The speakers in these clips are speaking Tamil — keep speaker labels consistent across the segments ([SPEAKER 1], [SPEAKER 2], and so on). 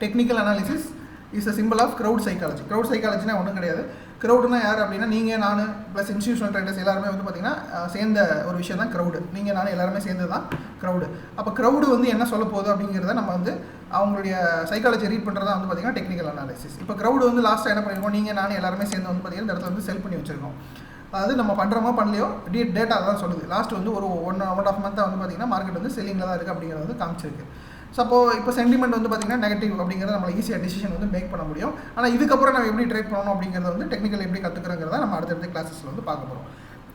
[SPEAKER 1] Technical analysis is a simple of crowd psychology. Crowd சைக்காலஜினா ஒன்றும் கிடையாது. க்ரௌடுனா யார் அப்படின்னா நீங்கள் நான் ப்ளஸ் இன்ஸ்டியூஷனல் ட்ரேடர்ஸ் எல்லாருமே வந்து பார்த்திங்கன்னா சேர்ந்த ஒரு விஷயம் தான் க்ரௌடு. நீங்கள் நான் எல்லாருமே சேர்ந்து தான் க்ரௌடு. அப்போ க்ரௌடு வந்து என்ன சொல்ல போகுது அப்படிங்கிறத நம்ம வந்து அவங்களுடைய சைக்காலஜி ரீட் பண்ணுறதா வந்து பார்த்திங்கன்னா டெக்னிக்கல் அனாலிசிஸ். இப்போ க்ரௌடு வந்து லாஸ்ட்டாக என்ன பண்ணியிருக்கோம், நீங்கள் நான் எல்லாருமே சேர்ந்து வந்து பார்த்திங்கன்னா இந்த இடத்துல வந்து செல் பண்ணி வச்சுருக்கோம். அதாவது நம்ம பண்ணுறோமோ பண்ணலையோ டேட்டா தான் சொல்லுது. லாஸ்ட் வந்து ஒரு 1.5 மந்த்தாக வந்து பார்த்திங்கன்னா மார்க்கெட் வந்து செல்லிங்கில் தான் இருக்குது அப்படிங்கிறது வந்து காமிச்சிருக்கு. ஸோ இப்போ சென்டிமெண்ட் வந்து பார்த்திங்கன்னா நெகட்டிவ் அப்படிங்கிறத நம்மளை ஈஸியாக டிசிஷன் வந்து மேக் பண்ண முடியும். ஆனால் இதுக்கப்புறம் நம்ம எப்படி ட்ரேட் பண்ணணும் அப்படிங்கிறத வந்து டெக்னிக்கல் எப்படி கற்றுக்கிறங்கிறத நம்ம அடுத்தடுத்த கிளாஸஸில் வந்து பார்க்க போகிறோம்.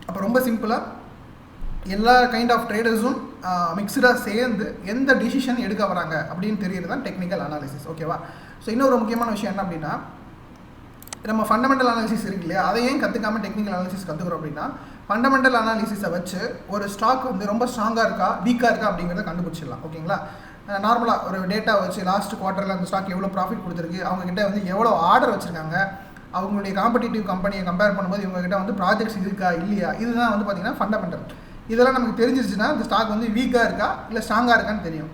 [SPEAKER 1] அப்போ ரொம்ப சிம்பிளாக எல்லா கைண்ட் ஆஃப் ட்ரேடர்ஸும் மிக்சடாக சேர்ந்து எந்த டிசிஷன் எடுக்க வராங்க அப்படின்னு தெரியறது தான் டெக்னிக்கல் அனாலிசிஸ். ஓகேவா? ஸோ இன்னொரு முக்கியமான விஷயம் என்ன அப்படின்னா, நம்ம ஃபண்டமெண்டல் அனாலிசிஸ் இருக்கு இல்லையா, அதை ஏன் கற்றுக்காமல் டெக்னிக்கல் அனாலிசிஸ் கற்றுக்குறோம் அப்படின்னா, ஃபண்டமெண்டல் அனாலிசிஸை வச்சு ஒரு ஸ்டாக் வந்து ரொம்ப ஸ்ட்ராங்காக இருக்கா வீக்காக இருக்கா அப்படிங்கிறத கண்டுபிடிச்சிடலாம். ஓகேங்களா? நார்மலாக ஒரு டேட்டா வச்சு லாஸ்ட் குவார்ட்டரில் அந்த ஸ்டாக் எவ்வளோ ப்ராஃபிட் கொடுத்துருக்கு, அவங்ககிட்ட வந்து எவ்வளோ ஆர்டர் வச்சுருக்காங்க, அவங்களுடைய காம்படிட்டிவ் கம்பெனியை கம்பேர் பண்ணும்போது இவங்ககிட்ட வந்து ப்ராஜெக்ட்ஸ் இருக்கா இல்லையா, இதுதான் வந்து பார்த்திங்கன்னா ஃபண்டமெண்டல். இதெல்லாம் நமக்கு தெரிஞ்சிருச்சுன்னா இந்த ஸ்டாக் வந்து வீக்காக இருக்கா இல்லை ஸ்ட்ராங்காக இருக்கான்னு தெரியும்.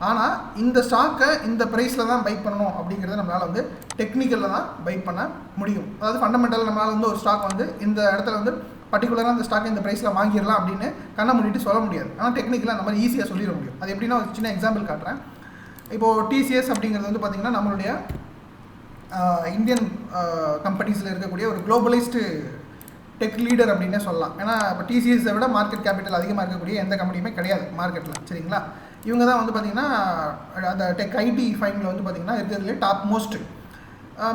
[SPEAKER 1] ஆனால் இந்த ஸ்டாக்கை இந்த ப்ரைஸில் தான் பை பண்ணணும் அப்படிங்கிறத நம்மளால் வந்து டெக்னிக்கலில் தான் பை பண்ண முடியும். அதாவது ஃபண்டமெண்டல் நம்மளால் வந்து ஒரு ஸ்டாக் வந்து இந்த இடத்துல வந்து பர்டிகுலராக அந்த ஸ்டாக் இந்த ப்ரைஸில் வாங்கிடலாம் அப்படின்னு கண்ணை மூடிட்டு சொல்ல முடியாது. ஆனால் டெக்னிக்கலாக அந்த மாதிரி ஈஸியாக சொல்லிட முடியும். அது எப்படின்னா ஒரு சின்ன எக்ஸாம்பிள் காட்டுறேன். இப்போது டிசிஎஸ் அப்படிங்கிறது வந்து பார்த்திங்கன்னா நம்மளுடைய இந்தியன் கம்பெனிஸில் இருக்கக்கூடிய ஒரு குளோபலைஸ்டு டெக் லீடர் அப்படின்னே சொல்லலாம். ஏன்னா இப்போ டிசிஎஸை விட மார்க்கெட் கேபிட்டல் அதிகமாக இருக்கக்கூடிய எந்த கம்பெனியுமே கிடையாது மார்க்கெட்டில். சரிங்களா? இவங்க தான் வந்து பார்த்திங்கன்னா அந்த டெக் ஐடி ஃபைனில் வந்து பார்த்திங்கன்னா இருக்கிறதுலே டாப் மோஸ்ட்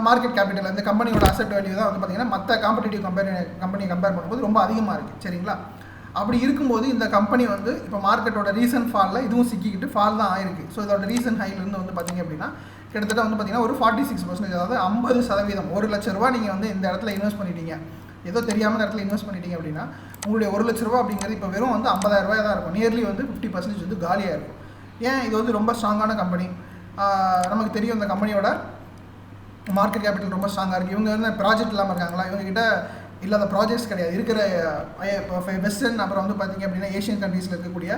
[SPEAKER 1] மார்க்கெட் கேபிட்டல். அந்த கம்பெனியோட அசெட் வேல்யூ தான் வந்து பார்த்திங்கன்னா மற்ற காம்படிட்டிவ் கம்பெனியை கம்பேர் பண்ணும்போது ரொம்ப அதிகமாக இருக்குது. சரிங்களா? அப்படி இருக்கும்போது இந்த கம்பெனி வந்து இப்போ மார்க்கெட்டோட ரீசன்ட் ஃபாலில் இதுவும் சிக்கிக்கிட்டு ஃபால் தான் ஆயிருக்கு. ஸோ இதோட ரீசன்ட் ஹைலேருந்து வந்து பார்த்திங்க அப்படின்னா கிட்டத்தட்ட வந்து பார்த்திங்கன்னா ஒரு 46%, அதாவது 50%, 1 லட்ச ரூபா நீங்கள் வந்து இந்த இடத்துல இன்வெஸ்ட் பண்ணிட்டீங்க, ஏதோ தெரியாமல் இடத்துல இன்வெஸ்ட் பண்ணிட்டீங்க அப்படின்னா உங்களுடைய 1 லட்ச ரூபா அப்படிங்கிறது இப்போ வெறும் வந்து 50,000 ரூபாய் தான் இருக்கும். நியர்லி வந்து 50% வந்து காலியாக இருக்கும். ஏன்? இது வந்து ரொம்ப ஸ்ட்ராங்கான கம்பெனி. நமக்கு தெரியும் இந்த கம்பெனியோட மார்க்கெட் கேபிட்டல் ரொம்ப ஸ்ட்ராங்காக இருக்குது. இவங்க வந்து ப்ராஜெக்ட் இல்லாமல் இருக்காங்களா? இவங்ககிட்ட இல்லாத ப்ராஜெக்ட்ஸ் கிடையாது. இருக்கிற வெஸ்டர்ன் அப்புறம் வந்து பார்த்திங்க அப்படின்னா ஏஷியன் கண்ட்ரீஸில் இருக்கக்கூடிய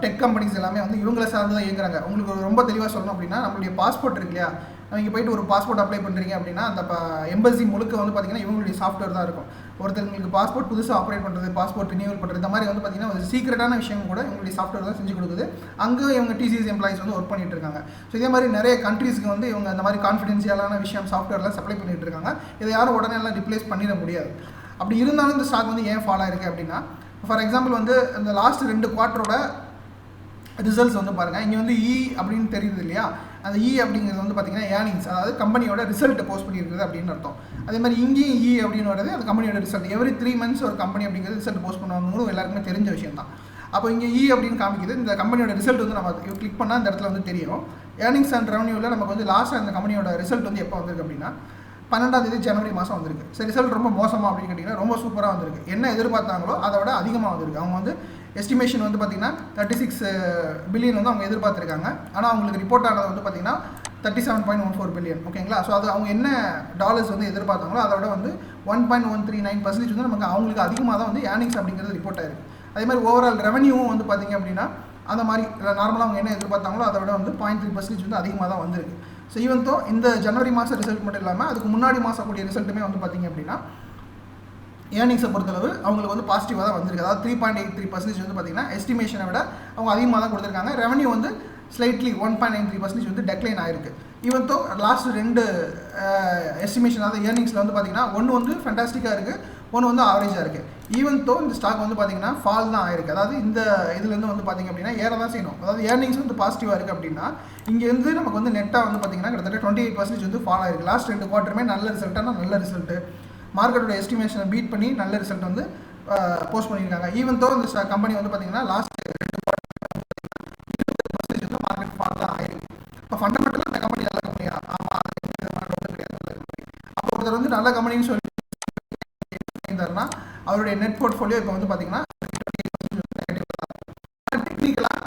[SPEAKER 1] டெக் கம்பெனிஸ் எல்லாமே வந்து இவங்கள சார்ந்து தான் இயங்குறாங்க. உங்களுக்கு ரொம்ப தெளிவாக சொல்லணும் அப்படின்னா நம்மளுடைய பாஸ்போர்ட் இருக்கு இல்லையா, நீங்கள் போய்ட்டு ஒரு பாஸ்போர்ட் அப்ளை பண்ணுறீங்க அப்படின்னா அந்த எம்பசி முழுக்க வந்து பார்த்திங்கன்னா இவங்களுடைய சாஃப்ட்வேர் தான் இருக்கும். ஒருத்தருக்கு பாஸ்போர்ட் புதுசாக ஆப்ரேட் பண்ணுறது, பாஸ்போர்ட் ரினியூவல் பண்ணுறது, இந்த மாதிரி வந்து பார்த்திங்கன்னா ஒரு சீக்ரெட்டான விஷயம் கூட இவங்களுடைய சாஃப்ட்வேர் தான் செஞ்சு கொடுக்குது. அங்கே இவங்க டிசிஎஸ் எம்ப்ளாயிஸ் வந்து ஒர்க் பண்ணிட்டு இருக்காங்க. ஸோ இதே மாதிரி நிறைய கண்ட்ரீஸ்க்கு வந்து இவங்க அந்த மாதிரி கான்ஃபிடென்ஷியலான விஷயம் சாஃப்ட்வேர்லாம் சப்ளை பண்ணிட்டு இருக்காங்க. இதை யாரும் உடனே எல்லாம் ரிப்ளேஸ் பண்ணிட முடியாது. அப்படி இருந்தாலும் இந்த ஸ்டாக் வந்து ஏன் ஃபால் ஆயிருக்கு அப்படின்னா, ஃபார் எக்ஸாம்பிள் வந்து இந்த லாஸ்ட் 2 குவார்ட்டரோட ரிசல்ட்ஸ் வந்து பாருங்கள். இங்கே வந்து அப்படின்னு தெரியுது இல்லையா, அந்த அப்படிங்கிறது வந்து பார்த்திங்கன்னா ஏர்னிங்ஸ், அதாவது கம்பெனியோட ரிசல்ட்டை போஸ்ட் பண்ணியிருக்குது அப்படின்னு அர்த்தம். அதே மாதிரி இங்கேயும் அப்படின்னு வரது அந்த கம்பெனியோட ரிசல்ட். எவ்ரி 3 months ஒரு கம்பெனி அப்படிங்கிறது ரிசல்ட் போஸ்ட் பண்ணுவாங்க, எல்லாருக்குமே தெரிஞ்ச விஷயம் தான். அப்போ இங்கே அப்படின்னு காமிக்குது. இந்த கம்பெனியோட ரிசல்ட் வந்து நம்ம கிளிக் பண்ணால் இந்த இடத்துல வந்து தெரியும். ஏர்னிங்ஸ் அண்ட் ரெவன்யூவில் நமக்கு வந்து லாஸ்ட்டாக அந்த கம்பெனியோட ரிசல்ட் வந்து எப்போ வந்திருக்கு அப்படின்னா 12ஆம் தேதி ஜனவரி மாதம் வந்திருக்கு. சரி, ரிசல்ட் ரொம்ப மோசமாக அப்படின்னு கேட்டிங்கன்னா ரொம்ப சூப்பராக வந்திருக்கு. என்ன எதிர்பார்த்தாங்களோ அதை விட அதிகமாக வந்திருக்கு. அவங்க வந்து எஸ்டிமேஷன் வந்து பார்த்திங்கன்னா 36 பில்லியன் வந்து அவங்க எதிர்பார்த்துருக்காங்க. ஆனால் அவங்களுக்கு ரிப்போர்ட் ஆனது வந்து பார்த்திங்கன்னா 37.14 பில்லியன். ஓகேங்களா? ஸோ அது அவங்க என்ன டாலர்ஸ் வந்து எதிர்பார்த்தாங்களோ அதை விட வந்து 1.139% வந்து நமக்கு அவங்களுக்கு அதிகமாக தான் வந்து ஏர்னிங்ஸ் அப்படிங்கிறது ரிப்போர்ட் ஆயிருக்கு. அதே மாதிரி ஓவரால் ரெவன்யூவும் வந்து பார்த்திங்க அப்படின்னா அந்த மாதிரி நார்மலாக அவங்க என்ன எதிர்பார்த்தாங்களோ அதை விட வந்து 0.3% வந்து அதிகமாக தான் வந்திருக்கு. ஸோ ஈவன் தோ இந்த ஜனவரி மாதம் ரிசல்ட் மட்டும் இல்லாமல் அதுக்கு முன்னாடி மாதம் கூடிய ரிசல்ட்டுமே வந்து பார்த்திங்க அப்படின்னா ஏர்னிங்ஸை பொறுத்தளவு அவங்களுக்கு வந்து பாசிட்டிவாக தான் வந்திருக்கு. அதாவது 3.83% வந்து பார்த்திங்கன்னா எஸ்டிமேஷனை விட அவங்க அதிகமாக தான் கொடுத்துருக்காங்க. ரெவன்யூ வந்து ஸ்லைட்லி 1.93% வந்து டெக்ளைன் ஆகிருக்கு. ஈவன் தோ லாஸ்ட் 2 எஸ்டிமேஷன், அதாவது ஏர்னிங்ஸில் வந்து பார்த்திங்கன்னா ஒன்று வந்து ஃபென்டாஸ்டிக்காக இருக்குது, ஒன்று வந்து ஆவரேஜாக இருக்குது. ஈவன் தோ இந்த ஸ்டாக் வந்து பார்த்திங்கன்னா ஃபால் தான் ஆயிருக்கு. அதாவது இந்த இதுலேருந்து வந்து பார்த்திங்க அப்படின்னா ஏற தான் செய்யணும். அதாவது ஏர்னிங்ஸ் வந்து பாசிட்டிவாக இருக்குது அப்படின்னா இங்கேருந்து நமக்கு வந்து நெட்டாக வந்து பார்த்திங்கன்னா கிட்டத்தட்ட 28% வந்து ஃபால் ஆயிருக்கு. லாஸ்ட் 2 குவார்ட்டருமே நல்ல ரிசல்ட்டான நல்ல ரிசல்ட்டு, மார்க்கெட்டோட எஸ்டிமேஷனை பீட் பண்ணி நல்ல ரிசல்ட் வந்து போஸ்ட் பண்ணியிருக்காங்க. ஈவன் தோ இந்த கம்பெனி வந்து பார்த்திங்கன்னா லாஸ்ட் 2 குவார்ட்டர் வந்து மார்க்கெட் ஃபால் தான் ஆயிருக்கு. இப்போ ஃபண்டமெண்டலாக இந்த கம்பெனி நல்ல கம்பெனியா? ஆமாம், அப்போ ஒருத்தர் வந்து நல்ல கம்பெனின்னு சொல்லி தரனா அவருடைய நெட் போர்ட்ஃபோலியோ இப்போ வந்து பார்த்தீங்கன்னா டெக்னிக்கலாக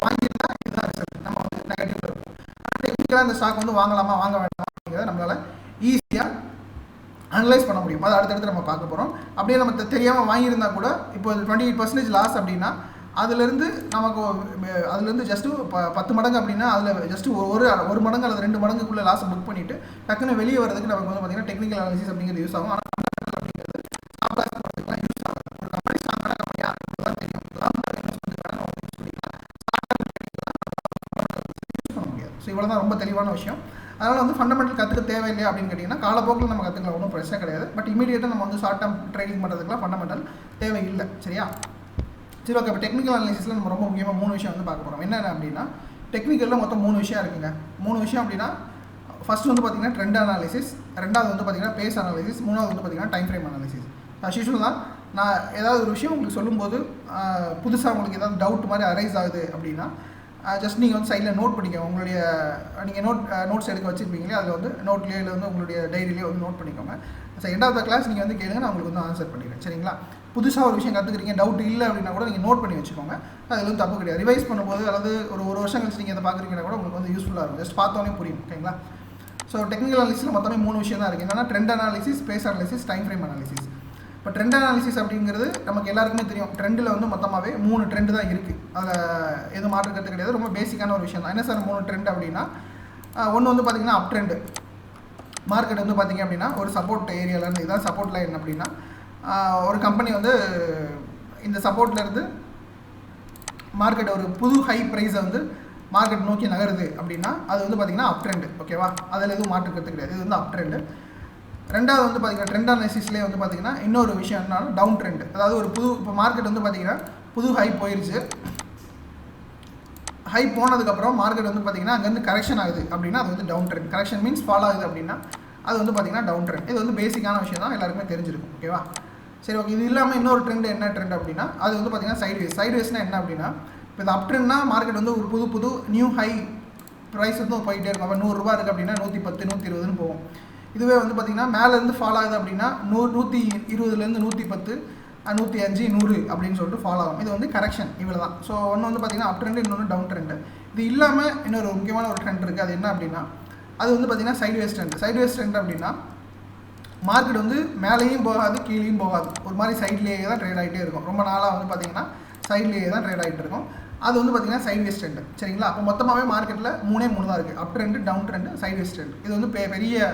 [SPEAKER 1] வாங்கியிருந்தா இதுதான் ரிசல்ட், நம்ம வந்து நெகட்டிவ் இருக்கும். டெக்னிக்கலாக இந்த ஸ்டாக் வந்து வாங்கலாமா வாங்க வேண்டாமா அப்படிங்கிறத நம்மளால் ஈஸியாக அனலைஸ் பண்ண முடியும். அதை அடுத்தடுத்து நம்ம பார்க்க போகிறோம். அப்படியே நம்ம தெரியாமல் வாங்கியிருந்தா கூட இப்போ 28% லாஸ் அப்படின்னா அதுலேருந்து நமக்கு அதுலேருந்து ஜஸ்ட்டு 10 மடங்கு அப்படின்னா அதில் ஜஸ்ட்டு ஒரு மடங்கு அல்லது 2 மடங்குக்குள்ளே லாஸை புக் பண்ணிவிட்டு டக்குன்னு வெளியே வரதுக்கு நமக்கு வந்து பார்த்திங்கன்னா டெக்னிக்கல் அனாலிசிஸ் அப்படிங்கிறது யூஸ் ஆகும். ஆனால் அப்படிங்கிறது ஸ்டாப் லாஸ் போடுறதுக்குலாம் யூஸ் ஆகும். ஒரு கம்பெனி ஸ்ட்ராங்கான கம்பெனியாக தான் தெரியும், லாங் டர்ம் இன்வெஸ்ட்மெண்ட்டுக்கான யூஸ் பண்ணிக்கலாம், யூஸ் பண்ண முடியாது. ஸோ இவ்வளோ தான் ரொம்ப தெளிவான விஷயம். அதனால் வந்து ஃபண்டமெண்டல் கற்றுக்க தேவையில்லையா அப்படின்னு கேட்டிங்கன்னா காலப்போக்கில் நம்ம கற்றுக்கலாம், ஒன்றும் பிரச்சனை கிடையாது. பட் இமீடியட்டாக நம்ம வந்து ஷார்ட் டர்ம் ட்ரேடிங் பண்ணுறதுக்குலாம் ஃபண்டமெண்டல் தேவையில்லை. சரியா? சரி, ஓகே. இப்போ டெக்னிக்கல் அனாலிசிஸில் நம்ம ரொம்ப முக்கியமாக 3 விஷயம் வந்து பார்க்க போகிறோம். என்னென்ன அப்படின்னா டெக்னிக்கலில் மொத்தம் 3 விஷயம் இருக்குங்க. 3 விஷயம் அப்படின்னா ஃபஸ்ட்டு வந்து பார்த்திங்கன்னா ட்ரெண்ட் அனாலிசிஸ், ரெண்டாவது வந்து பார்த்திங்கன்னா பேஸ் அனாலிசிஸ், மூணாவது வந்து பார்த்திங்கன்னா time frame analysis. As usual தான் நான் ஏதாவது ஒரு விஷயம் உங்களுக்கு சொல்லும்போது புதுசாக உங்களுக்கு ஏதாவது டவுட் மாதிரி அரைஸ் ஆகுது அப்படின்னா ஜஸ்ட் நீங்கள் வந்து சைடில் நோட் பண்ணிக்கோங்க. உங்களுடைய நீங்கள் நோட்ஸ் எடுக்க வச்சுருப்பீங்களே அதில் வந்து நோட்லேயே இல்லை வந்து உங்களுடைய டைரியிலேயே வந்து நோட் பண்ணிக்கோங்க. So end of the class நீங்கள் வந்து கேளுங்க, நான் உங்களுக்கு வந்து ஆன்சர் பண்ணிடுறேன். சரிங்களா? புதுசாக ஒரு விஷயம் கற்றுக்குறீங்க, டவுட் இல்லை அப்படின்னா கூட நீங்கள் நோட் பண்ணி வச்சுக்கோங்க. அதில் வந்து தப்பு கிடையாது. ரிவைஸ் பண்ணும்போது அல்லது ஒரு வருஷம் கழிச்சு நீங்கள் இதை பார்க்குறீங்கன்னா கூட உங்களுக்கு வந்து யூஸ்ஃபுல்லாக இருக்கும். ஜஸ்ட் பார்த்தோன்னே புரியும். ஓகேங்களா? ஸோ டெக்னிக்கல் அனாலிசிஸில் மொத்தமே 3 விஷயம் தான் இருக்குது. என்னென்னா trend analysis, phase analysis, time frame analysis. இப்போ ட்ரெண்ட் அனாலிசிஸ் அப்படிங்கிறது நமக்கு எல்லாருக்குமே தெரியும். ட்ரெண்டில் வந்து மொத்தமாகவே 3 ட்ரெண்டு தான் இருக்குது. அதில் எதுவும் மாற்றுக்கிறது கிடையாது. ரொம்ப பேசிக்கான ஒரு விஷயம் தான். என்ன சார் 3 ட்ரெண்ட் அப்படின்னா, ஒன்று வந்து பார்த்திங்கன்னா அப் ட்ரெண்டு. மார்க்கெட் வந்து பார்த்திங்க அப்படின்னா ஒரு சப்போர்ட் ஏரியாவிலேருந்து, இதுதான் சப்போர்ட் லைன் அப்படின்னா ஒரு கம்பெனி வந்து இந்த சப்போர்ட்லேருந்து மார்க்கெட் ஒரு புது ஹை ப்ரைஸை வந்து மார்க்கெட் நோக்கி நகருது அப்படின்னா அது வந்து பார்த்திங்கன்னா அப் ட்ரெண்டு. ஓகேவா? அதில் எதுவும் மாற்றுக்கிறது கிடையாது. இது வந்து அப் ட்ரெண்டு. ரெண்டாவது வந்து பார்த்திங்கன்னா ட்ரெண்ட் அனாலிசிஸ்லேயே வந்து பார்த்திங்கன்னா இன்னொரு விஷயம் என்னன்னா டவுன் ட்ரெண்ட். அதாவது ஒரு இப்போ மார்க்கெட் வந்து பார்த்திங்கன்னா புது ஹை போயிடுச்சு. ஹை போனதுக்கப்புறம் மார்க்கெட் வந்து பார்த்திங்கன்னா அங்கேருந்து கரெக்ஷன் ஆகுது அப்படின்னா அது வந்து down trend. Correction means follow ஆகுது அப்படின்னா அது வந்து பார்த்திங்கன்னா டவுன் ட்ரெண்ட். இது வந்து பேசிக்கான விஷயம் தான், எல்லாருக்குமே தெரிஞ்சிருக்கும். ஓகேவா? சரி, ஓகே. இது இல்லாமல் இன்னொரு ட்ரெண்ட் என்ன ட்ரெண்ட் அப்படின்னா அது வந்து பார்த்திங்கன்னா சைட்வேஸ்னால் என்ன அப்படின்னா, இப்போ இது அப் ட்ரெண்ட்னா மார்க்கெட் வந்து ஒரு புது நியூ ஹை ப்ரைஸ் வந்து போயிட்டே இருக்கும். அப்போ 100 ரூபா இருக்குது அப்படின்னா 110, 120ன்னு போகும். இதுவே வந்து பார்த்திங்கன்னா மேலேருந்து ஃபாலோ ஆகுது அப்படின்னா 120லேருந்து 110, 105, 100 அப்படின்னு சொல்லிட்டு ஃபாலோ ஆகும். இது வந்து கரெக்ஷன். இவ்வளோ தான். ஸோ ஒன்று வந்து பார்த்திங்கன்னா அப் ட்ரெண்டு, இன்னொன்று டவுன் ட்ரெண்டு. இது இல்லாமல் இன்னொரு முக்கியமான ஒரு ட்ரெண்ட் இருக்குது. அது என்ன அப்படின்னா அது வந்து பார்த்திங்கன்னா சைட்வேஸ் ட்ரெண்ட். சைட்வேஸ் ட்ரெண்ட் அப்படின்னா மார்க்கெட் வந்து மேலேயும் போகாது, கீழேயும் போகாது, ஒரு மாதிரி சைட்லேயே தான் ட்ரேட் ஆகிட்டே இருக்கும். ரொம்ப நாளாக வந்து பார்த்திங்கன்னா சைட்லேயே தான் ட்ரேட் ஆகிட்டு இருக்கும். அது வந்து பார்த்திங்கன்னா சைட்வேஸ் ட்ரெண்ட். சரிங்களா? அப்போ மொத்தமாகவே மார்க்கெட்டில் 3 தான் இருக்குது. Up trend, down trend, sideways trend. இது வந்து பெரிய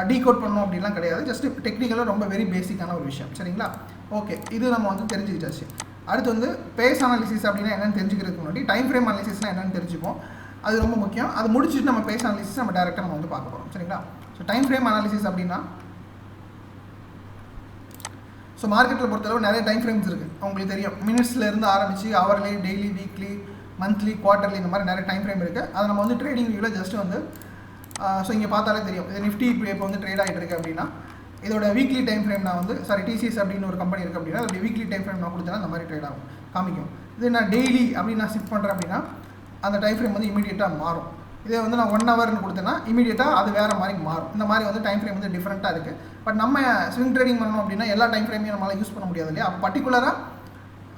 [SPEAKER 1] டீகோட் பண்ணணும் அப்படின்லாம் கிடையாது. ஜஸ்ட் டெக்னிக்கலாக ரொம்ப வெரி பேசிக்கான ஒரு விஷயம். சரிங்களா? ஓகே. இது நம்ம வந்து தெரிஞ்சுக்கிட்டாச்சு. அடுத்து வந்து பேஸ் அனாலிசிஸ் அப்படின்னா என்னென்னு தெரிஞ்சுக்கிறதுக்கு முன்னாடி டைம் ஃப்ரேம் அனாலிசிஸ்னால் என்னென்னு தெரிஞ்சுப்போம். அது ரொம்ப முக்கியம். அது முடிச்சுட்டு நம்ம பேஸ் அனாலிசிஸ் நம்ம டேரெக்டாக நம்ம வந்து பார்க்க போகிறோம். சரிங்களா? ஸோ டைம் ஃப்ரேம் அனாலிசிஸ் அப்படின்னா ஸோ மார்க்கெட்டில் பொறுத்தளவு நிறைய டைம் ஃப்ரேம்ஸ் இருக்குது. உங்களுக்கு தெரியும். மினிட்ஸ்லேருந்து ஆரம்பித்து hourly, daily, weekly, monthly, quarterly, இந்த மாதிரி நிறைய டைம் ஃப்ரேம் இருக்குது. அதை நம்ம வந்து ட்ரேடிங் வியூவில் ஜஸ்ட் வந்து ஸோ இங்கே பார்த்தாலே தெரியும். இது நிஃப்டி இப்போ வந்து ட்ரேட் ஆகிட்டு இருக்குது அப்படின்னா இதோட வீக்லி டைம் ஃப்ரேம் நான் வந்து டிசிஎஸ் அப்படின்னு ஒரு கம்பெனி இருக்குது அப்படின்னா அதோட வீக்லி டைம் ஃப்ரேம் நான் கொடுத்தேன்னா அந்த மாதிரி ட்ரேட் ஆகும், காமிக்கும். இது நான் டெய்லி அப்படின்னு நான் ஷிஃப்ட் பண்ணுறேன் அப்படின்னா அந்த டைம் ஃப்ரேம் வந்து இமீடியட்டாக மாறும். இதே வந்து நான் 1 ஹவர்னு கொடுத்தேன்னா இமீடியட்டாக அது வேறு மாதிரி மாறும். இந்த மாதிரி வந்து டைம் ஃப்ரேம் வந்து டிஃப்ரெண்ட்டாக இருக்குது. பட் நம்ம ஸ்விங் ட்ரேடிங் பண்ணணும் அப்படின்னா எல்லா டைம் ஃப்ரேமையும் நம்மளால் யூஸ் பண்ண முடியாது இல்லையா? அப்போ பர்டிகுலராக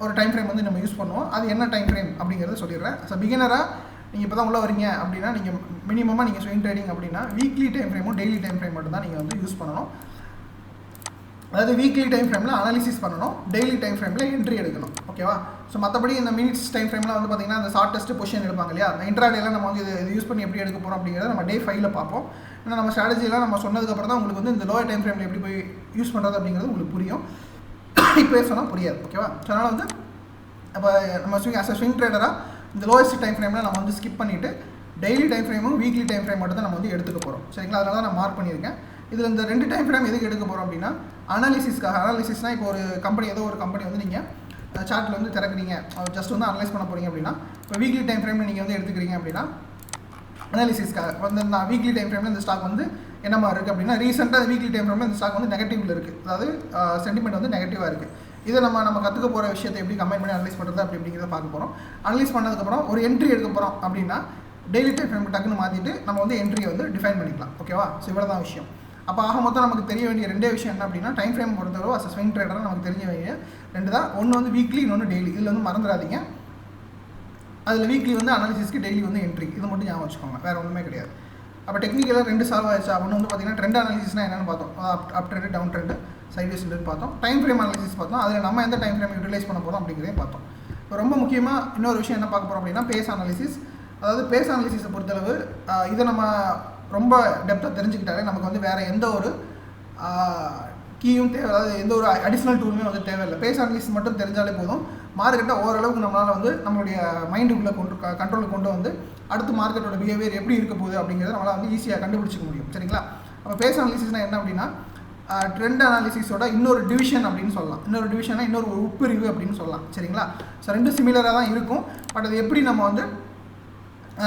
[SPEAKER 1] ஒரு டைம் ஃப்ரேம் வந்து நம்ம யூஸ் பண்ணுவோம். அது என்ன டைம் ஃப்ரேம் அப்படிங்கிறத சொல்லிடுறேன். ஸோ பிகினராக நீங்கள் இப்போ தான் உள்ளே வரீங்க அப்படின்னா நீங்கள் மினிமமாக நீங்கள் ஸ்விங் ட்ரேடிங் அப்படின்னா வீக்லி டைம் ஃப்ரேமும் டெய்லி டைம் ஃப்ரேம் மட்டும் தான் நீங்கள் வந்து யூஸ் பண்ணணும். அதாவது வீக்லி டைம் ஃப்ரேமில் அனாலிசிஸ் பண்ணணும், டெய்லி டைம் ஃப்ரேமில் என்ட்ரி எடுக்கணும். ஓகேவா? ஸோ மற்றபடி இந்த மினிட்ஸ் டைம் ஃப்ரேமில் வந்து பார்த்திங்கன்னா அந்த ஷார்ட்டஸ்ட் பொசிஷன் எடுப்பாங்க இல்லையா? அந்த இன்ட்ராடேலாம் நம்ம வந்து இது யூஸ் பண்ணி எப்படி எடுக்க போகிறோம் அப்படிங்கிறத நம்ம டே 5ல் பார்ப்போம். ஏன்னா நம்ம ஸ்ட்ராட்டஜிலாம் நம்ம சொன்னதுக்கப்புறம் தான் உங்களுக்கு வந்து இந்த லோயர் டைம் ஃப்ரேமில் எப்படி போய் யூஸ் பண்ணுறது அப்படிங்கிறது உங்களுக்கு புரியும். இப்போ சொன்னால் புரியாது. ஓகேவா? ஸோ அதனால் வந்து அப்போ நம்ம ஸ்விங் ட்ரேடராக இந்த லோயஸ்ட் டைம் ஃப்ரேமில் நம்ம வந்து ஸ்கிப் பண்ணிவிட்டு டெய்லி டைம் ஃப்ரேமும் வீக்லி டைம் ஃப்ரேம் மட்டும் தான் நம்ம வந்து எடுத்துக்க போகிறோம். சரிங்களா? அதனால தான் நான் மார்க் பண்ணியிருக்கேன். இதில் இந்த 2 டைம் ஃப்ரேம் எதுக்கு எடுக்க போகிறோம் அப்படின்னா அனாலிசிஸ்க்காக. அனாலிசிஸ்னால் இப்போ ஒரு கம்பெனி ஏதோ ஒரு கம்பெனி வந்து நீங்கள் சார்ட்டில் வந்து திறக்கிறீங்க, ஜஸ்ட் வந்து அனலைஸ் பண்ண போகிறீங்க அப்படின்னா இப்போ வீக்லி டைம் ஃப்ரேமில் நீங்கள் வந்து எடுத்துக்கிறீங்க அப்படின்னா அனாலிசிஸ்க்காக வந்து நான் வீக்லி டைம் ஃப்ரேமில் இந்த ஸ்டாக் வந்து என்ன மாதிரி இருக்குது அப்படின்னா ரீசெண்டாக வீக்லி டைம் ஃப்ரேமில் இந்த ஸ்டாக் வந்து நெகட்டிவில் இருக்குது. அதாவது சென்டிமெண்ட் வந்து நெகட்டிவாக இருக்குது. இதை நம்ம கற்றுக்க போகிற விஷயத்தை எப்படி கம்பைன் பண்ணி அனலைஸ் பண்ணுறது அப்படிங்கிறத பார்க்க போகிறோம். அனலைஸ் பண்ணதுக்கப்புறம் ஒரு என்ட்ரி எடுக்க போகிறோம் அப்படின்னா டெய்லி டைம் ஃப்ரேம் டக்குன்னு மாற்றிட்டு நம்ம வந்து என்ட்ரியை வந்து டிஃபைன் பண்ணிக்கலாம். ஓகேவா? ஸோ இவ்வளோ தான் விஷயம். அப்போ ஆக மொத்தம் நமக்கு தெரிய வேண்டிய 2 விஷயம் என்ன அப்படின்னா டைம் ஃப்ரேம் பொறுத்தவரை அஸ் ஸ்விங் ட்ரேடராக நமக்கு தெரிய வேண்டிய 2 தான். ஒன்று வந்து வீக்லி, இன்னொன்று டெய்லி. இதில் வந்து மறந்துடாதீங்க. அதில் வீக்லி வந்து அனாலிசிஸ்க்கு, டெய்லி வந்து என்ட்ரி. இது மட்டும் ஞாபகம் வச்சுக்கோங்க, வேறு ஒன்றுமே கிடையாது. அப்போ டெக்னிக்கலாக 2 சால்வ் ஆயிடுச்சா? ஒன்று வந்து பார்த்திங்கன்னா ட்ரெண்ட் அனாலிசிஸ்னால் என்னென்னு பார்த்தோம். Up trend, down trend, sideways trend பார்த்தோம். டைம் ஃப்ரேம் அனாலிசிஸ் பார்த்தோம். அதில் நம்ம எந்த டைம் ஃப்ரேம் யூட்டிலைஸ் பண்ண போகிறோம் அப்படிங்கிறதையும் பார்த்தோம். ரொம்ப முக்கியமாக இன்னொரு விஷயம் என்ன பார்க்க போகிறோம் அப்படின்னா பேஸ் அனாலிசிஸ். அதாவது பேஸ் அனாலிசிஸை பொறுத்தளவு இதை நம்ம ரொம்ப டெப்த்தாக தெரிஞ்சுக்கிட்டாலே நமக்கு வந்து வேறு எந்த ஒரு கீயும் தேவை, அதாவது எந்த ஒரு அடிஷ்னல் டூலுமே வந்து தேவையில்லை. பேஸ் அனாலிசிஸ் மட்டும் தெரிஞ்சாலே போதும், மார்க்கெட்டை ஓரளவுக்கு நம்மளால் வந்து நம்மளுடைய மைண்டுக்குள்ளே கண்ட்ரோலுக்கு கொண்டு வந்து அடுத்து மார்க்கெட்டோட பிஹேவியர் எப்படி இருக்க போகுது அப்படிங்கிறத நம்மளால் வந்து ஈஸியாக கண்டுபிடிச்சிக்க முடியும். சரிங்களா? அப்போ பேஸ் அனாலிசிஸ்னால் என்ன அப்படின்னா ட்ரெண்ட் அனாலிசிஸோட இன்னொரு டிவிஷன் அப்படின்னு சொல்லலாம். இன்னொரு டிவிஷனா இன்னொரு உட்பிரிவு அப்படின்னு சொல்லலாம். சரிங்களா? ஸோ ரெண்டும் சிமிலராக தான் இருக்கும். பட் அது எப்படி நம்ம வந்து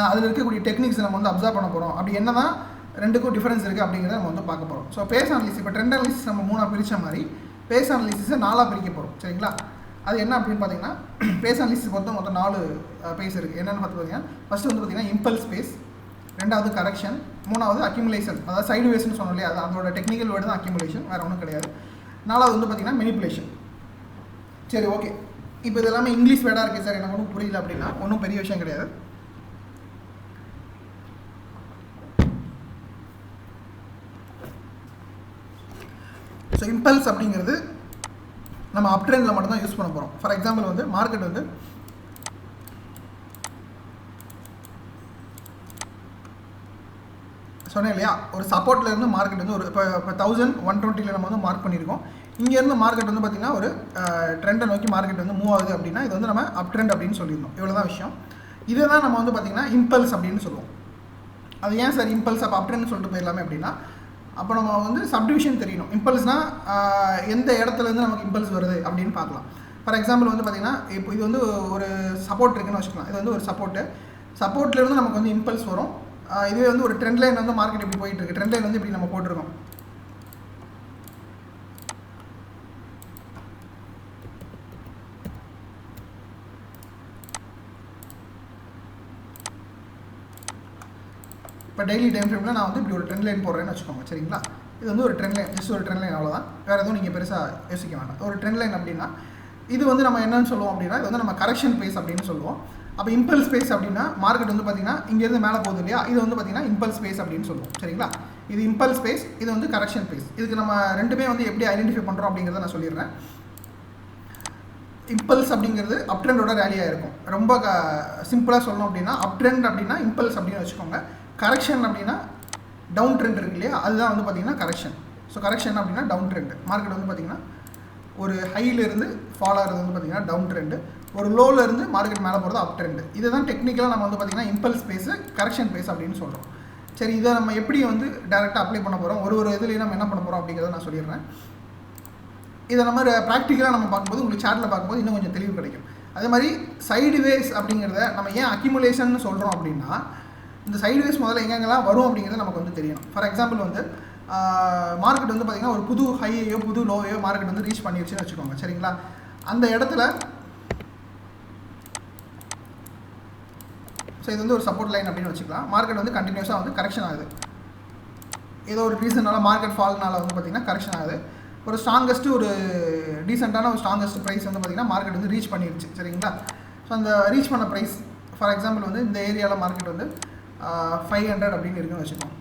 [SPEAKER 1] அதில் இருக்கக்கூடிய டெக்னிக்ஸ் நம்ம வந்து அப்சர்வ் பண்ண போகிறோம், அப்படி என்ன தான் ரெண்டுக்கும் டிஃபரன்ஸ் இருக்குது அப்படிங்கிறத நம்ம வந்து பார்க்க போகிறோம். ஸோ பேஸ் அனாலிசிஸ், இப்போ ட்ரெண்ட் அனாலிசிஸ் நம்ம 3ஆக பிரித்த மாதிரி பேஸ் அனாலிசிஸை 4ஆக பிரிக்க போகிறோம். சரிங்களா? அது என்ன அப்படின்னு பார்த்தீங்கன்னா பேஸ் அனாலிசிஸ் மொத்தம் 4 பேஸ் இருக்குது. என்னென்னு பார்த்து பார்த்தீங்கன்னா ஃபஸ்ட்டு வந்து பார்த்தீங்கன்னா இம்பல்ஸ் பேஸ், ரெண்டாவது கரெக்ஷன், மூணாவது அக்யூமுலேஷன், அதாவது சைடு வேஸ்ன்னு சொன்னோம் இல்லையா, அது அதோட டெக்னிக்கல் வேர்டு தான் அக்யூமுலேஷன், வேறு ஒன்றும் கிடையாது. நாலாவது வந்து பார்த்தீங்கன்னா மெனிப்புலேஷன். சரி, ஓகே. இப்போ இது எல்லாமே இங்கிலீஷ் வேர்டாக இருக்குது சார், எனக்கு ஒன்றும் புரியல அப்படின்னா ஒன்றும் பெரிய விஷயம் கிடையாது. ஸோ இம்பல்ஸ் அப்படிங்கிறது நம்ம அப் ட்ரெண்டில் மட்டும்தான் யூஸ் பண்ண போகிறோம். ஃபார் எக்ஸாம்பிள் வந்து மார்க்கெட் வந்து சொன்னேன் இல்லையா, ஒரு சப்போர்ட்லேருந்து மார்க்கெட் வந்து ஒரு இப்போ 1120 நம்ம வந்து மார்க் பண்ணியிருக்கோம். இங்கேருந்து மார்க்கெட் வந்து பார்த்திங்கன்னா ஒரு ட்ரெண்டை நோக்கி மார்க்கெட் வந்து மூவ் ஆகுது அப்படின்னா இது வந்து நம்ம அப் ட்ரெண்ட் அப்படின்னு சொல்லியிருந்தோம். இவ்வளோ தான் விஷயம். இதை தான் நம்ம வந்து பார்த்திங்கன்னா இம்பல்ஸ் அப்படின்னு சொல்லுவோம். அது ஏன் சார் இம்பல்ஸ் அப்போ அப் ட்ரெண்ட் சொல்லிட்டு போயிடலாமே அப்படின்னா, அப்போ நம்ம வந்து சப்டிவிஷன் தெரியணும். இம்பல்ஸ்னால் எந்த இடத்துலேருந்து நமக்கு இம்பல்ஸ் வருது அப்படின்னு பார்க்கலாம். ஃபார் எக்ஸாம்பிள் வந்து பார்த்திங்கன்னா இப்போ இது வந்து ஒரு சப்போர்ட் இருக்குன்னு வச்சுக்கலாம். இது வந்து ஒரு சப்போர்ட்லேருந்து நமக்கு வந்து இம்பல்ஸ் வரும். இதுவே வந்து ஒரு ட்ரெண்ட் லைன் வந்து மார்க்கெட் இப்படி போயிட்டு இருக்கு. ட்ரெண்ட் லைன் வந்து இப்படி நம்ம போட்டிருக்கோம். இப்போ டெய்லி டைம் ஃப்ரேமில் நான் வந்து இப்படி ஒரு ட்ரெண்ட் லைன் போடுறேன்னு வச்சுக்கோங்க. சரிங்களா? இது வந்து ஒரு ட்ரெண்ட் லைன், ஜஸ்ட் ஒரு ட்ரெண்ட் லைன், அவ்வளோதான். வேறு எதுவும் நீங்கள் பெருசாக யோசிக்க வேண்டாம். ஒரு ட்ரெண்ட் லைன் அப்படின்னா இது வந்து நம்ம என்னன்னு சொல்லுவோம் அப்படின்னா இது வந்து நம்ம கரெக்ஷன் பேஸ் அப்படின்னு சொல்லுவோம். அப்போ இம்பல்ஸ் பேஸ் அப்படின்னா மார்க்கெட் வந்து பார்த்திங்கன்னா இங்கேருந்து மேலே போகுது இல்லையா, இது வந்து பார்த்திங்கன்னா இம்பல்ஸ் பேஸ் அப்படின்னு சொல்லுவோம். சரிங்களா? இது இம்பல்ஸ் பேஸ், இது வந்து கரெக்ஷன் பேஸ். இதுக்கு நம்ம ரெண்டுமே வந்து எப்படி ஐடென்டிஃபை பண்ணுறோம் அப்படிங்கிறத நான் சொல்லிடுறேன். இம்பல்ஸ் அப்படிங்கிறது அப் ட்ரெண்டோட ரேலியாக இருக்கும். ரொம்ப சிம்பிளாக சொல்லணும் அப்படின்னா அப் ட்ரெண்ட் அப்படின்னா இம்பல்ஸ் அப்படின்னு வச்சுக்கோங்க. கரெக்ஷன் அப்படின்னா டவுன் ட்ரெண்ட் இருக்கு இல்லையா, அதுதான் வந்து பார்த்திங்கன்னா கரெக்ஷன். ஸோ கரெக்ஷன் அப்படின்னா டவுன் ட்ரெண்ட். மார்க்கெட் வந்து பார்த்திங்கன்னா ஒரு ஹையிலேருந்து ஃபால் ஆகிறது வந்து பார்த்திங்கன்னா டவுன் ட்ரெண்டு, ஒரு லோவிலேருந்து மார்க்கெட் மேலே போகிறது அப் ட்ரெண்டு. இதுதான் டெக்னிக்கலாக நம்ம வந்து பார்த்திங்கன்னா இம்பல்ஸ் பேஸு, கரெக்ஷன் பேஸ் அப்படின்னு சொல்கிறோம். சரி, இதை நம்ம எப்படி வந்து டேரெக்டாக அப்ளை பண்ண போகிறோம், ஒரு இதுலேயும் நம்ம என்ன பண்ண போகிறோம் அப்படிங்கிறத நான் சொல்லிடுறேன். இதை நம்ம ப்ராக்டிக்கலாக நம்ம பார்க்கும்போது உங்களுக்கு சார்ட்டில் பார்க்கும்போது இன்னும் கொஞ்சம் தெளிவு கிடைக்கும். அதே மாதிரி சைடு வேஸ் அப்படிங்கிறத நம்ம ஏன் அக்யூமுலேஷன் சொல்கிறோம் அப்படின்னா இந்த சைடு வேஸ் முதல்ல எங்கெங்கெல்லாம் வரும் அப்படிங்கிறத நமக்கு வந்து தெரியணும். ஃபார் எக்ஸாம்பிள் வந்து மார்க்கெட் வந்து பார்த்திங்கன்னா ஒரு புது ஹையையோ புது லோவையோ மார்க்கெட் வந்து ரீச் பண்ணிடுச்சுன்னு வச்சுக்கோங்க. சரிங்களா? அந்த இடத்துல ஸோ இது வந்து ஒரு சப்போர்ட் லைன் அப்படின்னு வச்சுக்கலாம். மார்க்கெட் வந்து கண்டினியூஸாக வந்து கரெக்ஷன் ஆகுது. ஏதோ ஒரு ரீசனால மார்க்கெட் ஃபால்னால வந்து பார்த்திங்கன்னா கரெக்ஷன் ஆகுது. ஒரு ஸ்ட்ராங்கஸ்ட்டு ஒரு டீசெண்டான ஒரு ஸ்ட்ராங்கஸ்ட் ப்ரைஸ் வந்து பார்த்திங்கன்னா மார்க்கெட் வந்து ரீச் பண்ணிடுச்சு. சரிங்களா? ஸோ அந்த ரீச் பண்ண ப்ரைஸ் ஃபார் எக்ஸாம்பிள் வந்து இந்த ஏரியாவில் மார்க்கெட் வந்து 500 அப்படின்னு இருக்குன்னு வச்சுக்கோங்க.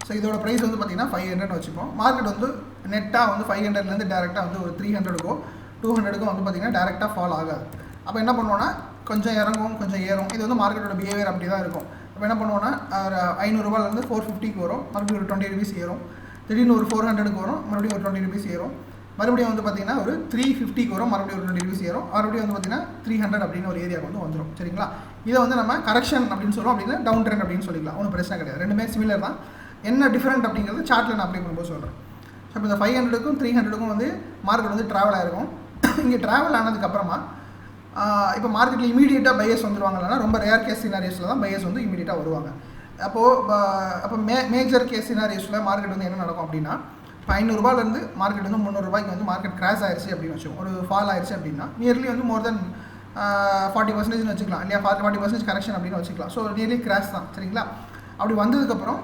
[SPEAKER 1] ஸோ இதோட ப்ரைஸ் வந்து பார்த்திங்கன்னா 500 வச்சுப்போம். மார்க்கெட் வந்து நெட்டாக வந்து 500லேருந்து டேரெக்டாக வந்து ஒரு 300க்கோ 200க்கோ வந்து பார்த்திங்கன்னா டேரெக்டாக ஃபால் ஆகாது. அப்போ என்ன பண்ணுவோன்னா கொஞ்சம் இறங்கும் கொஞ்சம் ஏறும். இது வந்து மார்க்கெட்டோட பிஹேவியர் அப்படி தான் இருக்கும். அப்போ என்ன பண்ணுவோன்னா ஒரு 500 ரூபாயிலேருந்து 450க்கு வரும், மறுபடியும் ஒரு 20 rupees ஏறும். திடீர்னு ஒரு 400க்கு வரும், மறுபடியும் ஒரு 20 rupees ஏறும். மறுபடியும் வந்து பார்த்திங்கன்னா ஒரு 350க்கு வரும், மறுபடியும் ஒரு 20 rupees ஏறும். மறுபடியும் வந்து பார்த்திங்கன்னா 300 அப்படின்னு ஒரு ஏரியாவுக்கு வந்து வந்துடும். சரிங்களா? இதை வந்து நம்ம கரெக்ஷன் அப்படின்னு சொல்லுவோம், அப்படின்னா டவுன் ட்ரெண்ட் அப்படின்னு சொல்லிக்கலாம். ஒன்றும் பிரச்சனை கிடையாது. ரெண்டுமே சிமிலர் தான். என்ன டிஃப்ரெண்ட் அப்படிங்கிறது சார்ட்டில் நான் அப்ளை பண்ணும்போது சொல்கிறேன். ஸோ இப்போ இந்த 500க்கும் 300க்கும் வந்து மார்க்கெட் வந்து ட்ராவல் ஆகிருக்கும். இங்கே ட்ராவல் ஆனதுக்கப்புறமா இப்போ மார்க்கெட்டில் இமீடியட்டாக பையர்ஸ் வந்துடுவாங்கன்னா ரொம்ப ரேர் கேஸ் சினாரியோஸில் தான் பையர்ஸ் வந்து இமீடியட்டாக வருவாங்க. அப்போ மேஜர் கேஸ் சினாரியோஸில் மார்க்கெட் வந்து என்ன நடக்கும் அப்படின்னா இப்போ 500 ரூபாயிலேருந்து மார்க்கெட் வந்து 300 ரூபாய்க்கு வந்து மார்க்கெட் கிராஷ் ஆயிடுச்சு அப்படின்னு வச்சோம், ஒரு ஃபால் ஆயிடுச்சு அப்படின்னா நியர்லி வந்து மோர் தென் 40%ன்னு வச்சுக்கலாம் இல்லையா, 40% கரெக்ஷன் அப்படின்னு வச்சுக்கலாம். ஸோ நியர்லி கிராஷ் தான் சரிங்களா. அப்படி வந்ததுக்கப்புறம்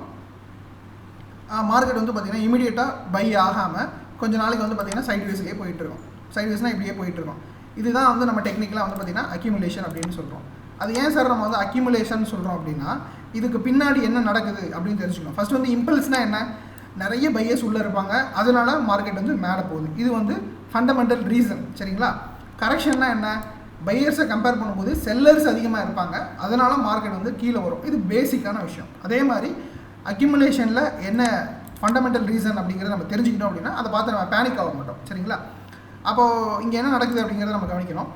[SPEAKER 1] மார்க்கெட் வந்து பார்த்திங்கன்னா இமீடியட்டாக பை ஆகாமல் கொஞ்ச நாளைக்கு வந்து பார்த்திங்கன்னா சைட்வேஸ்லேயே போயிட்டுருக்கும். சைட்வேஸ்னால் இப்படியே போயிட்டுருக்கும். இதுதான் வந்து நம்ம டெக்னிக்கலாக வந்து பார்த்திங்கன்னா அக்யூமுலேஷன் அப்படின்னு சொல்கிறோம். அது ஏன் சார் நம்ம வந்து அக்யூமுலேஷன் சொல்கிறோம் அப்படின்னா, இதுக்கு பின்னாடி என்ன நடக்குது அப்படின்னு தெரிஞ்சுக்கணும். ஃபஸ்ட் வந்து இம்பல்ஸ்னால் என்ன, நிறைய பையர்ஸ் உள்ளே இருப்பாங்க, அதனால மார்க்கெட் வந்து மேலே போகுது. இது வந்து ஃபண்டமெண்டல் ரீசன் சரிங்களா. கரெக்ஷன்னா என்ன, பையர்ஸை கம்பேர் பண்ணும்போது செல்லர்ஸ் அதிகமாக இருப்பாங்க, அதனால மார்க்கெட் வந்து கீழே வரும். இது பேசிக்கான விஷயம். அதே மாதிரி அக்யூமுலேஷனில் என்ன ஃபண்டமெண்டல் ரீசன் அப்படிங்கிறத நம்ம தெரிஞ்சுக்கிட்டோம் அப்படின்னா அதை பார்த்து நம்ம பேனிக் ஆக மாட்டோம் சரிங்களா. அப்போது இங்கே என்ன நடக்குது அப்படிங்கிறத நம்ம கவனிக்கணும்.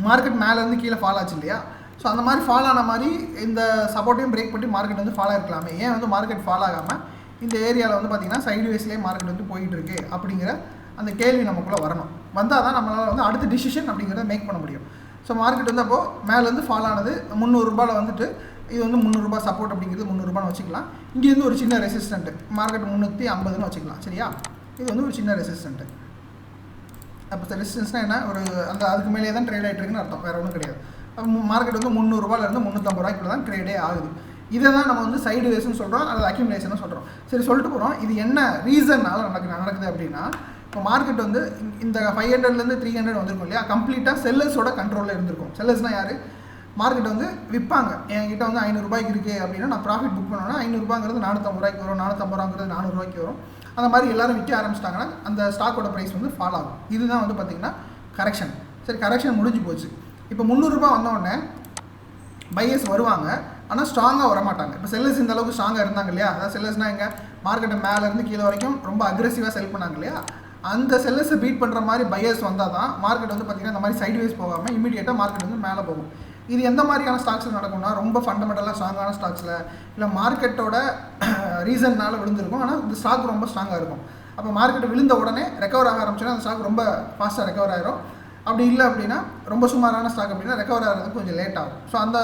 [SPEAKER 1] மார்க்கெட் மேலேருந்து கீழே ஃபால் ஆச்சு இல்லையா. ஸோ அந்த மாதிரி ஃபால் ஆன மாதிரி இந்த சப்போர்ட்டையும் பிரேக் பண்ணி மார்க்கெட் வந்து ஃபால் ஆகிருக்கலாமே, ஏன் வந்து மார்க்கெட் ஃபால் ஆகாமல் இந்த ஏரியாவில் வந்து பார்த்திங்கன்னா சைட்வேஸ்லேயே மார்க்கெட் வந்து போயிட்டு இருக்கு அப்படிங்கிற அந்த கேள்வி நமக்குள்ளே வரணும். வந்தால் தான் நம்மளால் வந்து அடுத்த டிசிஷன் அப்படிங்கிறத மேக் பண்ண முடியும். ஸோ மார்க்கெட் வந்து அப்போது மேலேருந்து ஃபால் ஆனது 300 ரூபாயில் வந்துட்டு இது வந்து 300 ரூபாய் சப்போர்ட் அப்படிங்கிறது 300 ரூபான்னு வச்சுக்கலாம். இங்கேருந்து ஒரு சின்ன ரெசிஸ்டன்ட்டு மார்க்கெட் 350ன்னு வச்சுக்கலாம் சரியா. இது வந்து ஒரு சின்ன ரெசிஸ்டன்ட்டு. அப்போ ரெசிஸ்டன்ஸ்னால் என்ன, ஒரு அந்த அதுக்கு மேலே தான் ட்ரேட் ஆகிட்டு இருக்குன்னு அர்த்தம், வேறு ஒன்றும் கிடையாது. மார்க்கெட் வந்து 300 ரூபாயிலேருந்து 350 ரூபாய்க்குள்ள தான் ட்ரேடே ஆகுது. இதை தான் நம்ம வந்து சைடு வேஸ்ன்னு சொல்கிறோம், அல்லது அக்யூமுலேஷன் சொல்கிறோம். சரி சொல்லிட்டு போகிறோம், இது என்ன ரீசன்னால நடக்குது அப்படின்னா, இப்போ மார்க்கெட் வந்து இந்த 500லேருந்து 300 வந்திருக்கும் இல்லையா, கம்ப்ளீட்டாக செல்லர்ஸோட கண்ட்ரோலில் இருந்திருக்கும். செல்லர்ஸ்னால் யார், மார்க்கெட் வந்து விற்பாங்க. என்கிட்ட வந்து 500 ரூபாய்க்கு இருக்குது அப்படின்னா நான் ப்ராஃபிட் புக் பண்ணோன்னா 500 ரூபாங்கிறது 450 ரூபாய்க்கு வரும், 450 ரூபாங்கிறது 400 ரூபாய்க்கு வரும். அந்த மாதிரி எல்லோரும் விற்க ஆரம்பிச்சிட்டாங்கன்னா அந்த ஸ்டாக்கோட ப்ரைஸ் வந்து ஃபால் ஆகும். இதுதான் வந்து பார்த்திங்கன்னா கரெக்ஷன். சரி, கரெக்ஷன் முடிஞ்சு போச்சு. இப்போ 300 ரூபா வந்தோடனே பையர்ஸ் வருவாங்க, ஆனால் ஸ்ட்ராங்காக வரமாட்டாங்க. இப்போ செல்லர்ஸ் இந்த அளவுக்கு ஸ்ட்ராங்காக இருந்தாங்க இல்லையா, அதாவது செல்லர்ஸ்னால் எங்கே, மார்க்கெட்டை மேலேருந்து கீழே வரைக்கும் ரொம்ப அக்ரெசிவாக செல் பண்ணாங்க இல்லையா, அந்த செல்லர்ஸை பீட் பண்ணுற மாதிரி பையர்ஸ் வந்தால் தான் மார்க்கெட் வந்து பார்த்திங்கன்னா இந்த மாதிரி சைட்வேஸ் போகாமல் இமீடியட்டாக மார்க்கெட் வந்து மேலே போகும். இது எந்த மாதிரியான ஸ்டாக்ஸில் நடக்கும்னா, ரொம்ப ஃபண்டமெண்டலாக ஸ்ட்ராங்கான ஸ்டாக்ஸில், இல்லை மார்க்கெட்டோட ரீசன்னால் விழுந்திருக்கும், ஆனால் இந்த ஸ்டாக் ரொம்ப ஸ்ட்ராங்காக இருக்கும். அப்போ மார்க்கெட் விழுந்த உடனே ரெக்கவர் ஆக ஆரம்பிச்சோன்னா அந்த ஸ்டாக் ரொம்ப ஃபாஸ்ட்டாக ரெக்கவர் ஆகிரும். அப்படி இல்லை அப்படின்னா ரொம்ப சுமாரான ஸ்டாக் அப்படின்னா ரெக்கவர் ஆகிறதுக்கு கொஞ்சம் லேட் ஆகும். ஸோ அந்த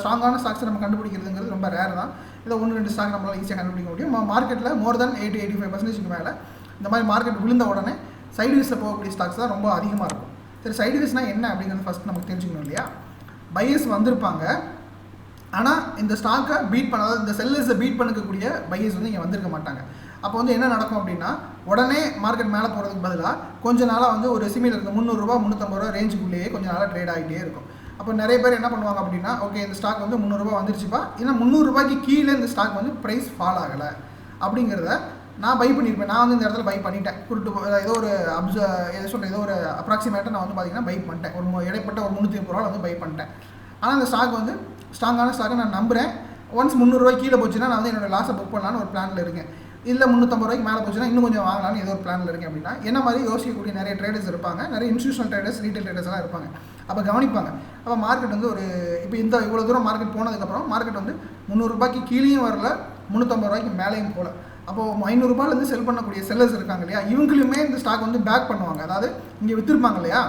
[SPEAKER 1] ஸ்ட்ராங்கான ஸ்டாக்ஸை நம்ம கண்டுபிடிக்கிறதுங்கிறது ரொம்ப ரேர் தான். இதை 1-2 ஸ்டாக் நம்மளால் ஈஸியாக கண்டுபிடிக்க முடியும். மார்க்கெட்டில் மோர் தென் 80-85% மேலே இந்த மாதிரி மார்க்கெட் விழுந்த உடனே சைட்வேஸில் போகக்கூடிய ஸ்டாக்ஸ் தான் ரொம்ப அதிகமாக இருக்கும். சரி, சைட்வேஸ்னால் என்ன அப்படிங்கிறது ஃபஸ்ட் நமக்கு தெரிஞ்சுக்கணும் இல்லையா. பையர்ஸ் வந்திருப்பாங்க, ஆனால் இந்த ஸ்டாக்கை பீட் பண்ண, அதாவது இந்த செல்லர்ஸை பீட் பண்ணிக்கக்கூடிய பையர்ஸ் வந்து இங்கே வந்திருக்க மாட்டாங்க. அப்போ வந்து என்ன நடக்கும் அப்படின்னா, உடனே மார்க்கெட் மேலே போகிறதுக்கு பதிலாக கொஞ்ச நாளாக வந்து ஒரு சிமிலர் இந்த 300 ரூபா 350 ரூபா ரேஞ்சுக்குள்ளேயே கொஞ்சம் நாளாக ட்ரேட் ஆகிட்டே இருக்கும். அப்போ நிறைய பேர் என்ன பண்ணுவாங்க அப்படின்னா, ஓகே இந்த ஸ்டாக் வந்து 300 ரூபா வந்துருச்சுப்பா, ஏன்னா 300 ரூபாய்க்கு கீழே இந்த ஸ்டாக் வந்து ப்ரைஸ் ஃபால் ஆகலை அப்படிங்கிறத நான் பை பண்ணியிருப்பேன். நான் வந்து இந்த இடத்துல பை பண்ணிட்டேன், ஏதோ ஒரு ஏதோ ஒரு அப்ராக்சிமேட்டாக நான் வந்து பார்த்திங்கன்னா பை பண்ணிட்டேன். ஒரு இடைப்பட்ட ஒரு 330 ரூபா வந்து பை பண்ணிட்டேன். ஆனால் அந்த ஸ்டாக் வந்து ஸ்ட்ராங்கான ஸ்டாக்கை நான் நம்புகிறேன். ஒன்ஸ் 300 ரூபாய்க்கு கீழே போச்சுன்னா நான் வந்து என்னோடய லாஸை புக் பண்ணலான்னு ஒரு பிளானில் இருக்கேன். இல்லை 350 ரூபாய்க்கு மேலே போச்சுன்னா இன்னும் கொஞ்சம் வாங்கலாம்னு ஏதோ ஒரு பிளானில் இருக்கேன் அப்படின்னா, என்ன மாதிரி யோசிக்கக்கூடிய நிறைய ட்ரேடர்ஸ் இருப்பாங்க, நிறைய இன்ஸ்டியூஷனல் ட்ரேடர்ஸ், ரீட்டைல் ட்ரேடர்ஸ்லாம் இருப்பாங்க. அப்போ கவனிப்பாங்க. அப்போ மார்க்கெட் வந்து ஒரு இப்போ இவ்வளோ தூரம் மார்க்கெட் போனதுக்கப்புறம் மார்க்கெட் வந்து 300 ரூபாய்க்கு கீழேயும் வரல, 350 ரூபாய்க்கு மேலேயும் போகல. அப்போது 500 ரூபாயிலேருந்து செல் பண்ணக்கூடிய செல்லர்ஸ் இருக்காங்க இல்லையா, இவங்களுமே இந்த ஸ்டாக் வந்து பேக் பண்ணுவாங்க. அதாவது இங்கே விற்றுருப்பாங்க இல்லையா,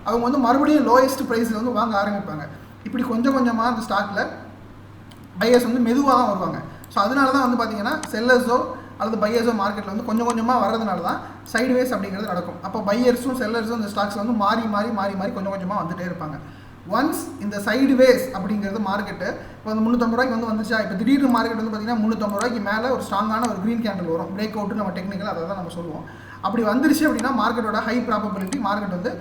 [SPEAKER 1] அவங்க வந்து மறுபடியும் லோயஸ்ட் ப்ரைஸில் வந்து வாங்க ஆரம்பிப்பாங்க. இப்படி கொஞ்சம் கொஞ்சமாக அந்த ஸ்டாக்கில் பையர்ஸ் வந்து மெதுவாக தான் வருவாங்க. ஸோ அதனால தான் வந்து பார்த்திங்கன்னா செல்லர்ஸோ அல்லது பையர்ஸோ மார்க்கெட்டில் வந்து கொஞ்சம் கொஞ்சமாக வர்றதுனால தான் சைட்வேஸ் அப்படிங்கிறது நடக்கும். அப்போ பையர்ஸும் செல்லர்ஸும் இந்த ஸ்டாக்ஸ் வந்து மாறி கொஞ்சம் கொஞ்சமாக வந்துகிட்டே இருப்பாங்க. ஒன்ஸ் இந்த சைட்வேஸ் அப்படிங்கிறது மார்க்கெட்டு இப்போ வந்து 350 ரூபாய்க்கு வந்து வந்துச்சா, இப்போ திடீர்னு மார்க்கெட் வந்து பார்த்திங்கன்னா 350 ரூபாய்க்கு மேலே ஒரு ஸ்ட்ராங்கான ஒரு க்ரீன் கேண்டில் வரும், பிரேக் அவுட்டு நம்ம டெக்னிக்கல் அதை தான் நம்ம சொல்லுவோம். அப்படி வந்துருச்சு அப்படின்னா மார்க்கெட்டோட ஹை ப்ராபபிலிட்டி மார்க்கெட் வந்து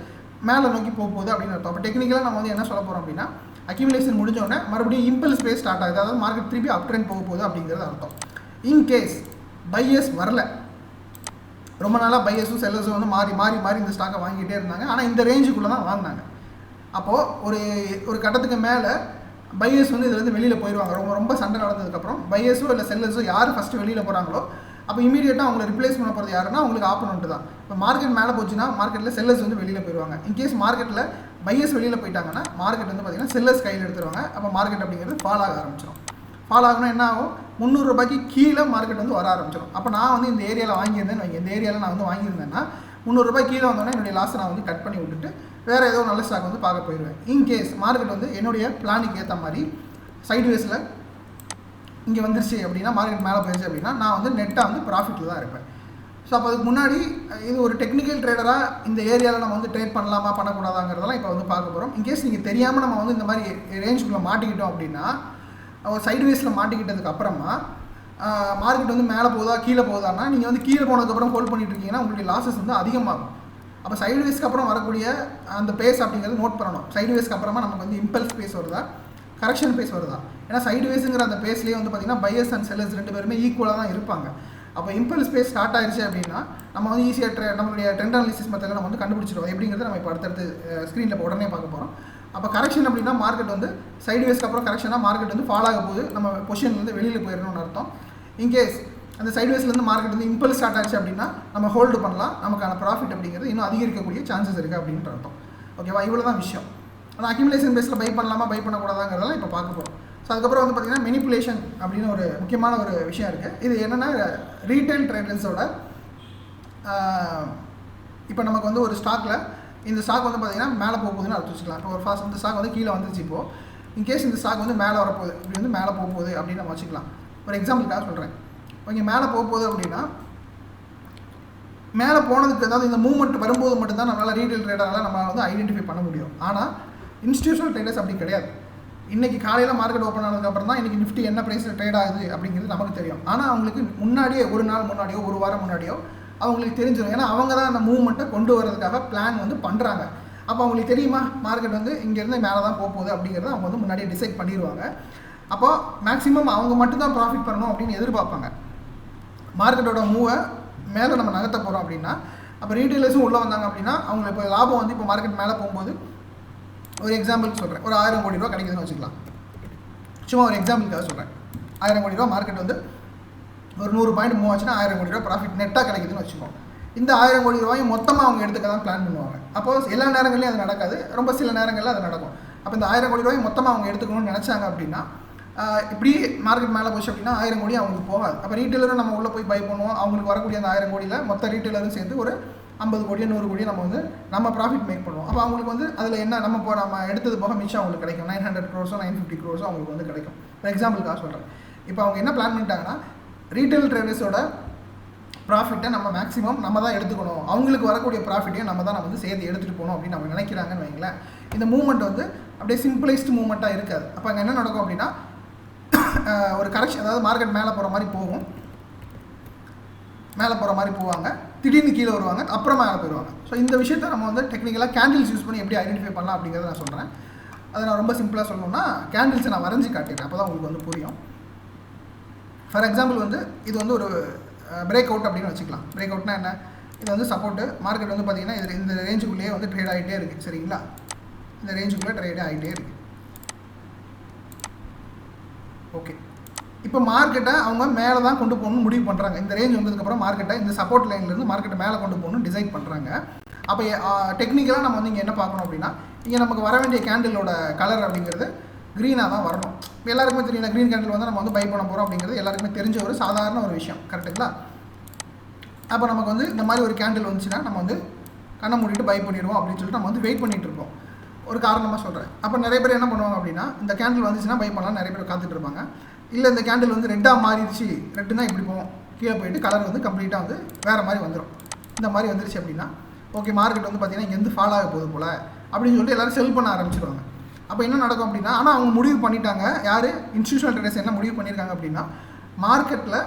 [SPEAKER 1] மேலே நோக்கி போகுது அப்படின்னு அர்த்தம். அப்போ டெக்னிக்கலாக நம்ம வந்து என்ன சொல்ல போகிறோம் அப்படின்னா, அக்யூமுலேஷன் முடிஞ்சோடனே மறுபடியும் இம்பல்ஸ் பேஸ் ஸ்டார்ட் ஆகுது, அதாவது மார்க்கெட் திருப்பி அப் ட்ரெண்ட் போக போகுது அப்படிங்கிறது அர்த்தம். இன்கேஸ் பையர்ஸ் வரல, ரொம்ப நாளாக பையர்ஸும் செல்லர்ஸும் வந்து மாறி இந்த ஸ்டாக்கை வாங்கிட்டே இருந்தாங்க, ஆனால் இந்த ரேஞ்சுக்குள்ளே தான் வாங்கினாங்க. அப்போது ஒரு கட்டத்துக்கு மேலே பையர்ஸ் வந்து இதுலேருந்து வெளியில் போயிடுவாங்க. ரொம்ப சண்டை நடந்ததுக்கப்புறம் பையர்ஸோ இல்லை செல்லர்ஸோ யார் ஃபஸ்ட்டு வெளியில் போகிறாங்களோ அப்போ இமீடியட்டாக அவங்களை ரிப்ளேஸ் பண்ண போகிறது யாருன்னா அவங்களுக்கு ஆப்போனன்ட் தான். இப்போ மார்க்கெட் மேலே போச்சுன்னா மார்க்கெட்டில் செல்லர்ஸ் வந்து வெளியில் போயிடுவாங்க. இன்கேஸ் மார்க்கெட்டில் பையர்ஸ் வெளியில் போயிட்டாங்கன்னா மார்க்கெட் வந்து பார்த்திங்கன்னா செல்லர்ஸ் கையில் எடுத்துருவாங்க. அப்போ மார்க்கெட் அப்படிங்கிறது ஃபால் ஆக ஆரம்பிச்சிடும். ஃபால் ஆகணும்னா என்ன ஆகும், 300 ரூபாய்க்கு கீழே மார்க்கெட் வந்து வர ஆரம்பிச்சிடும். அப்போ நான் வந்து இந்த ஏரியாவில் வாங்கியிருந்தேன்னு வைங்க, இந்த ஏரியாவில் நான் வந்து வாங்கியிருந்தேன்னா 300 ரூபாய் கீழே வந்தோடனே என்னுடைய லாஸை நான் வந்து கட் பண்ணி விட்டுட்டு வேறு ஏதோ நல்ல ஸ்டாக் வந்து பார்க்க போயிடுவேன். இன்கேஸ் மார்க்கெட் வந்து என்னுடைய பிளானுக்கு ஏற்ற மாதிரி சைட்வேஸில் இங்கே வந்துருச்சு அப்படின்னா, மார்க்கெட் மேலே போயிடுச்சு அப்படின்னா நான் வந்து நெட்டாக வந்து ப்ராஃபிட்டில் தான் இருப்பேன். ஸோ அப்போ அதுக்கு முன்னாடி இது ஒரு டெக்னிக்கல் ட்ரேடராக இந்த ஏரியாவில் நம்ம வந்து ட்ரேட் பண்ணலாமா பண்ணக்கூடாதாங்கிறதெல்லாம் இப்போ வந்து பார்க்க போகிறோம். இன்கேஸ் நீங்கள் தெரியாமல் நம்ம வந்து இந்த மாதிரி ரேஞ்சுக்குள்ளே மாட்டிக்கிட்டோம் அப்படின்னா, ஒரு சைட்வேஸில் மாட்டிக்கிட்டதுக்கு அப்புறமா மார்க்கெட் வந்து மேலே போகுதா கீழே போகுதான்னா, நீங்கள் வந்து கீழே போனதுக்கப்புறம் ஹோல்ட் பண்ணிட்டு இருக்கீங்கன்னா உங்களுடைய லாஸஸ் வந்து அதிகமாகும். அப்போ சைட்வேஸ்க்கு அப்புறம் வரக்கூடிய அந்த பேஸ் அப்படிங்கிறது நோட் பண்ணணும். சைட்வேஸ்க்கு அப்புறமா நமக்கு வந்து இம்பல்ஸ் பேஸ் வருதா, கரெக்ஷன் பேஸ் வருதா? ஏன்னா சைட்வேஸுங்கிற அந்த பேஸ்லேயே வந்து பார்த்திங்கன்னா பையர்ஸ் அண்ட் செல்லர்ஸ் ரெண்டு பேருமே ஈக்குவலாக தான் இருப்பாங்க. அப்போ இம்பல்ஸ் பேஸ் ஸ்டார்ட் ஆயிடுச்சு அப்படின்னா நம்ம வந்து ஈஸியாக நம்மளுடைய ட்ரெண்ட் அனாலிசிஸ் மெத்தடில் நம்ம வந்து கண்டுபிடிச்சிடுவோம். எப்படிங்கிறது நம்ம இப்போ அடுத்தடுத்து ஸ்க்ரீனில் உடனே பார்க்க போகிறோம். அப்போ கரெக்ஷன் அப்படின்னா மார்க்கெட் வந்து சைட்வேஸ்க்கு அப்புறம் கரெக்ஷனாக மார்க்கெட் வந்து ஃபால் ஆக போகுது, நம்ம பொசிஷன்லேருந்து வெளியில் போயிடணும்னு அர்த்தம். இன்கேஸ் அந்த சைட்வேஸ்லேருந்து மார்க்கெட் வந்து இம்பல்ஸ் ஸ்டார்ட் ஆச்சு அப்படின்னா நம்ம ஹோல்டு பண்ணலாம், நமக்கான ப்ராஃபிட் அப்படிங்கிறது இன்னும் அதிகரிக்கக்கூடிய சான்சஸ் இருக்குது அப்படின்ற அர்த்தம். ஓகேவா? இவ்வளோ தான் விஷயம். ஆனால் அக்யூமுலேஷன் பேஸில் பை பண்ணலாமா பை பண்ணக்கூடாதாங்கிறதெல்லாம் இப்போ பார்க்க போகிறோம். ஸோ அதுக்கப்புறம் வந்து பார்த்திங்கன்னா மெனிப்புலேஷன் அப்படின்னு ஒரு முக்கியமான ஒரு விஷயம் இருக்குது. இது என்னென்னா ரீட்டைல் ட்ரேடர்ஸோட இப்போ நமக்கு வந்து ஒரு ஸ்டாக்கில் இந்த ஸ்டாக் வந்து பார்த்திங்கன்னா மேலே போகுதுன்னு அர்த்தம் வச்சுக்கலாம். இப்போ ஒரு ஃபாஸ்ட் இந்த ஸ்டாக் வந்து கீழே வந்துச்சு. இப்போது இன்கேஸ் இந்த ஸ்டாக் வந்து மேலே வரப்போகுது, இப்படி வந்து மேலே போகுது அப்படின்னு நம்ம வச்சுக்கலாம். ஒரு எக்ஸாம்பிளுக்காக சொல்கிறேன். இங்கே மேலே போகுது அப்படின்னா மேலே போனதுக்கு அதாவது இந்த மூவ்மெண்ட் வரும்போது மட்டும்தான் நம்மளால் ரீட்டைல் ட்ரேடரால் நம்மளால் வந்து ஐடென்டிஃபை பண்ண முடியும். ஆனால் இன்ஸ்டிடியூஷனல் ட்ரேடர்ஸ் அப்படி கிடையாது. இன்றைக்கி காலையில் மார்க்கெட் ஓப்பன் ஆனதுக்கப்புறம் தான் இன்றைக்கி நிஃப்டி என்ன ப்ரைஸில் ட்ரேட் ஆகுது அப்படிங்கிறது நமக்கு தெரியும். ஆனால் அவங்களுக்கு முன்னாடியே ஒரு நாள் முன்னாடியோ ஒரு வாரம் முன்னாடியோ அவங்களுக்கு தெரிஞ்சிடும். ஏன்னா அவங்க தான் அந்த மூவ்மெண்ட்டை கொண்டு வரதுக்காக பிளான் வந்து பண்ணுறாங்க. அப்போ அவங்களுக்கு தெரியுமா மார்க்கெட் வந்து இங்கேருந்து மேலே தான் போகுது அப்படிங்கிறத அவங்க வந்து முன்னாடியே டிசைட் பண்ணிடுவாங்க. அப்போது மேக்ஸிமம் அவங்க மட்டும்தான் ப்ராஃபிட் பண்ணணும் அப்படின்னு எதிர்பார்ப்பாங்க. மார்க்கெட்டோட மூவை மேலே நம்ம நகர்த்த போகிறோம் அப்படின்னா அப்போ ரீட்டைலர்ஸும் உள்ளே வந்தாங்க அப்படின்னா அவங்களுக்கு இப்போ லாபம் வந்து இப்போ மார்க்கெட் மேலே போகும்போது ஒரு எக்ஸாம்பிள் சொல்கிறேன், ஒரு 1000 கோடி ரூபா கிடைக்குதுன்னு வச்சுக்கலாம். சும்மா ஒரு எக்ஸாம்பிளுக்காக சொல்கிறேன். 1000 கோடி ரூபா மார்க்கெட் வந்து ஒரு 100 பாயிண்ட் மூவ் ஆச்சுன்னா 1000 கோடி ரூபா ப்ராஃபிட் நெட்டாக கிடைக்குதுன்னு வச்சுக்கோங்க. இந்த 1000 கோடி ரூபாயும் மொத்தமாக அவங்க எடுத்துக்க தான் பிளான் பண்ணுவாங்க. அப்போது எல்லா நேரங்களையும் அது நடக்காது, ரொம்ப சில நேரங்களில் அது நடக்கும். அப்போ இந்த 1000 கோடி ரூபாயும் மொத்தமாக அவங்க எடுத்துக்கணும்னு நினச்சாங்க அப்படின்னா இப்படி மார்க்கெட் மேலே போச்சு அப்படின்னா 1000 கோடி அவங்களுக்கு போகாது. அப்போ ரீட்டைலரும் நம்ம உள்ளே போய் பை பண்ணுவோம். அவங்களுக்கு வரக்கூடிய அந்த 1000 கோடியில் மொத்த ரீட்டைலரும் சேர்த்து ஒரு 50 கோடியோ 100 கோடியோ நம்ம வந்து நம்ம ப்ராஃபிட் மேக் பண்ணுவோம். அப்போ அவங்களுக்கு வந்து அதில் என்ன நம்ம எடுத்தது போக மிச்சம் அவங்களுக்கு கிடைக்கும். 900 crores 950 crores அவங்களுக்கு வந்து கிடைக்கும். ஃபார் எக்ஸாம்பிளுக்காக சொல்கிறேன். இப்போ அவங்க என்ன பிளான் பண்ணிட்டாங்கன்னா ரீட்டைல் ட்ரேடர்ஸோட ப்ராஃபிட்டை நம்ம மேக்ஸிமம் நம்ம தான் எடுத்துக்கணும், அவங்களுக்கு வரக்கூடிய ப்ராஃபிட்டையும் நம்ம தான் வந்து சேர்த்து எடுத்துகிட்டு போகணும் அப்படின்னு அவங்க நினைக்கிறாங்கன்னு வைங்களேன். இந்த மூவ்மெண்ட் வந்து அப்படியே சிம்பிளைஸ்ட் மூவ்மெண்ட்டாக இருக்காது. அப்போ அங்கே என்ன நடக்கும் அப்படின்னா ஒரு கரெக்ஷன், அதாவது மார்க்கெட் மேலே போகிற மாதிரி போகும், மேலே போகிற மாதிரி போவாங்க, திடீர்னு கீழே வருவாங்க, அப்புறம் மேலே போயிடுவாங்க. ஸோ இந்த விஷயத்தை நம்ம வந்து டெக்னிக்கலாக கேண்டில்ஸ் யூஸ் பண்ணி எப்படி ஐடென்டிஃபை பண்ணலாம் அப்படிங்கிறத நான் சொல்கிறேன். அதை நான் ரொம்ப சிம்பிளாக சொல்லணும்னா கேண்டில்ஸை நான் வரைஞ்சி காட்டிடுறேன், அப்போ தான் உங்களுக்கு வந்து புரியும். ஃபார் எக்ஸாம்பிள் வந்து இது வந்து ஒரு பிரேக் அவுட் அப்படின்னு வச்சுக்கலாம். பிரேக் அவுட்னா என்ன? இது வந்து சப்போர்ட்டு. மார்க்கெட் வந்து பார்த்திங்கன்னா இது இந்த ரேஞ்சுக்குள்ளேயே வந்து ட்ரேட் ஆகிட்டே இருக்குது. சரிங்களா? இந்த ரேஞ்சுக்குள்ளே ட்ரேட் ஆகிட்டே இருக்குது. ஓகே, இப்போ மார்க்கெட்டை அவங்க மேலே தான் கொண்டு போகணும்னு முடிவு பண்ணுறாங்க. இந்த ரேஞ்ச் வந்ததுக்கப்புறம் மார்க்கெட்டை இந்த சப்போர்ட் லைன்லேருந்து மார்க்கெட்டை மேலே கொண்டு போகணும்னு டிசைட் பண்ணுறாங்க. அப்போ டெக்னிக்கலாக நம்ம வந்து இங்கே என்ன பார்க்கணும் அப்படின்னா இங்கே நமக்கு வர வேண்டிய கேண்டிலோட கலர் அப்படிங்கிறது க்ரீனாக தான் வரணும். இப்போ எல்லாருக்குமே தெரியும் க்ரீன் கேண்டில் வந்து நம்ம வந்து பை பண்ண போகிறோம் அப்படிங்கிறது எல்லாருக்குமே தெரிஞ்ச ஒரு சாதாரண ஒரு விஷயம். கரெக்டுங்களா? அப்போ நமக்கு வந்து இந்த மாதிரி ஒரு கேண்டில் வந்துச்சுன்னா நம்ம வந்து கண்ணை மூடிட்டு பை பண்ணிடுவோம் அப்படின்னு சொல்லிட்டு நம்ம வந்து வெயிட் பண்ணிகிட்டு இருப்போம். ஒரு காரணமாக சொல்கிறேன். அப்போ நிறைய பேர் என்ன பண்ணுவாங்க அப்படின்னா இந்த கேண்டில் வந்துச்சுன்னா பை பண்ணலாம் நிறைய பேர் காத்துட்டு இருப்பாங்க. இல்லை இந்த கேண்டில் வந்து ரெட்டாக மாறிடுச்சு, ரெட்டுனா இப்படி போவோம், கீழே போயிட்டு கலர் வந்து கம்ப்ளீட்டாக வந்து வேறு மாதிரி வந்துடும். இந்த மாதிரி வந்துருச்சு அப்படின்னா ஓகே மார்க்கெட் வந்து பார்த்திங்கன்னா இங்கேருந்து ஃபால் ஆக போகுது போல் அப்படின்னு சொல்லிட்டு எல்லோரும் செல் பண்ண ஆரம்பிச்சிடுவாங்க. அப்போ என்ன நடக்கும் அப்படின்னா ஆனால் அவங்க முடிவு பண்ணிட்டாங்க, யார் இன்ஸ்டிடியூஷனல் ட்ரேடர்ஸ் என்ன முடிவு பண்ணியிருக்காங்க அப்படின்னா மார்க்கெட்டில்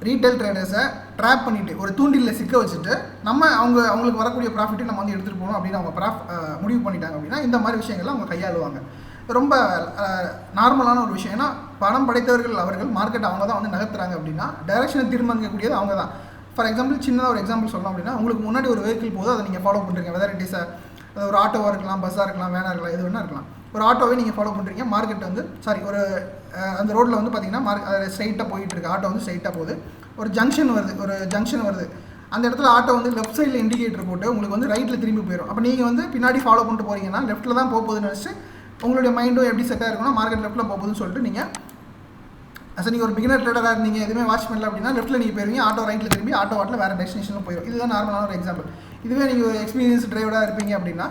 [SPEAKER 1] ரீட்டைல் ட்ரேடர்ஸை ட்ராப் பண்ணிவிட்டு ஒரு தூண்டிலில் சிக்க வச்சுட்டு நம்ம அவங்களுக்கு வரக்கூடிய ப்ராஃபிட்டை நம்ம வந்து எடுத்துகிட்டு போகணும் அப்படின்னு அவங்க முடிவு பண்ணிட்டாங்க அப்படின்னா இந்த மாதிரி விஷயங்கள்லாம் அவங்க கையாளுவாங்க. ரொம்ப நார்மலான ஒரு விஷயம். ஏன்னா பணம் படைத்தவர்கள் அவர்கள் மார்க்கெட் அவங்க தான் வந்து நகர்த்துறாங்க அப்படின்னா டைரக்ஷனை தீர்மானிக்கக்கூடியது அவங்க தான். ஃபார் எக்ஸாம்பிள் சின்னதாக ஒரு எக்ஸாம்பிள் சொல்லணும் அப்படின்னா உங்களுக்கு முன்னாடி ஒரு வெஹிக்கிள் போது அதை நீங்கள் ஃபாலோ பண்ணுறீங்க. வெதர் இட் இஸ் ஒரு ஆட்டோவாக இருக்கலாம், பஸ்ஸாக இருக்கலாம், வேனாக இருக்கலாம், எது வேணா இருக்கலாம். ஒரு ஆட்டோவே நீங்கள் ஃபாலோ பண்ணுறீங்க, மார்க்கெட் வந்து ஒரு அந்த ரோட்டில் வந்து பார்த்திங்கன்னா ஸ்ட்ரைட்டாக போயிட்டுருக்கு, ஆட்டோ வந்து ஸ்ட்ரைட்டாக போகுது. ஒரு ஜங்ஷன் வருது, அந்த இடத்துல ஆட்டோ வந்து லெஃப்ட் சைடில் இண்டிகேட்டர் போட்டு உங்களுக்கு வந்து ரைட்டில் திரும்பி போயிடும். அப்போ நீங்கள் வந்து பின்னாடி ஃபாலோ பண்ணிட்டு போகிறீங்கன்னா லெஃப்ட்டில் தான் போகுதுன்னு நினச்சி உங்களுடைய மைண்டும் எப்படி செட்டாக இருக்கணும், மார்க்கெட் லெஃப்ட்டில் போகுதுன்னு சொல்லிட்டு நீங்கள் நீங்கள் ஒரு பிகினர் ட்ரேடராக இருந்தீங்க, எதுவுமே வாட்ச் பண்ணல அப்படின்னா லெஃப்ட்டில் நீங்கள் போயிருவீங்க, ஆட்டோ ரைட்டில் திரும்பி ஆட்டோ வாட்டில் வேறு டெஸ்டினேஷனில் போயிடும். இதுதான் நார்மலான ஒரு எக்ஸாம்பிள். இதுவே நீங்கள் ஒரு எக்ஸ்பீரியன்ஸ் டிரைவராக இருப்பீங்க அப்படின்னா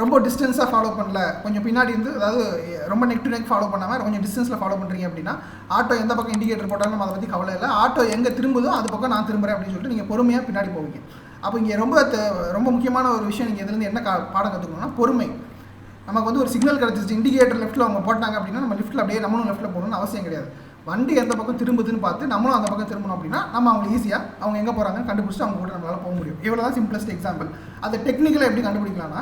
[SPEAKER 1] ரொம்ப டிஸ்டன்ஸாக ஃபாலோ பண்ணல, கொஞ்சம் பின்னாடி இருந்து, அதாவது ரொம்ப நெக் டு நெக் ஃபாலோ பண்ணாமல் கொஞ்சம் டிஸ்டன்ஸில் ஃபாலோ பண்ணுறீங்க அப்படின்னா ஆட்டோ எந்த பக்கம் இண்டிகேட்டர் போட்டாலும் நம்ம அதை பற்றி கவலை இல்லை, ஆட்டோ எங்கே திரும்புதோ அது பக்கம் நான் திரும்புகிறேன் அப்படின்னு சொல்லிட்டு நீங்கள் பொறுமையாக பின்னாடி போவீங்க. அப்போ இங்கே ரொம்ப முக்கியமான ஒரு விஷயம் நீங்கள் இதுலேருந்து என்ன பாடம் கற்றுக்கணும்னா பொறுமை. நமக்கு வந்து ஒரு சிக்னல் கிடச்சிச்சு, இண்டிகேட்டர் லெஃப்ட்டில் அவங்க போட்டாங்க அப்படின்னா நம்ம லெஃப்ட்டில் அப்படியே நம்மளும் லெஃப்ட்டில் போகணும்னு அவசியம் கிடையாது. வண்டி எந்த பக்கம் திரும்புதுன்னு பார்த்து நம்மளும் அந்த பக்கம் திரும்பணும் அப்படின்னா நம்ம அவங்க ஈஸியாக அவங்க எங்கே போகிறாங்கன்னு கண்டுபிடிச்சி அவங்க கூட நம்மளால் போக முடியும். இவ்வளோ தான் சிம்பிளஸ்ட் எக்ஸாம்பிள். அதை டெக்னிக்கலாக எப்படி கண்டுபிடிக்கலாம்னா,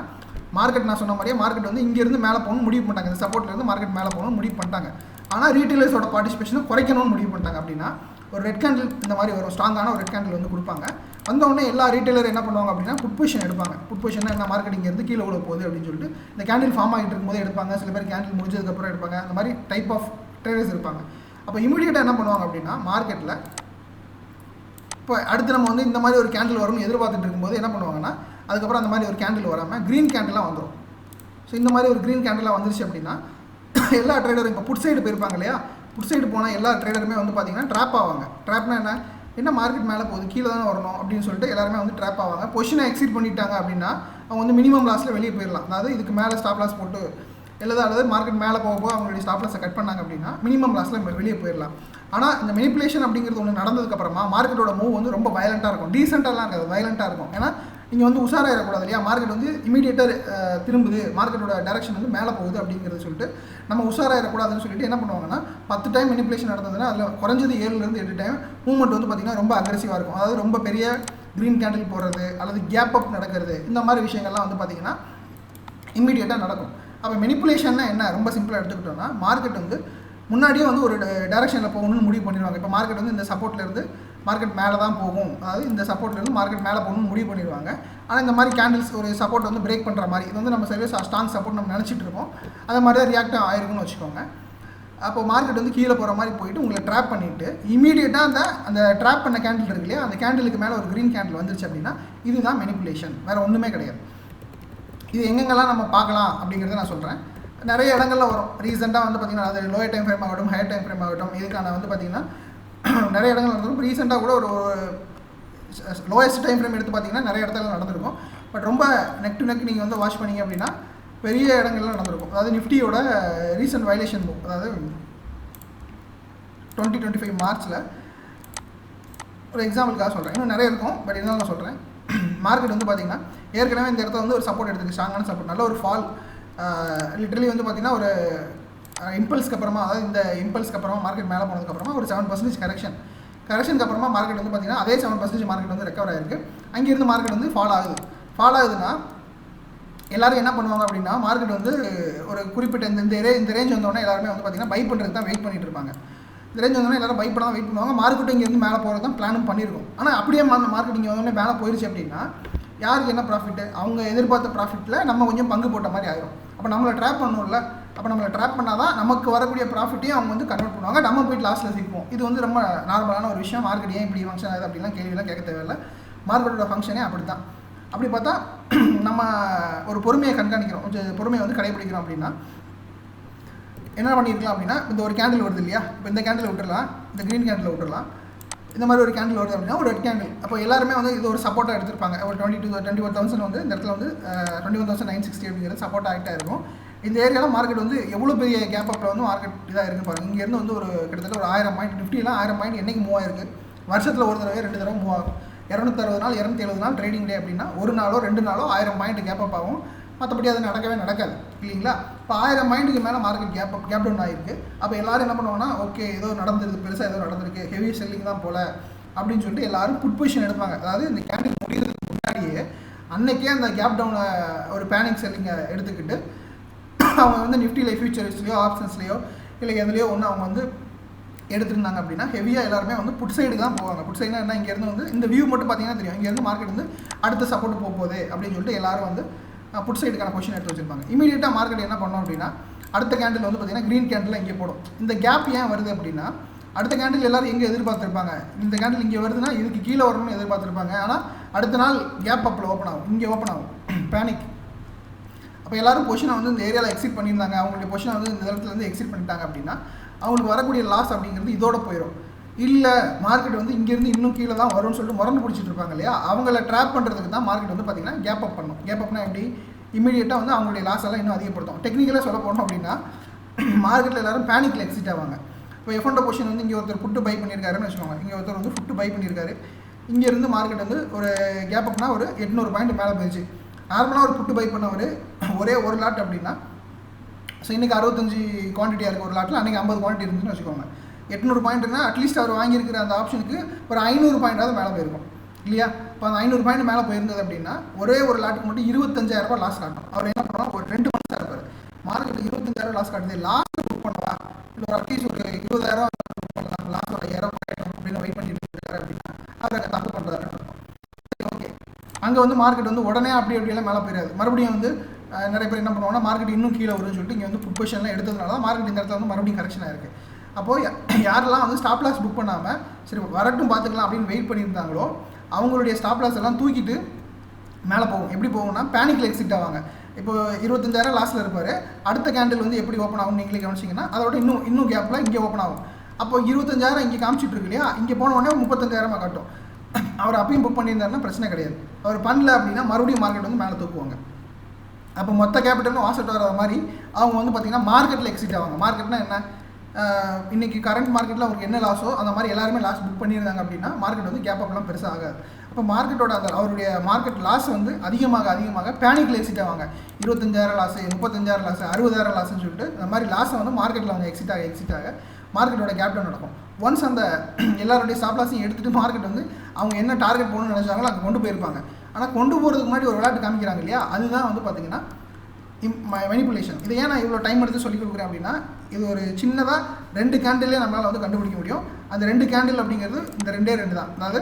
[SPEAKER 1] மார்க்கெட் நான் சொன்ன மாதிரியே மார்க்கெட் வந்து இங்கேருந்து மேலே போகணும்னு முடிவு பண்ணிட்டாங்க, இந்த சப்போர்ட்லேருந்து மார்க்கெட் மேலே போகணும்னு முடிவு பண்ணிட்டாங்க. ஆனால் ரீட்டெயிலர்ஸோட பார்ட்டிசிபேஷனை குறைக்கணும்னு முடிவு பண்ணிட்டாங்க. அப்படின்னா ஒரு ரெட் கேண்டில் இந்த மாதிரி ஒரு ஸ்ட்ராங்கான ஒரு ரெட் கேண்டில் வந்து கொடுப்பாங்க. வந்தோடனே எல்லா ரீட்டெயிலர் என்ன பண்ணுவாங்க அப்படின்னா புட் பொசிஷன் எடுப்பாங்க. புட் பொசிஷன் என்ன, மார்க்கெட் இங்கேருந்து கீழே உள்ள போகுது அப்படின்னு சொல்லிட்டு இந்த கேண்டில் ஃபார்ம் ஆகிட்டு இருக்கும்போது எடுப்பாங்க. சில பேர் கேண்டில் முடிஞ்சதுக்கப்புறம் எடுப்பாங்க. அந்த மாதிரி டைப் ஆஃப் ட்ரேடர்ஸ் இருப்பாங்க. அப்போ இமீடியட்டாக என்ன பண்ணுவாங்க அப்படின்னா மார்க்கெட்டில் இப்போ அடுத்து நம்ம வந்து இந்த மாதிரி ஒரு கேண்டில் வரும்னு எதிர்பார்த்துட்டு இருக்கும்போது என்ன பண்ணுவாங்கன்னா அதுக்கப்புறம் அந்த மாதிரி ஒரு கேண்டில் வராமல் க்ரீன் கேண்டிலாக வந்துடும். ஸோ இந்த மாதிரி ஒரு க்ரீன் கேண்டிலாக வந்துருச்சு அப்படின்னா எல்லா ட்ரேடரும் இப்போ புட் சைடு போயிருப்பாங்க இல்லையா, புட் சைடு போனால் எல்லா ட்ரேடருமே வந்து பார்த்தீங்கன்னா ட்ராப் ஆவாங்க. ட்ராப்னா என்ன மார்க்கெட் மேலே போகுது, கீழே தானே வரணும் அப்படின்னு சொல்லிட்டு எல்லாருமே வந்து ட்ராப் ஆவாங்க. பொசிஷனை எக்ஸீட் பண்ணிட்டாங்க அப்படின்னா அவங்க வந்து மினிமம் லாஸில் வெளியே போயிடலாம். அதாவது இதுக்கு மேலே ஸ்டாப் லாஸ் போட்டு அல்லது மார்க்கெட் மேலே போக அவங்களுடைய ஸ்டாப் லாஸை கட் பண்ணாங்க அப்படின்னா மினிமம் லாஸில் வெளியே போயிடலாம். ஆனால் இந்த மெனிப்புலேஷன் அப்படிங்கிறது ஒன்று நடந்ததுக்கப்புறமா மார்க்கெட்டோட மூவ் வந்து ரொம்ப வயலண்ட்டாக இருக்கும், டீசெண்டாலாம் இருக்காது, வயலண்ட்டாக இருக்கும். ஏன்னா நீங்கள் வந்து உஷாராயிடக்கூடாது இல்லையா, மார்க்கெட் வந்து இமீடியட்டாக திரும்புது, மார்க்கெட்டோட டைரக்ஷன் வந்து மேலே போகுது அப்படிங்கிறது சொல்லிட்டு நம்ம உஷாராயிடக்கூடாதுன்னு சொல்லிட்டு என்ன பண்ணுவாங்கன்னா 10 டைம் மெனிப்புலேஷன் நடந்ததுன்னா அதில் குறைஞ்சது 7லேருந்து 8 டைம் மூவ்மெண்ட் வந்து பார்த்திங்கன்னா ரொம்ப அக்ரெசிவாக இருக்கும். அதாவது ரொம்ப பெரிய க்ரீன் கேண்டில் போடுறது அல்லது கேப் அப் நடக்கிறது, இந்த மாதிரி விஷயங்கள்லாம் வந்து பார்த்திங்கன்னா இமீடியட்டாக நடக்கும். அப்போ மெனிப்புலேஷன்னா என்ன, ரொம்ப சிம்பிளாக எடுத்துக்கிட்டோம்னா மார்க்கெட் வந்து முன்னாடியே வந்து ஒரு டைரக்ஷனில் போகணும்னு முடிவு பண்ணிடுவாங்க. இப்போ மார்க்கெட் வந்து இந்த சப்போர்ட்லேருந்து மார்க்கெட் மேலே தான் போகும், அதாவது இந்த சப்போர்ட்லேருந்து மார்க்கெட் மேலே போகணும்னு முடிவு பண்ணிடுவாங்க. ஆனால் இந்த மாதிரி கேண்டில்ஸ் ஒரு சப்போர்ட் வந்து பிரேக் பண்ணுற மாதிரி இது வந்து நம்ம சர்வீஸ் ஸ்ட்ராங் சப்போர்ட் நம்ம நினச்சிட்டு இருக்கோம், அது மாதிரி தான் ரியாக்ட் ஆயிருக்குன்னு வச்சுக்கோங்க. அப்போ மார்க்கெட் வந்து கீழே போகிற மாதிரி போயிட்டு உங்களை ட்ராப் பண்ணிவிட்டு இமீடியட்டாக அந்த ட்ராப் பண்ண கேண்டில் இருக்கு இல்லையா, அந்த கேண்டிலுக்கு மேலே ஒரு க்ரீன் கேண்டில் வந்துருச்சு அப்படின்னா இதுதான் மெனிப்புலேஷன், வேறு ஒன்றுமே கிடையாது. இது எங்கெங்கெல்லாம் நம்ம பார்க்கலாம் அப்படிங்கிறத நான் சொல்கிறேன். நிறைய இடங்கள்ல வரும். ரீசெண்டாக வந்து பார்த்திங்கன்னா அது லோயர் டைம் ஃப்ரேம் ஆகட்டும், ஹையர் டைம் ஃப்ரேம் ஆகட்டும், இதுக்கான வந்து பார்த்திங்கன்னா நிறைய இடங்கள் நடந்திருக்கும். ரீசெண்டாக கூட ஒரு லோயஸ்ட் டைம் ஃப்ரேம் எடுத்து பார்த்திங்கன்னா நிறைய இடத்துல நடந்திருக்கும். பட் ரொம்ப நெக் டு நெக் நீங்கள் வந்து வாட்ச் பண்ணிங்க அப்படின்னா பெரிய இடங்கள்லாம் நடந்திருக்கும். அதாவது நிஃப்டியோட ரீசெண்ட் வயலேஷன் புக், அதாவது 2025 மார்ச்சில் ஒரு எக்ஸாம்பிளுக்காக சொல்கிறேன், இன்னும் நிறைய இருக்கும் பட் இருந்தாலும் நான் சொல்கிறேன். மார்க்கெட் வந்து பார்த்திங்கன்னா ஏற்கனவே இந்த இடத்துல வந்து ஒரு சப்போர்ட் எடுத்துருக்கு, ஸ்ட்ராங்கான சப்போர்ட், நல்ல ஒரு ஃபால், லிட்டரலி வந்து பார்த்திங்கன்னா ஒரு இம்பல்ஸ்க்கு அப்புறமா, அதாவது இந்த இம்பல்ஸ்க்கு அப்புறமா மார்க்கெட் மேலே போனதுக்கப்புறமா ஒரு 7% கரெக்ஷனுக்கு அப்புறமா மார்க்கெட் வந்து பார்த்திங்கன்னா அதே 7% மார்க்கெட் வந்து ரெக்கவர் ஆகிருக்கு. அங்கேருந்து மார்க்கெட் வந்து ஃபால் ஆகுதுன்னா எல்லோரும் என்ன பண்ணுவாங்க அப்படின்னா மார்க்கெட் வந்து ஒரு குறிப்பிட்ட இந்த ரேஞ்ச் வந்தோடனே எல்லாருமே வந்து பார்த்திங்கன்னா பை பண்ணுறதுக்கு தான் வெயிட் பண்ணிட்டு இருப்பாங்க. இந்த ரேஞ்ச் வந்தோடனே எல்லாரும் பை பண்ண தான் வெயிட் பண்ணுவாங்க. மார்க்கெட் இங்கேருந்து மேலே போகிறது தான் பிளானும் பண்ணியிருக்கும். ஆனால் அப்படியே மார்க்கெட் இங்கே வந்தோடனே மேலே போயிடுச்சு அப்படின்னா யாருக்கு என்ன ப்ராஃபிட்டு, அவங்க எதிர்பார்த்த ப்ராஃபிட்டில் நம்ம கொஞ்சம் பங்கு போட்ட மாதிரி ஆயிரும். அப்போ நம்மளை ட்ராப் பண்ணணும்ல, அப்போ நம்மளை ட்ராப் பண்ணால் தான் நமக்கு வரக்கூடிய ப்ராஃபிட்டையும் அவங்க வந்து கன்வெர்ட் பண்ணுவாங்க, நம்ம போய்ட்டு லாஸ்ட்டில் சிக்குவோம். இது வந்து ரொம்ப நார்மலான ஒரு விஷயம். மார்க்கெட் ஏன் இப்படி ஃபங்க்ஷன் ஆகுது அப்படிலாம் கேள்வியெல்லாம் கேட்க தேவையில்லை. மார்க்கெட்டோட ஃபங்க்ஷனே அப்படி தான். அப்படி பார்த்தா நம்ம ஒரு பொறுமையை கண்காணிக்கிறோம், கொஞ்சம் பொறுமையை வந்து கடைபிடிக்கிறோம் அப்படின்னா என்ன பண்ணியிருக்கலாம் அப்படின்னா இந்த ஒரு கேண்டில் வருது இல்லையா, இப்போ இந்த கேண்டில் விட்டுடலாம், இந்த க்ரீன் கேண்டில் விட்டுடலாம், இந்த மாதிரி ஒரு கேண்டில் வருது அப்படின்னா ஒரு ரெட் கேண்டில், அப்போ எல்லாருமே வந்து இது ஒரு சப்போர்ட்டாக எடுத்திருப்பாங்க. ஒரு 21,000 வந்து இந்த இடத்துல வந்து 21,960 அப்படிங்கிறது சப்போர்ட் ஆகிட்டா இருக்கும். இந்த ஏரியாவில் மார்க்கெட் வந்து எவ்வளோ பெரிய கேப் அப்பில் வந்து மார்க்கெட் இதாக இருக்குது பாருங்கள். இங்கேருந்து வந்து ஒரு கிட்டத்தட்ட ஒரு 1000 பாயிண்ட், நிஃப்டிலாம் 1000 பாயிண்ட் என்றைக்கு மூவ் ஆயிருக்கு, வருஷத்தில் ஒரு தடவை 2 தடவை மூவ் ஆகும். 260 நாள் 270 நாள் ட்ரேடிங் டே அப்படின்னா ஒரு நாளோ 2 நாளோ 1000 பாயிண்ட் கேப் அப் ஆகும். மற்றபடி அது நடக்கவே நடக்காது இல்லைங்களா. இப்போ 1000 பாயிண்ட்டுக்கு மேலே மார்க்கெட் கேப் டவுன் ஆகிருக்கு. அப்போ எல்லோரும் என்ன பண்ணுவாங்கன்னா ஓகே ஏதோ நடந்திருக்கு, பெருசாக ஏதோ நடந்திருக்கு, ஹெவி செல்லிங் தான் போல் அப்படின்னு சொல்லிட்டு எல்லோரும் புட் பொசிஷன் எடுப்பாங்க. அதாவது இந்த கேண்டில் முடிகிறதுக்கு முன்னாடியே அன்றைக்கே அந்த கேப் டவுனை ஒரு பேனிக் செல்லிங்கை எடுத்துக்கிட்டு அவங்க வந்து நிஃப்டியில் ஃபியூச்சர்ஸ்லையோ ஆப்ஷன்ஸ்லையோ இல்லை எதுலையோ ஒன்று அவங்க வந்து எடுத்துருந்தாங்க அப்படின்னா ஹெவியாக எல்லாருமே வந்து புட் சைடு தான் போவாங்க. புட் சைடுனா என்ன, இங்கேருந்து வந்து இந்த வியூ மட்டும் பார்த்தீங்கன்னா தெரியும், இங்கேருந்து மார்க்கெட் வந்து அடுத்த சப்போர்ட் போகுது அப்படின்னு சொல்லிட்டு எல்லாரும் வந்து புட் சைடுக்கான பொசிஷன் எடுத்து வச்சிருப்பாங்க. இமீடியட்டாக மார்க்கெட் என்ன பண்ணோம் அப்படின்னா அடுத்த கேண்டில் வந்து பார்த்திங்கன்னா க்ரீன் கேண்டில் இங்கே போடும். இந்த கேப் ஏன் வருது அப்படின்னா அடுத்த கேண்டில் எல்லோரும் எங்கே எதிர்பார்த்துருப்பாங்க, இந்த கேண்டில் இங்கே வருதுன்னா இதுக்கு கீழே வரணும்னு எதிர்பார்த்துருப்பாங்க. ஆனால் அடுத்த நாள் கேப் அப்பில் ஓப்பன் ஆகும், இங்கே ஓப்பன் ஆகும், பேனிக். அப்போ எல்லோரும் பொசிஷனை வந்து இந்த ஏரியாவில் எக்ஸிட் பண்ணியிருந்தாங்க, அவங்களுடைய பொசிஷனை வந்து இந்த இடத்துல வந்து எக்ஸிட் பண்ணிட்டாங்க அப்படின்னா அவங்களுக்கு வரக்கூடிய லாஸ் அப்படிங்கிறது இதோட போயிடும். இல்லை மார்க்கெட் வந்து இங்கேருந்து இன்னும் கீழே தான் வரும்னு சொல்லிட்டு முரண்டு பிடிச்சிட்டு இருப்பாங்க இல்லையா, அவங்கள ட்ராப் பண்ணுறதுக்கு தான் மார்க்கெட் வந்து பார்த்திங்கன்னா கேப் அப் பண்ணும். கேப் அப்னா எப்படி, இமீடியட்டாக வந்து அவங்களுடைய லாஸ் எல்லாம் இன்னும் அதிகப்படுத்தும். டெக்னிக்கலாக சொல்ல போனோம் அப்படின்னா மார்க்கெட்டில் எல்லாரும் பேனிக்கில் எக்ஸிட் ஆவாங்க. இப்போ எஃப்என்டோ பொசிஷன் வந்து இங்கே ஒருத்தர் புட்டு பை பண்ணியிருக்காருன்னு வச்சுக்கோங்க, இங்கே ஒருத்தர் வந்து புட்டு பை பண்ணியிருக்காரு, இங்கேருந்து மார்க்கெட் வந்து ஒரு கேப் அப்னா ஒரு 800 பாயிண்ட் மேலே போயிடுச்சு. நார்மலாக ஒரு புட்டு பை பண்ணவர் ஒரே ஒரு லாட் அப்படின்னா, ஸோ இன்றைக்கி 65 குவான்டிட்டியாக இருக்குது ஒரு லாட்டில், அன்றைக்கி 50 குவான்டிட்டி இருந்துச்சுன்னு வச்சுக்கோங்க. 800 பாயிண்ட்னா அட்லீஸ்ட் அவர் வாங்கியிருக்கிற அந்த ஆப்ஷனுக்கு ஒரு 500 பாயிண்டாவது மேலே போயிருக்கும் இல்லையா? இப்போ அந்த 500 பாயிண்ட் மேலே போயிருந்தது அப்படின்னா ஒரே ஒரு லாட்டுக்கு மட்டும் 25,000 ரூபாய் லாஸ் காட்டும். அவர் என்ன பண்ணுவோம், ஒரு 2 மந்த்ஸ் இருப்பார், மார்க்கெட்டில் 25,000 லாஸ் காட்டுது, லாஸ்ட் புக் பண்ணவா இல்லை ஒரு அட்லீஸ்ட் ஒரு 20,000 பண்ணலாம், லாஸ்ட் ஒரு 2,000 அப்படின்னு வெயிட் பண்ணிட்டு இருக்காரு அப்படின்னா அதை தப்பு பண்ணுறாரு. ஓகே, அங்கே வந்து மார்க்கெட் வந்து உடனே அப்படியெல்லாம் மேலே போயிடாது. மறுபடியும் வந்து நிறைய பேர் என்ன பண்ணுவாங்கன்னா மார்க்கெட் இன்னும் கீழே வரும்னு சொல்லிட்டு இங்கே வந்து புட் பொசிஷன்லாம் எடுத்ததுனால தான் மார்க்கெட் இந்த இடத்துல வந்து மறுபடியும் கரெக்ஷன் ஆயிருக்கு. அப்போது யாரெல்லாம் வந்து ஸ்டாப் லாஸ் புக் பண்ணாமல் சரி வரட்டும் பார்த்துக்கலாம் அப்படின்னு வெயிட் பண்ணியிருந்தாங்களோ அவங்களுடைய ஸ்டாப் லாஸ் எல்லாம் தூக்கிட்டு மேலே போகும். எப்படி போகும்னா பேனிக்கில் எக்ஸிட் ஆவாங்க. இப்போ 25,000 லாஸில் இருப்பார், அடுத்த கேண்டில் வந்து எப்படி ஓப்பன் ஆகும் நீங்களே கவனிச்சிங்கன்னா அதோட இன்னும் கேப்பில் இங்கே ஓப்பன் ஆகும். அப்போ 25,000 இங்கே காமிச்சிட்டு இருக்கு இல்லையா, இங்கே போன உடனே 35,000 காட்டும். அவர் அப்பயும் புக் பண்ணியிருந்தாருன்னா பிரச்சனை கிடையாது. அவர் பண்ணல அப்படின்னா மறுபடியும் மார்க்கெட் வந்து மேலே தூக்குவாங்க. அப்போ மொத்த கேபிட்டலும் ஆசெட் வர மாதிரி அவங்க வந்து பார்த்திங்கன்னா மார்க்கெட்டில் எக்ஸிட் ஆவாங்க. மார்க்கெட்னா என்ன, இன்றைக்கி கரண்ட் மார்க்கெட்டில் அவருக்கு என்ன லாஸோ அந்த மாதிரி எல்லாருமே லாஸ் புக் பண்ணியிருந்தாங்க அப்படின்னா மார்க்கெட் வந்து கேப் அப்லாம் பெருசாக ஆகாது. அப்போ மார்க்கெட்டோட அந்த அவருடைய மார்க்கெட் லாஸ் வந்து அதிகமாக பேனிக்கில் எக்ஸிட் ஆவாங்க. 25,000 லாஸ், 35,000 லாஸ், 60,000 லாஸ்ன்னு சொல்லிட்டு அந்த மாதிரி லாஸை வந்து மார்க்கெட்டில் அவங்க எக்ஸிட் ஆக மார்க்கெட்டோட கேப் டவுன் நடக்கும். ஒன்ஸ் அந்த எல்லாருடைய ஸ்டாப் லாஸையும் எடுத்துகிட்டு மார்க்கெட் வந்து அவங்க என்ன டார்கெட் போகணும்னு நினச்சாங்களோ அங்கே கொண்டு போயிருப்பாங்க. ஆனால் கொண்டு போகிறதுக்கு முன்னாடி ஒரு விளையாட்டு காமிக்கிறாங்க இல்லையா, அதுதான் வந்து பார்த்திங்கன்னா மேனிப்புலேஷன். இதை ஏன் நான் இவ்வளோ டைம் எடுத்து சொல்லிக் கொடுக்குறேன் அப்படின்னா இது ஒரு சின்னதாக 2 கேண்டிலே நம்மளால் வந்து கண்டுபிடிக்க முடியும். அந்த 2 கேண்டில் அப்படிங்கிறது இந்த 2 தான். அதாவது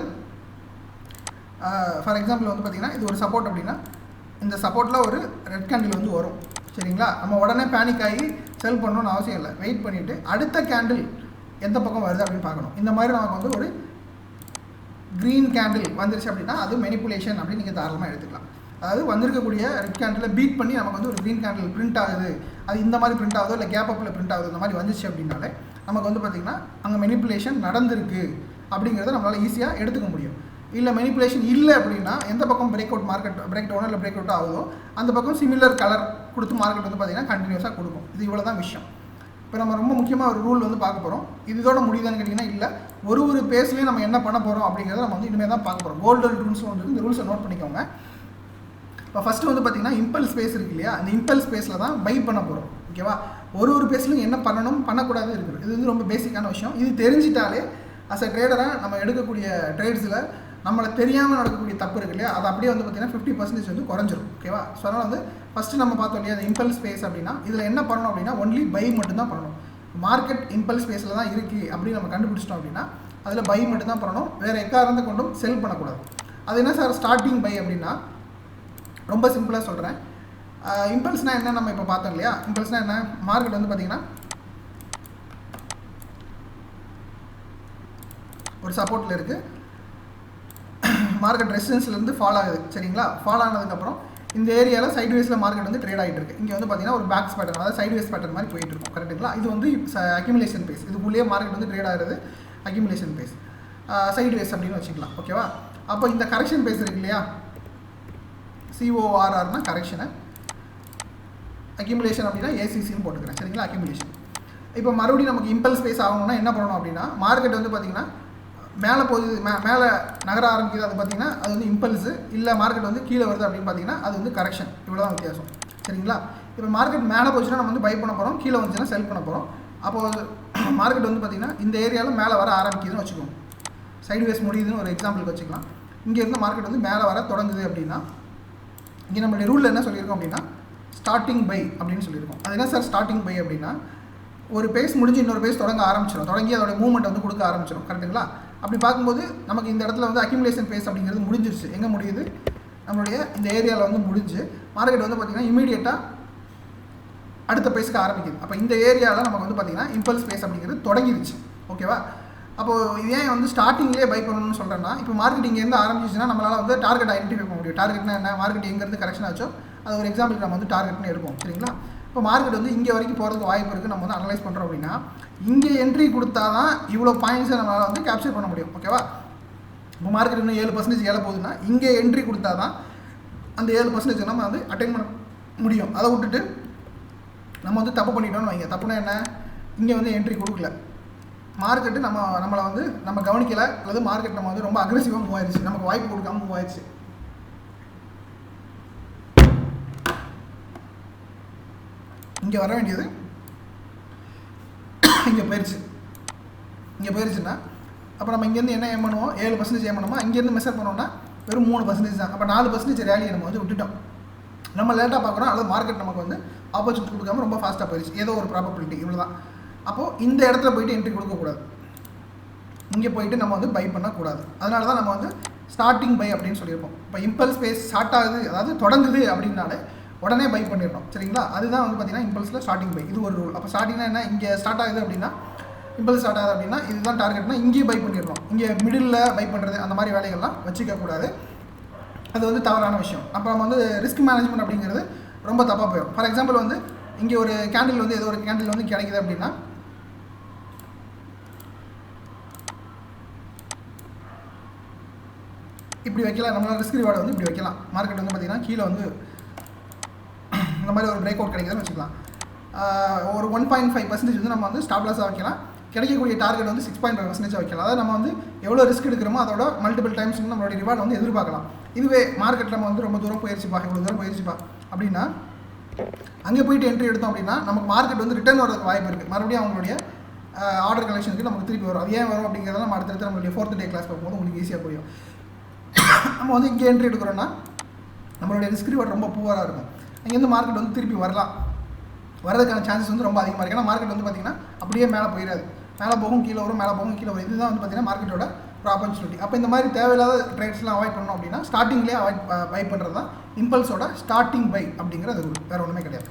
[SPEAKER 1] ஃபார் எக்ஸாம்பிள் வந்து பார்த்திங்கன்னா இது ஒரு சப்போர்ட் அப்படின்னா இந்த சப்போர்ட்டில் ஒரு ரெட் கேண்டில் வந்து வரும் சரிங்களா. நம்ம உடனே பேனிக் ஆகி செல் பண்ணணும்னு அவசியம் இல்லை, வெயிட் பண்ணிவிட்டு அடுத்த கேண்டில் எந்த பக்கம் வருது அப்படின்னு பார்க்கணும். இந்த மாதிரி நமக்கு வந்து ஒரு க்ரீன் கேண்டில் வந்துருச்சு அப்படின்னா அது மெனிப்புலேஷன் அப்படின்னு நீங்கள் தாராளமாக எடுத்துக்கலாம். அதாவது வந்திருக்கக்கூடிய ரெட் கேண்டில் பீட் பண்ணி நமக்கு வந்து ஒரு க்ரீன் கேண்டில் பிரிண்ட் ஆகுது, அது இந்த மாதிரி பிரிண்ட் ஆகுதோ இல்லை கேப் அப்பில் பிரிண்ட் ஆகுது, இந்த மாதிரி வந்துச்சு அப்படின்னாலே நமக்கு வந்து பார்த்திங்கன்னா அங்கே மெனிப்புலேஷன் நடந்திருக்கு அப்படிங்கிறத நம்மளால் ஈஸியாக எடுத்துக்க முடியும். இல்லை மெனிப்புலேஷன் இல்லை அப்படின்னா எந்த பக்கம் பிரேக் டவுனோ இல்லை பிரேக் அவுட் ஆகுதோ அந்த பக்கம் சிமிலர் கலர் கொடுத்து மார்க்கெட் வந்து பார்த்திங்கன்னா கண்டினியூஸாக கொடுக்கும். இது இவ்வளோ தான் விஷயம். இப்போ நம்ம ரொம்ப முக்கியமாக ஒரு ரூல் வந்து பார்க்க போகிறோம். இதோட முடியுதான்னு கேட்டிங்கன்னா இல்லை, ஒரு பேஸ்லேயும் நம்ம என்ன பண்ண போகிறோம் அப்படிங்கிறத நம்ம வந்து இனிமேல் தான் பார்க்க போகிறோம். கோல்டன் ரூல்ஸ் வந்து இந்த ரூல்ஸை நோட் பண்ணிக்கோங்க. இப்போ ஃபஸ்ட்டு வந்து பார்த்திங்கன்னா இம்பல்ஸ் ஸ்பேஸ் இருக்குது இல்லையா, அந்த இம்பல்ஸ் ஸ்பேஸில் தான் பை பண்ண போகிறோம். ஓகேவா, ஒரு பேஸ்லையும் என்ன பண்ணணும் பண்ணக்கூடாது இருக்குது. இது வந்து ரொம்ப பேசிக்கான விஷயம். இது தெரிஞ்சிட்டாலே அஸ் அ ட்ரேடராக நம்ம எடுக்கக்கூடிய ட்ரேட்ஸில் நம்மளை தெரியாமல் நடக்கக்கூடிய தப்பு இருக்குது இல்லையா, அது அப்படியே வந்து பார்த்திங்கன்னா 50% வந்து குறைஞ்சிரும். ஓகேவா, ஸோ அதனால் வந்து ஃபஸ்ட்டு நம்ம பார்த்தோம் இல்லையா அந்த இம்பல்ஸ் ஸ்பேஸ் அப்படின்னா இதில் என்ன பண்ணணும் அப்படின்னா ஒன்லி பை மட்டும்தான் பண்ணணும். மார்க்கெட் இம்பல்ஸ் ஸ்பேஸில் தான் இருக்குது அப்படின்னு நம்ம கண்டுபிடிச்சிட்டோம் அப்படின்னா அதில் பை மட்டும்தான் பண்ணணும், வேறு எக்காரணத்தை கொண்டும் செல் பண்ணக்கூடாது. அது என்ன சார் ஸ்டார்டிங் பை அப்படின்னா ரொம்ப சிம்பிளாக சொல்கிறேன். இம்பல்ஸ்னால் என்ன நம்ம இப்போ பார்த்தோம் இல்லையா, இம்பல்ஸ்னால் என்ன, மார்க்கெட் வந்து பார்த்திங்கன்னா ஒரு சப்போர்ட்டில் இருக்குது, மார்க்கெட் ரெசிஸ்டன்ஸ்லேருந்து ஃபால் ஆகுது சரிங்களா. ஃபால் ஆனதுக்கப்புறம் இந்த ஏரியாவில் சைட்வேஸில் மார்க்கெட் வந்து ட்ரேட் ஆகிட்டு இருக்குது. இங்கே வந்து பார்த்திங்கன்னா ஒரு பேக்ஸ் பேட்டர்ன், அதாவது சைட்வேஸ் பேட்டர்ன் மாதிரி போயிட்டு இருக்கும் கரெக்டுங்களா. இது வந்து அக்யூமுலேஷன் பேஸ், இதுக்குள்ளேயே மார்க்கெட் வந்து ட்ரேட் ஆகிறது அக்யூமுலேஷன் பேஸ், சைட்வேஸ் அப்படின்னு வச்சுக்கலாம். ஓகேவா, அப்போ இந்த கரெக்ஷன் பேஸ் இருக்கு இல்லையா, CORRனா கரெக்ஷனு, அக்யூமுலேஷன் அப்படின்னா ACCன்னு போட்டுக்கிறேன் சரிங்களா, அக்யூமுலேஷன். இப்போ மறுபடியும் நமக்கு இம்பல்ஸ் பேஸ் ஆகணும்னா என்ன பண்ணணும் அப்படின்னா மார்க்கெட் வந்து பார்த்திங்கன்னா மேலே போகுது, மேலே நகர ஆரம்பிக்குது, அது பார்த்திங்கன்னா அது வந்து இம்பல்ஸு. இல்லை மார்க்கெட் வந்து கீழே வருது அப்படின்னு பார்த்திங்கன்னா அது வந்து கரெக்ஷன். இவ்வளோ தான் வித்தியாசம் சரிங்களா. இப்போ மார்க்கெட் மேலே போச்சுன்னா நம்ம வந்து பை பண்ண போகிறோம், கீழே வந்துச்சுன்னா செல் பண்ண போகிறோம். அப்போது மார்க்கெட் வந்து பார்த்திங்கன்னா இந்த ஏரியாவில் மேலே வர ஆரம்பிக்குதுன்னு வச்சுக்கோங்க, சைட்வேஸ் முடியுதுன்னு ஒரு எக்ஸாம்பிளுக்கு வச்சுக்கலாம். இங்கேருந்து மார்க்கெட் வந்து மேலே வர தொடங்குது அப்படின்னா இங்கே நம்மளுடைய ரூலில் என்ன சொல்லியிருக்கோம் அப்படின்னா ஸ்டார்டிங் பை அப்படின்னு சொல்லியிருக்கோம். அது என்ன சார் ஸ்டார்டிங் பை அப்படின்னா ஒரு பேஸ் முடிஞ்சு இன்னொரு பேஸ் தொடங்கி அதோட மூவ்மெண்ட் வந்து கொடுக்க ஆரம்பிச்சிடும் கரெக்டுங்களா. அப்படி பார்க்கும்போது நமக்கு இந்த இடத்துல வந்து அக்யூமுலேஷன் பேஸ் அப்படிங்கிறது முடிஞ்சிருச்சு. எங்கே முடியுது, நம்மளுடைய இந்த ஏரியாவில் வந்து முடிஞ்சு மார்க்கெட் வந்து பார்த்திங்கன்னா இமீடியட்டாக அடுத்த பேஸுக்கு ஆரம்பிக்குது. அப்போ இந்த ஏரியாவில் நமக்கு வந்து பார்த்திங்கன்னா இம்பல்ஸ் பேஸ் அப்படிங்கிறது தொடங்கிடுச்சு. ஓகேவா, அப்போது இது ஏன் வந்து ஸ்டார்டிங்லேயே பை பண்ணணும்னு சொல்கிறேன்னா இப்போ மார்க்கெட் இங்கேருந்து ஆரம்பிச்சிச்சுன்னா நம்மளால் வந்து டார்கெட் ஐடென்டிஃபை பண்ண முடியும். டார்கெட்னா என்ன, மார்க்கெட் எங்கேருந்து கரெக்ஷன் ஆச்சோ அது ஒரு எக்ஸாம்பிளுக்கு நம்ம வந்து டார்கெட்னு எடுப்போம் சரிங்களா. இப்போ மார்க்கெட் வந்து இங்கே வரைக்கும் போகிறதுக்கு வாய்ப்பு இருக்குது, நம்ம வந்து அனலைஸ் பண்ணுறோம் அப்படின்னா இங்கே என்ட்ரி கொடுத்தா தான் இவ்வளோ பாயிண்ட்ஸை நம்மளால் வந்து கேப்சர் பண்ண முடியும். ஓகேவா, இப்போ மார்க்கெட் இன்னும் 7% ஏழ போகுதுன்னா இங்கே என்ட்ரி கொடுத்தா தான் அந்த 7% நம்ம வந்து அட்டைன் முடியும். அதை விட்டுட்டு நம்ம வந்து தப்பு பண்ணிட்டோம்னு வைங்க. தப்புனா என்ன, இங்கே வந்து என்ட்ரி கொடுக்கல, மார்க்கெட்டு நம்மளை வந்து நம்ம கவனிக்கலை, அல்லது மார்க்கெட் நம்ம வந்து ரொம்ப அக்ரெசிவாக மூவ் ஆயிடுச்சு, நமக்கு வாய்ப்பு கொடுக்காம மூவ் ஆயிடுச்சு. இங்கே வர வேண்டியது இங்கே போயிடுச்சுன்னா அப்போ நம்ம இங்கேருந்து என்ன ஏம் பண்ணுவோம், 7% ஏம் பண்ணுவோம். இங்கேருந்து மெஷர் பண்ணோம்னா வெறும் 3% தான். அப்போ 4% ரேலியை நம்ம வந்து விட்டுட்டோம். நம்ம லேட்டாக பார்க்குறோம், அல்லது மார்க்கெட் நமக்கு வந்து ஆப்பர்ச்சுனிட்டி கொடுக்காம ரொம்ப ஃபாஸ்ட்டாக போயிடுச்சு, ஏதோ ஒரு ப்ராபபிலிட்டி, இவ்வளோ தான். அப்போது இந்த இடத்துல போய்ட்டு என்ட்ரி கொடுக்கக்கூடாது, இங்கே போயிட்டு நம்ம வந்து பை பண்ணக்கூடாது. அதனால தான் நம்ம வந்து ஸ்டார்டிங் பை அப்படின்னு சொல்லியிருப்போம். இப்போ இம்பல்ஸ் பேஸ் ஸ்டார்ட் ஆகுது, அதாவது தொடங்குது அப்படின்னாலே உடனே பை பண்ணிடணும், சரிங்களா? அதுதான் வந்து பார்த்திங்கன்னா இம்பல்ஸில் ஸ்டார்டிங் பை, இது ஒரு ரூல். அப்போ ஸ்டார்டிங்னா என்ன, இங்கே ஸ்டார்ட் ஆகுது அப்படின்னா, இம்பல்ஸ் ஸ்டார்ட் ஆகுது அப்படின்னா இதுதான் டார்கெட்னா இங்கேயே பை பண்ணிடணும். இங்கே மிடில் பை பண்ணுறது அந்த மாதிரி வேலைகள்லாம் வச்சுக்கக்கூடாது, அது வந்து தவறான விஷயம். அப்போ நம்ம வந்து ரிஸ்க் மேனேஜ்மெண்ட் அப்படிங்கிறது ரொம்ப தப்பாக போயிடும். ஃபார் எக்ஸாம்பிள் வந்து இங்கே ஒரு கேண்டில் வந்து ஏதோ ஒரு கேண்டில் வந்து கிடைக்குது அப்படின்னா, இப்படி வைக்கலாம், நம்மளால் ரிஸ்க் ரிவார்டை வந்து இப்படி வைக்கலாம். மார்க்கெட் வந்து பார்த்திங்கன்னா கீழே வந்து இந்த மாதிரி ஒரு பிரேக் அவுட் கிடைக்குதுன்னு வச்சுக்கலாம். ஒரு 1.5% வந்து நம்ம வந்து ஸ்டாப் லாஸாக வைக்கலாம், கிடைக்கக்கூடிய டார்கெட் வந்து 6.5% வைக்கலாம். அதாவது நம்ம வந்து எவ்வளோ ரிஸ்க் எடுக்கிறோமோ அதோட மல்டிபிள் டைம்ஸ் வந்து நம்மளுடைய ரிவார்டு வந்து எதிர்பார்க்கலாம். இதுவே மார்க்கெட் நம்ம வந்து ரொம்ப தூரம் போயிடுச்சுப்பா, இவ்வளோ தூரம் போயிடுச்சுப்பா அப்படின்னா அங்கே போயிட்டு என்ட்ரி எடுத்தோம் அப்படின்னா நமக்கு மார்க்கெட் வந்து ரிட்டர்ன் வரதுக்கு வாய்ப்பு இருக்குது. மறுபடியும் அவங்களுடைய ஆர்டர் கலெக்ஷனுக்கு நமக்கு திருப்பி வரும். அது ஏன் வரும் அப்படிங்கிறத நம்ம அடுத்தடுத்து நம்மளுடைய 4th டே கிளாஸ் பார்க்கும்போது உங்களுக்கு ஈஸியாக புரியும். நம்ம வந்து இங்கே என்ட்ரி எடுக்கிறோன்னா நம்மளுடைய ரிஸ்க் ரிவார்டு ரொம்ப புவராக இருக்கும். அங்கேருந்து மார்க்கெட் வந்து திருப்பி வரதுக்கான சான்சஸ் வந்து ரொம்ப அதிகமாக இருக்குது. ஏன்னா மார்க்கெட் வந்து பார்த்திங்கன்னா அப்படியே மேலே போயிடாது, மேலே போகும் கீழே வரும், மேலே போகும் கீழே வரும். இதுதான் வந்து பார்த்திங்கன்னா மார்க்கெட்டோட ஒரு ஆப்பர்ச்சுனிட்டி. அப்போ இந்த மாதிரி தேவையில்லாத ட்ரேட்ஸ்லாம் அவாய்ட் பண்ணணும் அப்படின்னா ஸ்டார்டிங்லேயே பை பண்ணுறது தான் இம்பல்ஸோட ஸ்டார்டிங் பை அப்படிங்கிறது ரூல், வேறு ஒன்றுமே கிடையாது.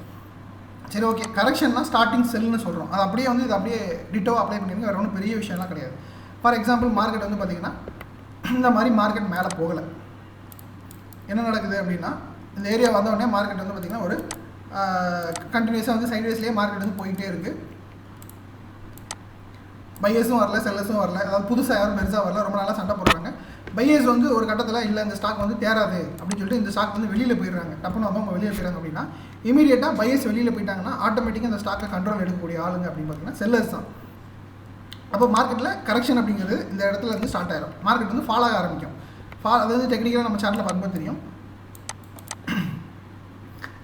[SPEAKER 1] சரி, ஓகே. கரெக்ஷன்னா ஸ்டார்டிங் செல்னு சொல்கிறோம், அது அப்படியே வந்து இது அப்படியே டிட்டோவாக அப்ளை பண்ணிடுங்க, வேறு ஒன்றும் பெரிய விஷயம்லாம் கிடையாது. ஃபார் எக்ஸாம்பிள் மார்க்கெட் வந்து பார்த்திங்கன்னா இந்த மாதிரி மார்க்கெட் மேலே போகலை, என்ன நடக்குது அப்படின்னா இந்த ஏரியா வந்தோடனே மார்க்கெட் வந்து பார்த்திங்கன்னா ஒரு கண்டினியூஸாக வந்து சைட்வேஸ்லேயே மார்க்கெட் வந்து போயிட்டே இருக்குது. பையர்ஸும் வரல, செல்லர்ஸும் வரல, அதாவது புதுசாக யாரும் பெருசாக வரல, ரொம்ப நாளாக சண்டை போடுறாங்க. பையர்ஸ் வந்து ஒரு கட்டத்தில் இல்லை இந்த ஸ்டாக் வந்து தேராது அப்படின்னு சொல்லிட்டு இந்த ஸ்டாக் வந்து வெளியில் போயிடுறாங்க. டப்புன்னு வந்து அவங்க வெளியில் போயிடுறாங்க அப்படின்னா இமீடியட்டாக பையர்ஸ் வெளியில் போயிட்டாங்கன்னா ஆட்டோமேட்டிக்காக இந்த ஸ்டாக்கை கண்ட்ரோல் எடுக்கக்கூடிய ஆளுங்க அப்படின்னு பார்த்தீங்கன்னா செல்லர்ஸ் தான். அப்போ மார்க்கெட்டில் கரெக்ஷன் அப்படிங்கிறது இந்த இடத்துல வந்து ஸ்டார்ட் ஆகிடும், மார்க்கெட் வந்து ஃபாலோ ஆக ஆரம்பிக்கும். அது வந்து டெக்னிக்கலாக நம்ம சேனலில் பார்க்கும்போது தெரியும்.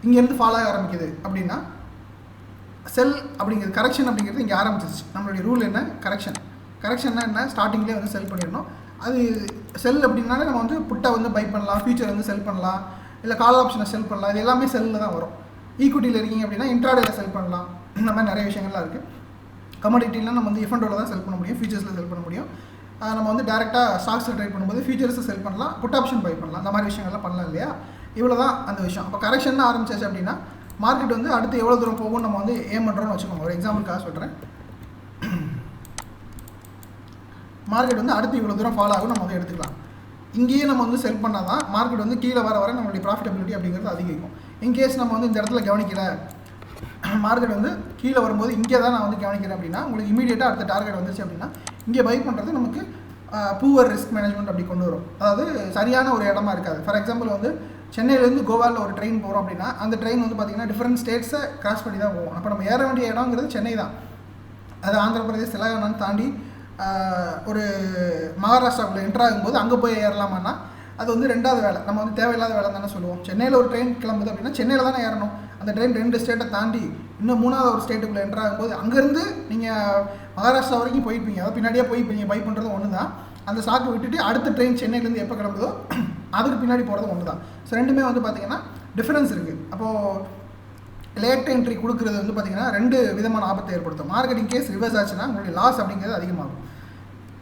[SPEAKER 1] இங்கேருந்து ஃபாலோ ஆக ஆரம்பிக்குது அப்படின்னா செல் அப்படிங்கிறது, கரெக்ஷன் அப்படிங்கிறது இங்கே ஆரம்பிச்சிருச்சு. நம்மளுடைய ரூல் என்ன, கரெக்ஷன்னா என்ன, ஸ்டார்டிங்லேயே வந்து செல் பண்ணிடணும். அது செல் அப்படின்னாலே நம்ம வந்து புட்டை வந்து பை பண்ணலாம், ஃபியூச்சர் வந்து செல் பண்ணலாம், இல்லை கால் ஆப்ஷனை செல் பண்ணலாம், இது எல்லாமே செல்லில் தான் வரும். ஈக்விட்டியில் இருக்கீங்க அப்படின்னா இன்ட்ராடேயில் செல் பண்ணலாம், இந்த மாதிரி நிறைய விஷயங்கள்லாம் இருக்குது. கமாடிட்டிலாம் நம்ம வந்து எஃப்என்டோவில் தான் செல் பண்ண முடியும், ஃபியூச்சர்ஸில் செல் பண்ண முடியும். நம்ம வந்து டேரெக்டாக ஸ்டாக்ஸில் ட்ரேட் பண்ணும்போது ஃபியூச்சர்ஸை செல் பண்ணலாம், புட் ஆப்ஷன் பை பண்ணலாம், அந்த மாதிரி விஷயங்கள்லாம் பண்ணலாம் இல்லையா? இவ்வளோ தான் அந்த விஷயம். அப்போ கரெக்ஷன் ஆரம்பிச்சாச்சு அப்படின்னா மார்க்கெட் வந்து அடுத்து எவ்வளோ தூரம் போகும்னு நம்ம வந்து ஏம் பண்ணுறோம்னு வச்சுக்கோங்க. ஒரு எக்ஸாம்பிளுக்காக சொல்கிறேன், மார்க்கெட் வந்து அடுத்து இவ்வளோ தூரம் ஃபாலோ ஆகும் நம்ம வந்து எடுத்துக்கலாம். இங்கேயே நம்ம வந்து செல் பண்ணால் தான் மார்க்கெட் வந்து கீழே வர நம்மளுடைய ப்ராஃபிட்டபிலிட்டி அப்படிங்கிறது அதிகரிக்கும். இன்கேஸ் நம்ம வந்து இந்த இடத்துல கவனிக்கல, மார்க்கெட் வந்து கீழே வரும்போது இங்கே தான் நான் வந்து கவனிக்கிறேன் அப்படின்னா உங்களுக்கு இமீடியட்டாக அடுத்த டார்கெட் வந்துச்சு அப்படின்னா இங்கே பை பண்ணுறது நமக்கு பூவர் ரிஸ்க் மேனேஜ்மெண்ட் அப்படி கொண்டு வரும். அதாவது சரியான ஒரு இடமா இருக்காது. ஃபார் எக்ஸாம்பிள் வந்து சென்னையிலேருந்து கோவாவில் ஒரு ட்ரெயின் போகிறோம் அப்படின்னா அந்த ட்ரெயின் வந்து பார்த்திங்கன்னா டிஃப்ரெண்ட் ஸ்டேட்ஸை கிராஸ் பண்ணி தான் போகும். அப்போ நம்ம ஏற வேண்டிய இடங்கிறது சென்னை தான். அது ஆந்திர பிரதேஷ் தெலங்கானான்னு தாண்டி ஒரு மகாராஷ்டிராவில் என்ட்ரு ஆகும்போது அங்கே போய் ஏறலாமான்னா அது வந்து ரெண்டாவது வேலை, நம்ம வந்து தேவையில்லாத வேலை தானே சொல்லுவோம். சென்னையில் ஒரு ட்ரெயின் கிளம்புது அப்படின்னா சென்னையில் தானே ஏறணும். அந்த ட்ரெயின் 2 ஸ்டேட்டை தாண்டி இன்னும் 3வது ஒரு ஸ்டேட்டுக்குள்ளே என்ட்ரு ஆகும்போது அங்கேருந்து நீங்கள் மகாராஷ்டிரா வரைக்கும் போயிருப்பீங்க, அதாவது பின்னாடியே போயிருப்பீங்க. பை பண்ணுறது ஒன்று தான். அந்த ஸ்டாக்கை விட்டுட்டு அடுத்த ட்ரெயின் சென்னையிலேருந்து எப்போ கிளம்புதோ அதுக்கு பின்னாடி போகிறது ஒன்று தான். ஸோ ரெண்டுமே வந்து பார்த்திங்கன்னா டிஃப்ரென்ஸ் இருக்குது. அப்போது லேட் என்ட்ரி கொடுக்குறது வந்து பார்த்திங்கன்னா 2 விதமான ஆபத்தை ஏற்படுத்தும். மார்க்கெட்டிங் கேஸ் ரிவர்ஸ் ஆச்சுன்னா உங்களுடைய லாஸ் அப்படிங்கிறது அதிகமாகும்.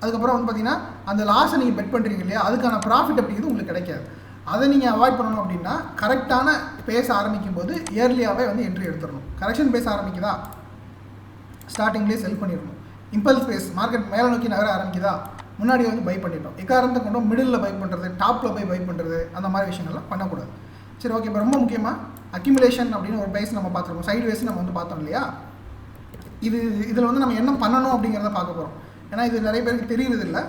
[SPEAKER 1] அதுக்கப்புறம் வந்து பார்த்திங்கன்னா அந்த லாஸை நீங்கள் பெட் பண்ணுறீங்க இல்லையா, அதுக்கான ப்ராஃபிட் அப்படிங்கிறது உங்களுக்கு கிடைக்காது. அதை நீங்கள் அவாய்ட் பண்ணணும் அப்படின்னா கரெக்டான பேச ஆரம்பிக்கும் போது இயர்லியாகவே வந்து என்ட்ரி எடுத்துடணும். கரெக்ஷன் பேச ஆரம்பிக்குதா ஸ்டார்டிங்லேயே செல் பண்ணிடணும். இம்பல்ஸ் பேஸ் மார்க்கெட் மேலே நோக்கி நகர ஆரம்பிக்குதா முன்னாடி வந்து பை பண்ணிட்டோம். எக்காரணத்தை கொண்டும் மிடில் பை பண்ணுறது, டாப்பில் போய் பை பண்ணுறது, அந்த மாதிரி விஷயங்கள்லாம் பண்ணக்கூடாது. சரி, ஓகே. இப்போ ரொம்ப முக்கியமாக அக்யூமுலேஷன் அப்படின்னு ஒரு பேஸ் நம்ம பார்த்துருக்கோம், சைடு வேஸ் நம்ம வந்து பார்த்தோம் இல்லையா. இதில் வந்து நம்ம என்ன பண்ணணும் அப்படிங்கிறத பார்க்க போகிறோம். ஏன்னா இது நிறைய பேருக்கு தெரியறதில்லை.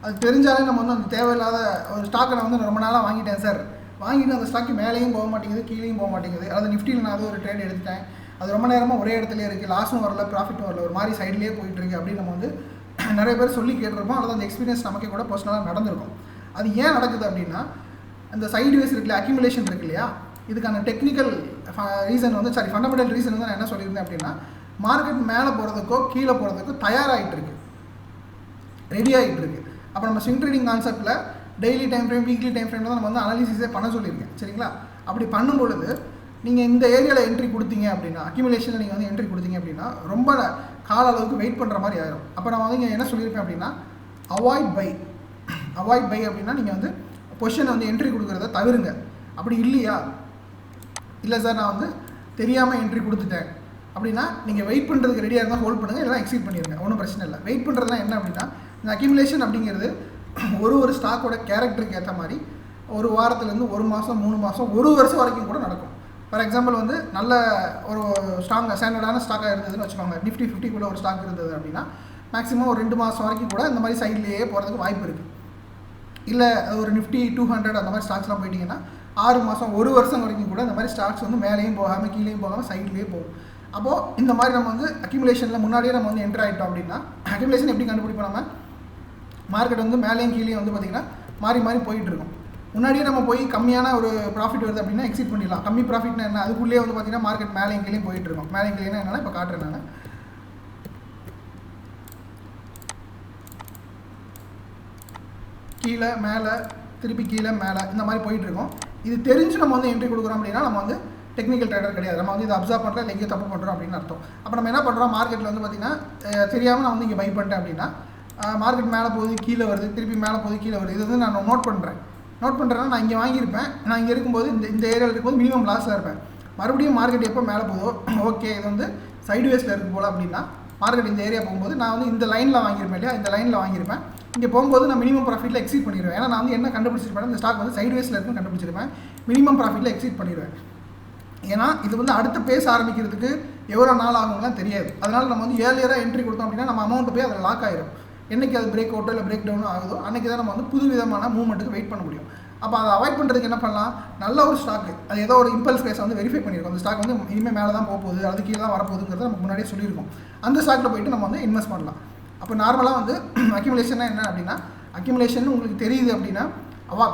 [SPEAKER 1] அது தெரிஞ்சாலே நம்ம வந்து அந்த தேவையில்லாத ஒரு ஸ்டாக்கை நான் வந்து ரொம்ப நாளாக வாங்கிட்டேன் சார், வாங்கிட்டு அந்த ஸ்டாக்கு மேலேயும் போக மாட்டேங்குது, கீழேயும் போக மாட்டேங்குது. அதாவது நிஃப்டியில் நான் அது ஒரு ட்ரேட் எடுத்துட்டேன், அது ரொம்ப நேரமாக ஒரே இடத்துல இருக்குது, லாஸும் வரல ப்ராஃபிட்டும் வரல, ஒரு மாதிரி சைட்லேயே போயிட்டுருக்கு அப்படின்னு நம்ம வந்து நிறைய பேர் சொல்லி கேட்டிருப்போம். அல்லது அந்த எக்ஸ்பீரியன்ஸ் நமக்கே கூட பர்சனலாக நடந்திருக்கும். அது ஏன் நடக்குது அப்படின்னா, அந்த சைட்வேஸ் இருக்குல்ல, அக்யூமுலேஷன் இருக்கு இல்லையா, இதுக்கான டெக்னிக்கல் ரீசன் வந்து ஃபண்டமெண்டல் ரீசன் வந்து நான் என்ன சொல்லியிருந்தேன் அப்படின்னா, மார்க்கெட் மேலே போகிறதுக்கோ கீழே போகிறதுக்கோ தயாராகிட்டு இருக்கு, ரெடி ஆகிட்டு இருக்கு. அப்போ நம்ம ஸ்விங் ட்ரேடிங் கான்செப்ட்டில் daily time frame, weekly time frame தான் நம்ம வந்து அனாலிசிஸே பண்ண சொல்லியிருக்கேன், சரிங்களா? அப்படி பண்ணும்பொழுது நீங்கள் இந்த ஏரியாவில் என்ட்ரி கொடுத்தீங்க அப்படின்னா, அக்யூமுலேஷனில் நீங்கள் வந்து என்ட்ரி கொடுத்தீங்க அப்படின்னா ரொம்ப கால அளவுக்கு வெயிட் பண்ணுற மாதிரி ஆயிரும். அப்போ நான் வந்து இங்கே என்ன சொல்லியிருப்பேன் அப்படின்னா, அவாய்ட் பை அப்படின்னா நீங்கள் வந்து பொசிஷனை வந்து என்ட்ரி கொடுக்குறத தவிருங்க. அப்படி இல்லையா, இல்லை சார் நான் வந்து தெரியாமல் என்ட்ரி கொடுத்துட்டேன் அப்படின்னா நீங்கள் வெயிட் பண்ணுறதுக்கு ரெடியாக இருந்தால் ஹோல்ட் பண்ணுங்கள், இல்லைனா எக்ஸிட் பண்ணிடுங்க, ஒன்றும் பிரச்சனை இல்லை. வெயிட் பண்ணுறதுனா என்ன அப்படின்னா, இந்த அக்யூமுலேஷன் அப்படிங்கிறது ஒரு ஸ்டாக்கோட கேரக்டருக்கு ஏற்ற மாதிரி ஒரு வாரத்துலேருந்து 1 மாதம், 3 மாதம், 1 வருஷம் வரைக்கும் கூட நடக்கும். ஃபார் எக்ஸாம்பிள் வந்து நல்ல ஒரு ஸ்டாண்டர்டான ஸ்டாக்காக இருந்ததுன்னு வச்சுக்கோங்க, நிஃப்டி 50 ஒரு ஸ்டாக் இருந்தது அப்படின்னா மேக்ஸிமம் ஒரு 2 மாதம் வரைக்கும் கூட இந்த மாதிரி சைட்லேயே போகிறதுக்கு வாய்ப்பு இருக்குது. இல்லை ஒரு நிஃப்டி 200 அந்த மாதிரி ஸ்டாக்ஸ்லாம் போயிட்டிங்கன்னா 6 மாதம், 1 வருஷம் வரைக்கும் கூட இந்த மாதிரி ஸ்டாக்ஸ் வந்து மேலேயும் போகாமல் கீழேயும் போகாமல் சைட்லேயே போகும். அப்போது இந்த மாதிரி நம்ம வந்து அக்யூமுலேஷனில் முன்னாடியே நம்ம வந்து என்ட்ரு ஆகிட்டோம் அப்படின்னா, அக்யூமுலேஷன் எப்படி கண்டுபிடிப்போம், நம்ம மார்க்கெட் வந்து மேலேயும் கீழேயும் வந்து பார்த்திங்கன்னா மாறி போயிட்டு இருக்கும். முன்னாடியே நம்ம போய் கம்மியான ஒரு ப்ராஃபிட் வருது அப்படின்னா எக்ஸிட் பண்ணிடலாம். கம்மி ப்ராஃபிட்னா என்ன, அதுக்குள்ளேயே வந்து பார்த்திங்கன்னா மார்க்கெட் மேலேயும் கீழேயும் போயிட்டு இருக்கும். மேலேயும் கீழேனா என்னன்னா இப்போ காட்டுறேன் நான், கீழே மேலே திருப்பி கீழே மேலே இந்த மாதிரி போயிட்டுருக்கோம். இது தெரிஞ்சு நம்ம வந்து என்ட்ரி கொடுக்குறோம் அப்படின்னா நம்ம வந்து டெக்னிக்கல் ட்ரேடர் கிடையாது, நம்ம வந்து இதை அப்சர்வ் பண்ணுறோம், இல்லை எங்கேயோ தப்பு பண்ணுறோம் அப்படின்னு அர்த்தம். அப்போ நம்ம என்ன பண்ணுறோம், மார்க்கெட்டில் வந்து பார்த்திங்கன்னா தெரியாமல் நான் வந்து இங்கே பை பண்ணிட்டேன் அப்படின்னா மார்க்கெட் மேலே போகுது கீழே வருது, திருப்பி மேலே போகுது கீழே வருது, இது வந்து நான் நோட் பண்ணுறேன்னா நான் இங்கே வாங்கியிருப்பேன், நான் இங்கே இருக்கும்போது இந்த ஏரியாவில் இருக்கும்போது மினிமம் லாஸில் இருப்பேன். மறுபடியும் மார்க்கெட் எப்போ மேலே போதோ ஓகே இது வந்து சைட்வேஸில் இருக்கு போல் அப்படின்னா மார்க்கெட் இந்த ஏரியா போகும்போது நான் வந்து இந்த லைனில் வாங்கியிருப்பேன் இல்லையா, இந்த லைனில் வாங்கியிருப்பேன், இங்கே போகும்போது நான் மினிமம் ப்ராஃபிட்டில் எக்ஸிட் பண்ணிடுவேன். ஏன்னா நான் வந்து என்ன கண்டுபிடிச்சிருப்பேன், இந்த ஸ்டாக் வந்து சைட்வேஸில் இருக்குன்னு கண்டுபிடிச்சிருப்பேன், மினிமம் ப்ராஃபிட்டில் எக்ஸிட் பண்ணிடுவேன். ஏன்னா இது வந்து அடுத்த பேச ஆரம்பிக்கிறதுக்கு எவ்வளோ நாள் ஆகும்லாம் தெரியாது. அதனால் நம்ம வந்து ஏர்லியராக என்ட்ரி கொடுத்தோம் அப்படின்னா நம்ம அமௌண்ட்டு போய் அதில் லாக் ஆகிடும். என்றைக்கு அது பிரேக் அவுட்டோ இல்லை பிரேக் டவுனோ ஆகுதோ அன்றைக்கி தான் நம்ம வந்து புது விதமான மூவ்மெண்ட்டுக்கு வெயிட் பண்ண முடியும். அப்போ அதை அவாய்ட் பண்ணுறதுக்கு என்ன பண்ணலாம், நல்ல ஒரு ஸ்டாக்கு, அது ஏதோ ஒரு இம்பல்ஸ் பேஸை வந்து வெரிஃபை பண்ணியிருக்கோம், அந்த ஸ்டாக் வந்து இனிமேல் மேலே தான் போகுது, அது கீழே தான் வரப்போகுதுங்கிறத நமக்கு முன்னாடியே சொல்லியிருக்கோம். அந்த ஸ்டாக்கில் போய்ட்டு நம்ம வந்து இன்வெஸ்ட் பண்ணலாம். அப்போ நார்மலாக வந்து அக்யூமுலேஷன்னா என்ன அப்படின்னா, அக்யூமுலேஷன் உங்களுக்கு தெரியுது அப்படின்னா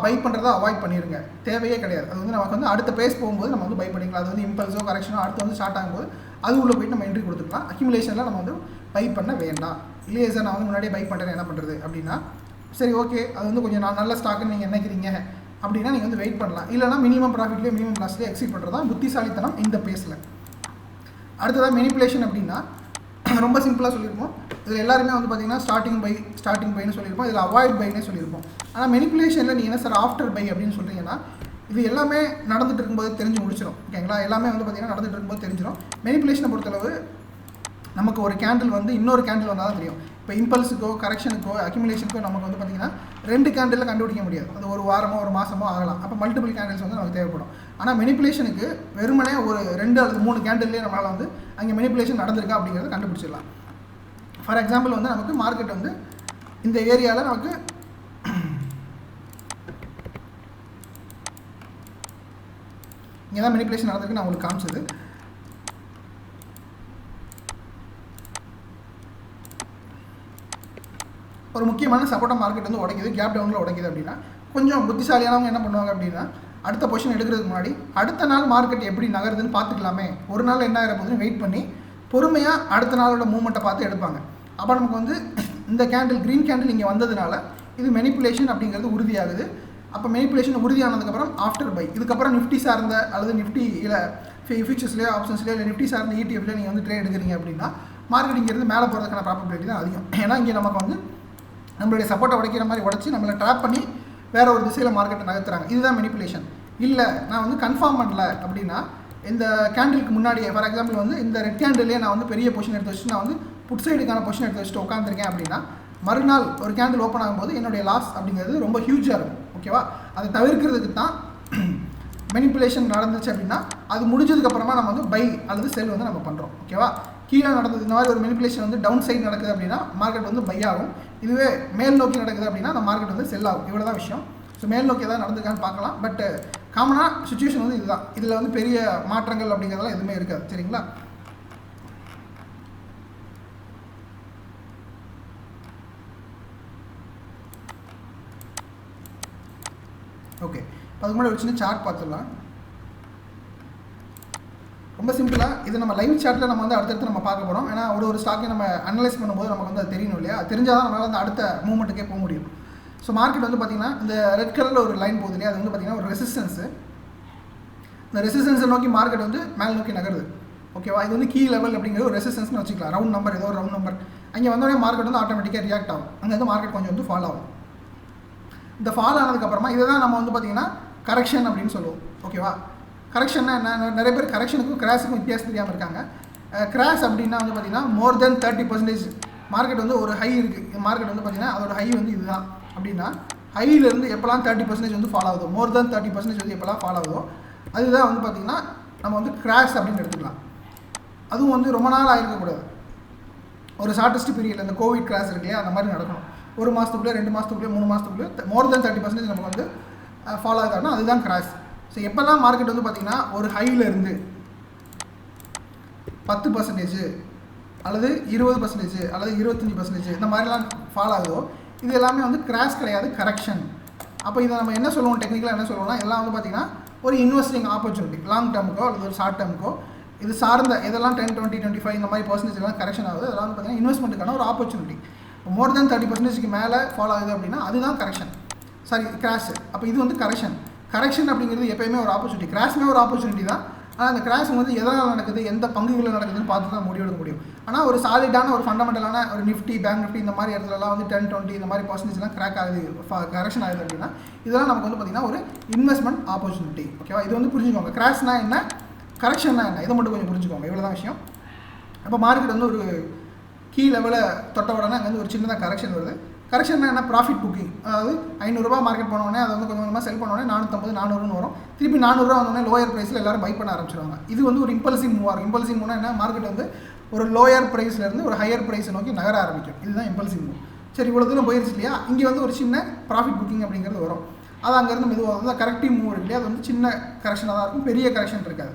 [SPEAKER 1] பை பண்ணுறதா அவாய்ட் பண்ணிடுங்க, தேவையே கிடையாது. அது வந்து நமக்கு வந்து அடுத்த பேஸ் போகும்போது நம்ம வந்து பை பண்ணிக்கலாம். அது வந்து இம்பல்ஸோ கரெக்ஷனோ அடுத்து வந்து ஸ்டார்ட் ஆகும்போது அது உள்ளே போய்ட்டு நம்ம என்ட்ரி கொடுத்துக்கலாம். அக்யூமுலேஷனில் நம்ம வந்து பை பண்ண வேண்டாம். இல்லையே சார் நான் வந்து முன்னாடியே பை பண்ணுறேன் என்ன பண்ணுறது அப்படின்னா, சரி ஓகே அது வந்து கொஞ்சம் நல்ல ஸ்டாக்குன்னு நீங்கள் நினைக்கிறீங்க அப்படின்னா நீங்கள் வந்து வெயிட் பண்ணலாம். இல்லைனா மினிமம் ப்ராஃபிட்லேயே மினிமம் லாஸ்லேயே எக்ஸிட் பண்ணுறது தான் புத்திசாலித்தனம் இந்த பேஸில். அடுத்ததாக மெனிப்புலேஷன் அப்படின்னா ரொம்ப சிம்பிளாக சொல்லியிருப்போம். இதில் எல்லாருமே வந்து பார்த்திங்கன்னா ஸ்டார்டிங் பைன்னு சொல்லியிருப்போம், இதில் அவாய்ட் பைனே சொல்லியிருப்போம். ஆனால் மெனிப்புலேஷனில் நீங்கள் என்ன சார் ஆஃப்டர் பை அப்படின்னு சொல்கிறீங்கன்னா, இது எல்லாமே நடந்துகிட்டு இருக்கும்போது தெரிஞ்சு முடிச்சிடும். ஓகேங்களா, எல்லாமே வந்து பார்த்திங்கன்னா நடந்துகிட்டு இருக்கும்போது தெரிஞ்சிடும். மெனிப்புலேஷனை பொறுத்தளவு நமக்கு ஒரு கேண்டில் வந்து இன்னொரு கேண்டில் வந்தால் தான் தெரியும். இப்போ இம்பல்ஸுக்கோ கரெக்ஷனுக்கோ அக்யூமுலேஷனுக்கோ நமக்கு வந்து பார்த்திங்கன்னா 2 கேண்டிலில் கண்டுபிடிக்க முடியாது. அது ஒரு வாரமோ ஒரு மாதமோ ஆகலாம். அப்போ மல்டிபிள் கேண்டில்ஸ் வந்து நமக்கு தேவைப்படும். ஆனால் மெனிப்புலேஷனுக்கு வெறுமனே ஒரு 2 அல்லது 3 கேண்டில்லேயே நம்மளால் வந்து அங்கே மெனிப்புலேஷன் நடந்திருக்கா அப்படிங்கிறத கண்டுபிடிச்சிடலாம். ஃபார் எக்ஸாம்பிள் வந்து நமக்கு மார்க்கெட் வந்து இந்த ஏரியாவில் நமக்கு இங்கே தான் மெனிப்புலேஷன் நடந்திருக்கு நான் உங்களுக்கு காமிச்சது. ஒரு முக்கியமான சப்போர்ட்டாக மார்க்கெட் வந்து உடைக்குது, கேப் டவுனில் உடைக்குது அப்படின்னா கொஞ்சம் புத்திசாலியானவங்க என்ன பண்ணுவாங்க அப்படின்னா, அடுத்த பொசிஷன் எடுக்கிறதுக்கு முன்னாடி அடுத்த நாள் மார்க்கெட் எப்படி நகருதுன்னு பார்த்துக்கலாமே, ஒரு நாள் என்ன ஆகிற போதுன்னு வெயிட் பண்ணி பொறுமையாக அடுத்த நாளோட மூவ்மெண்ட்டை பார்த்து எடுப்பாங்க. அப்போ நமக்கு வந்து இந்த கேண்டில் க்ரீன் கேண்டில் இங்கே வந்ததுனால இது மெனிப்புலேஷன் அப்படிங்கிறது உறுதியாகுது. அப்போ மெனிப்புலேஷன் உறுதியானதுக்கப்புறம் ஆஃப்டர் பை, இதுக்கப்புறம் நிஃப்டி சார்ந்த அல்லது நிஃப்டி இல்லை ஃபியூச்சர்ஸ்லேயோ ஆப்ஷன்ஸ்லேயோ இல்லை நிஃப்டி சார்ந்த ETF நீங்கள் வந்து ட்ரேட் எடுக்கிறீங்க அப்படின்னா மார்க்கெட் இங்கேருந்து மேலே போகிறதுக்கான ப்ராபபிலிட்டி தான் அதிகம். ஏன்னா இங்கே நமக்கு வந்து நம்மளுடைய சப்போர்ட்டை உடைக்கிற மாதிரி உடச்சி நம்மளை ட்ராப் பண்ணி வேறு ஒரு திசையில் மார்க்கெட்டை நகர்த்துறாங்க. இதுதான் மெனிப்புலேஷன். இல்லை நான் வந்து கன்ஃபார்ம் பண்ணல அப்படின்னா இந்த கேண்டிலுக்கு முன்னாடியே ஃபார் எக்ஸாம்பிள் வந்து இந்த ரெட் கேண்டிலே நான் வந்து பெரிய பொசிஷன் எடுத்து வச்சுட்டு நான் வந்து புட் சைடுக்கான பொசிஷன் எடுத்து வச்சுட்டு உட்காந்துருக்கேன் அப்படின்னா மறுநாள் ஒரு கேண்டில் ஓப்பன் ஆகும்போது என்னுடைய லாஸ் அப்படிங்கிறது ரொம்ப ஹியூஜாக இருக்கும். ஓகேவா, அதை தவிர்க்கிறதுக்கு தான் மெனிப்புலேஷன் நடந்துச்சு அப்படின்னா அது முடிஞ்சதுக்கப்புறமா நம்ம வந்து பை அல்லது செல் வந்து நம்ம பண்ணுறோம். ஓகேவா, கீழே நடந்தது இந்த மாதிரி ஒரு மெனிப்புலேஷன் வந்து டவுன் சைடு நடக்குது அப்படின்னா மார்க்கெட் வந்து பை ஆகும். இதுவே மேல் நோக்கி நடக்குது அப்படின்னா அந்த மார்க்கெட் வந்து செல் ஆகும். இவ்வளோ தான் விஷயம். ஸோ மேல் நோக்கி ஏதாவது நடந்துருக்கான்னு பார்க்கலாம். பட் காமனாக சுச்சுவேஷன் வந்து இதுதான். இதில் வந்து பெரிய மாற்றங்கள் அப்படிங்கிறதெல்லாம் எதுவுமே இருக்காது. சரிங்களா? ஓகே, அதுக்கு முன்னாடி ஒரு சின்ன சார்ட் பார்த்துடலாம். ரொம்ப சிம்பிளாக இது நம்ம லைவ் சார்ட்டில் நம்ம வந்து அடுத்தடுத்து நம்ம பார்க்க போகிறோம். ஏன்னா ஒரு ஸ்டாக்கை நம்ம அனலைஸ் பண்ணும்போது நமக்கு வந்து அது தெரியணும் இல்லையா? தெரிஞ்சால் தான் நம்மளால் வந்து அடுத்த மூவ்மெண்ட்டுக்கே போக முடியும். ஸோ மார்க்கெட் வந்து பார்த்திங்கன்னா இந்த ரெட் கலரில் ஒரு லைன் போகுது இல்லையா? அது வந்து பார்த்திங்கன்னா ஒரு ரெசிஸ்டன்ஸு. இந்த ரெசிஸ்டன்ஸை நோக்கி மார்க்கெட் வந்து மேலே நோக்கி நகருது. ஓகேவா? இது வந்து கீ லெவல் அப்படிங்கிறது ஒரு ரெசிஸ்டன்ஸ்னு வச்சுக்கலாம். ரவுண்ட் நம்பர், ஏதோ ஒரு ரவுண்ட் நம்பர். அங்கே வந்தோடனே மார்க்கெட் வந்து ஆட்டோமேட்டிக்காக ரியாக்ட் ஆகும். அங்கே வந்து மார்க்கெட் கொஞ்சம் வந்து ஃபாலோ ஆகும். இந்த ஃபாலோ ஆனதுக்கப்புறமா இதை தான் நம்ம வந்து பார்த்திங்கன்னா கரெக்ஷன் அப்படின்னு சொல்லுவோம். ஓகேவா? கரெக்ஷன்னா என்ன? நிறைய பேர் கரெக்ஷனுக்கும் கிராஷுக்கும் வித்தியாசம் தெரியாமல் இருக்காங்க. கிராஷ் அப்படின்னா வந்து பார்த்திங்கன்னா மோர் தென் 30% மார்க்கெட் வந்து ஒரு ஹை இருக்குது. மார்க்கெட் வந்து பார்த்திங்கன்னா அதோட ஹை வந்து இதுதான் அப்படின்னா, ஹையிலேருந்து எப்போலாம் 30% வந்து ஃபாலோ ஆகுதோ, மோர் தென் 30% வந்து எப்போலாம் ஃபாலோ ஆகுதோ அதுதான் வந்து பார்த்திங்கன்னா நம்ம வந்து கிராஷ் அப்படின்னு எடுத்துக்கலாம். அதுவும் வந்து ரொம்ப நாள் ஆகிருக்கக்கூடாது. ஒரு ஷார்ட்டஸ்ட் பீரியடில் இந்த கோவிட் கிராஷ் இருக்கு இல்லையா? அந்த மாதிரி நடக்கணும். 1 மாதத்துக்குள்ளே, 2 மாதத்துக்குள்ளே, 3 மாதத்துக்குள்ளே மோர் தென் 30% நமக்கு வந்து ஃபாலோ ஆகுதுன்னா அதுதான் கிராஷ். ஸோ எப்போல்லாம் மார்க்கெட் வந்து பார்த்திங்கன்னா ஒரு ஹையிலேருந்து 10% அல்லது 20% அல்லது 25% இந்த மாதிரிலாம் ஃபாலோ ஆகுதோ இது எல்லாமே வந்து கிராஷ் கிடையாது, கரெக்ஷன். அப்போ இதை நம்ம என்ன சொல்லுவோம், டெக்னிக்கலாக என்ன சொல்லுவோம்னா, இதெல்லாம் வந்து பார்த்திங்கன்னா ஒரு இன்வெஸ்டிங் ஆப்பர்ச்சுனிட்டி, லாங் டேர்முக்கோ அல்லது ஒரு ஷார்ட் டேர்முக்கோ இது சார்ந்த எதெல்லாம் 10, 20, 25 இந்த மாதிரி பர்சன்டேஜ் எல்லாம் கரெக்ஷன் ஆகுது, அதெல்லாம் வந்து பார்த்திங்கன்னா இன்வெஸ்ட்மெண்ட்டுக்கான ஒரு ஆப்பர்ச்சுனிட்டி. மோர் தென் 30%க்கு மேலே ஃபாலோ ஆகுது அப்படின்னா அதுதான் கரெக்ஷன், சாரி கிராஷ். அப்போ இது வந்து கரெக்ஷன். கரெக்ஷன் அப்படிங்கிறது எப்போயுமே ஒரு ஆப்பர்ச்சுனிட்டி. கிராஷ்மே ஒரு ஆப்பர்ச்சுனிட்டி தான். ஆனால் அந்த கிராஷ் வந்து எதனால் நடக்குது, எந்த பங்குகளில் நடக்குதுன்னு பார்த்து தான் முடிவெடுக்க முடியும். ஆனால் ஒரு சாலிடான ஒரு ஃபண்டமெண்டலான ஒரு நிஃப்டி, பேங்க் நிஃப்டி இந்த மாதிரி இடத்துலலாம் வந்து 10, 20 இந்த மாதிரி பர்சன்டேஜ்லாம் கிராக் ஆகுது, கரெக்ஷன் ஆகுது அப்படின்னா இதெல்லாம் நமக்கு வந்து பார்த்திங்கன்னா ஒரு இன்வெஸ்ட்மெண்ட் ஆப்பர்ச்சுனிட்டி. ஓகேவா? இது வந்து புரிஞ்சுக்கோங்க. கிராஷ்னா என்ன, கரெக்ஷன்னா என்ன, இதை மட்டும் கொஞ்சம் புரிஞ்சுக்கோங்க. இவ்வளோ தான் விஷயம். அப்போ மார்க்கெட் வந்து ஒரு கீ லெவலை தொட்ட உடனே அங்கே வந்து ஒரு சின்னதாக கரெக்ஷன் வருது. கரெக்ஷன்னா என்ன, ப்ராஃபிட் புக்கிங். அதாவது 500 ரூபா மார்க்கெட் போனோடனே அதை வந்து கொஞ்சம் கொஞ்சமாக செல் பண்ணோடனே 450, 400 வரும். திருப்பி 400 ரூபா வந்தோடனே லோயர் ப்ரைஸில் எல்லாரும் பை பண்ண ஆரம்பிச்சிருவாங்க. இது வந்து ஒரு இம்பல்சிவ் மூவ் ஆகும். இம்பல்சிவ் மூவ்னா என்ன, மார்க்கெட் வந்து ஒரு லோயர் ப்ரைஸ்லேருந்து ஒரு ஹையர் ப்ரைஸை நோக்கி நகர ஆரம்பிக்கும். இதுதான் இம்பல்சிவ் மூவ். சரி, இவ்வளோ தூரம் போயிருச்சு இல்லையா? இங்கே வந்து ஒரு சின்ன ப்ராஃபிட் புக்கிங் அப்படிங்கிறது வரும். அது அங்கேருந்து மெதுவாக வந்து கரெக்டிவ் மூவ் இருக்கு இல்லையா? அது வந்து சின்ன கரெக்ஷனாக தான் இருக்கும், பெரிய கரெக்ஷன் இருக்காது.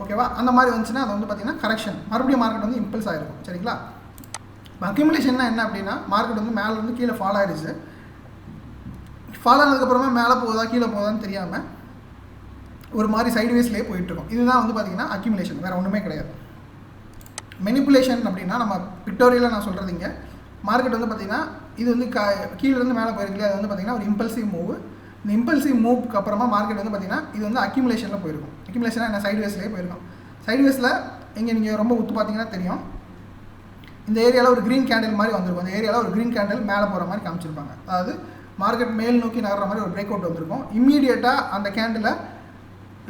[SPEAKER 1] ஓகேவா? அந்த மாதிரி வந்துச்சுன்னா அது வந்து பார்த்திங்கன்னா கரெக்ஷன். மறுபடியும் மார்க்கெட் வந்து இம்பல்ஸ் ஆகிருக்கும். சரிங்களா? அக்யூமுலேஷன்னா என்ன அப்படின்னா, மார்க்கெட் வந்து மேலே வந்து கீழே ஃபாலோ ஆகிடுச்சு. ஃபாலோ ஆனதுக்கப்புறமா மேலே போகுதா கீழே போகுதான்னு தெரியாமல் ஒரு மாதிரி சைட்வேஸ்லேயே போயிட்டுருக்கோம். இதுதான் வந்து பார்த்திங்கன்னா அக்யூமுலேஷன், வேறு ஒன்றுமே கிடையாது. மெனிப்புலேஷன் அப்படின்னா நம்ம பிக்டோரியலாக நான் சொல்கிறது, இங்கே மார்க்கெட் வந்து பார்த்திங்கன்னா இது வந்து கீழேருந்து மேலே போயிருக்கல, அது வந்து பார்த்திங்கன்னா ஒரு இம்பல்சிவ் மூவ். இந்த இம்பல்சிவ் மூவ்க்கு அப்புறமா மார்க்கெட் வந்து பார்த்திங்கன்னா இது வந்து அக்யூமுலேஷனில் போயிருக்கும். அக்யூமுலேஷனாக என்ன, சைட்வேஸ்லேயே போயிருக்கும். சைட்வேஸில் இங்கே நீங்கள் ரொம்ப உத்து பார்த்தீங்கன்னா தெரியும், இந்த ஏரியாவில் ஒரு க்ரீன் கேண்டில் மாதிரி வந்திருக்கும். அந்த ஏரியாவில் ஒரு க்ரீன் கேண்டில் மேலே போகிற மாதிரி காமிச்சிருப்பாங்க. அதாவது மார்க்கெட் மேல் நோக்கி நகர்ற மாதிரி ஒரு பிரேக் அவுட் வந்திருக்கும். இம்மீடியட்டாக அந்த கேண்டிலை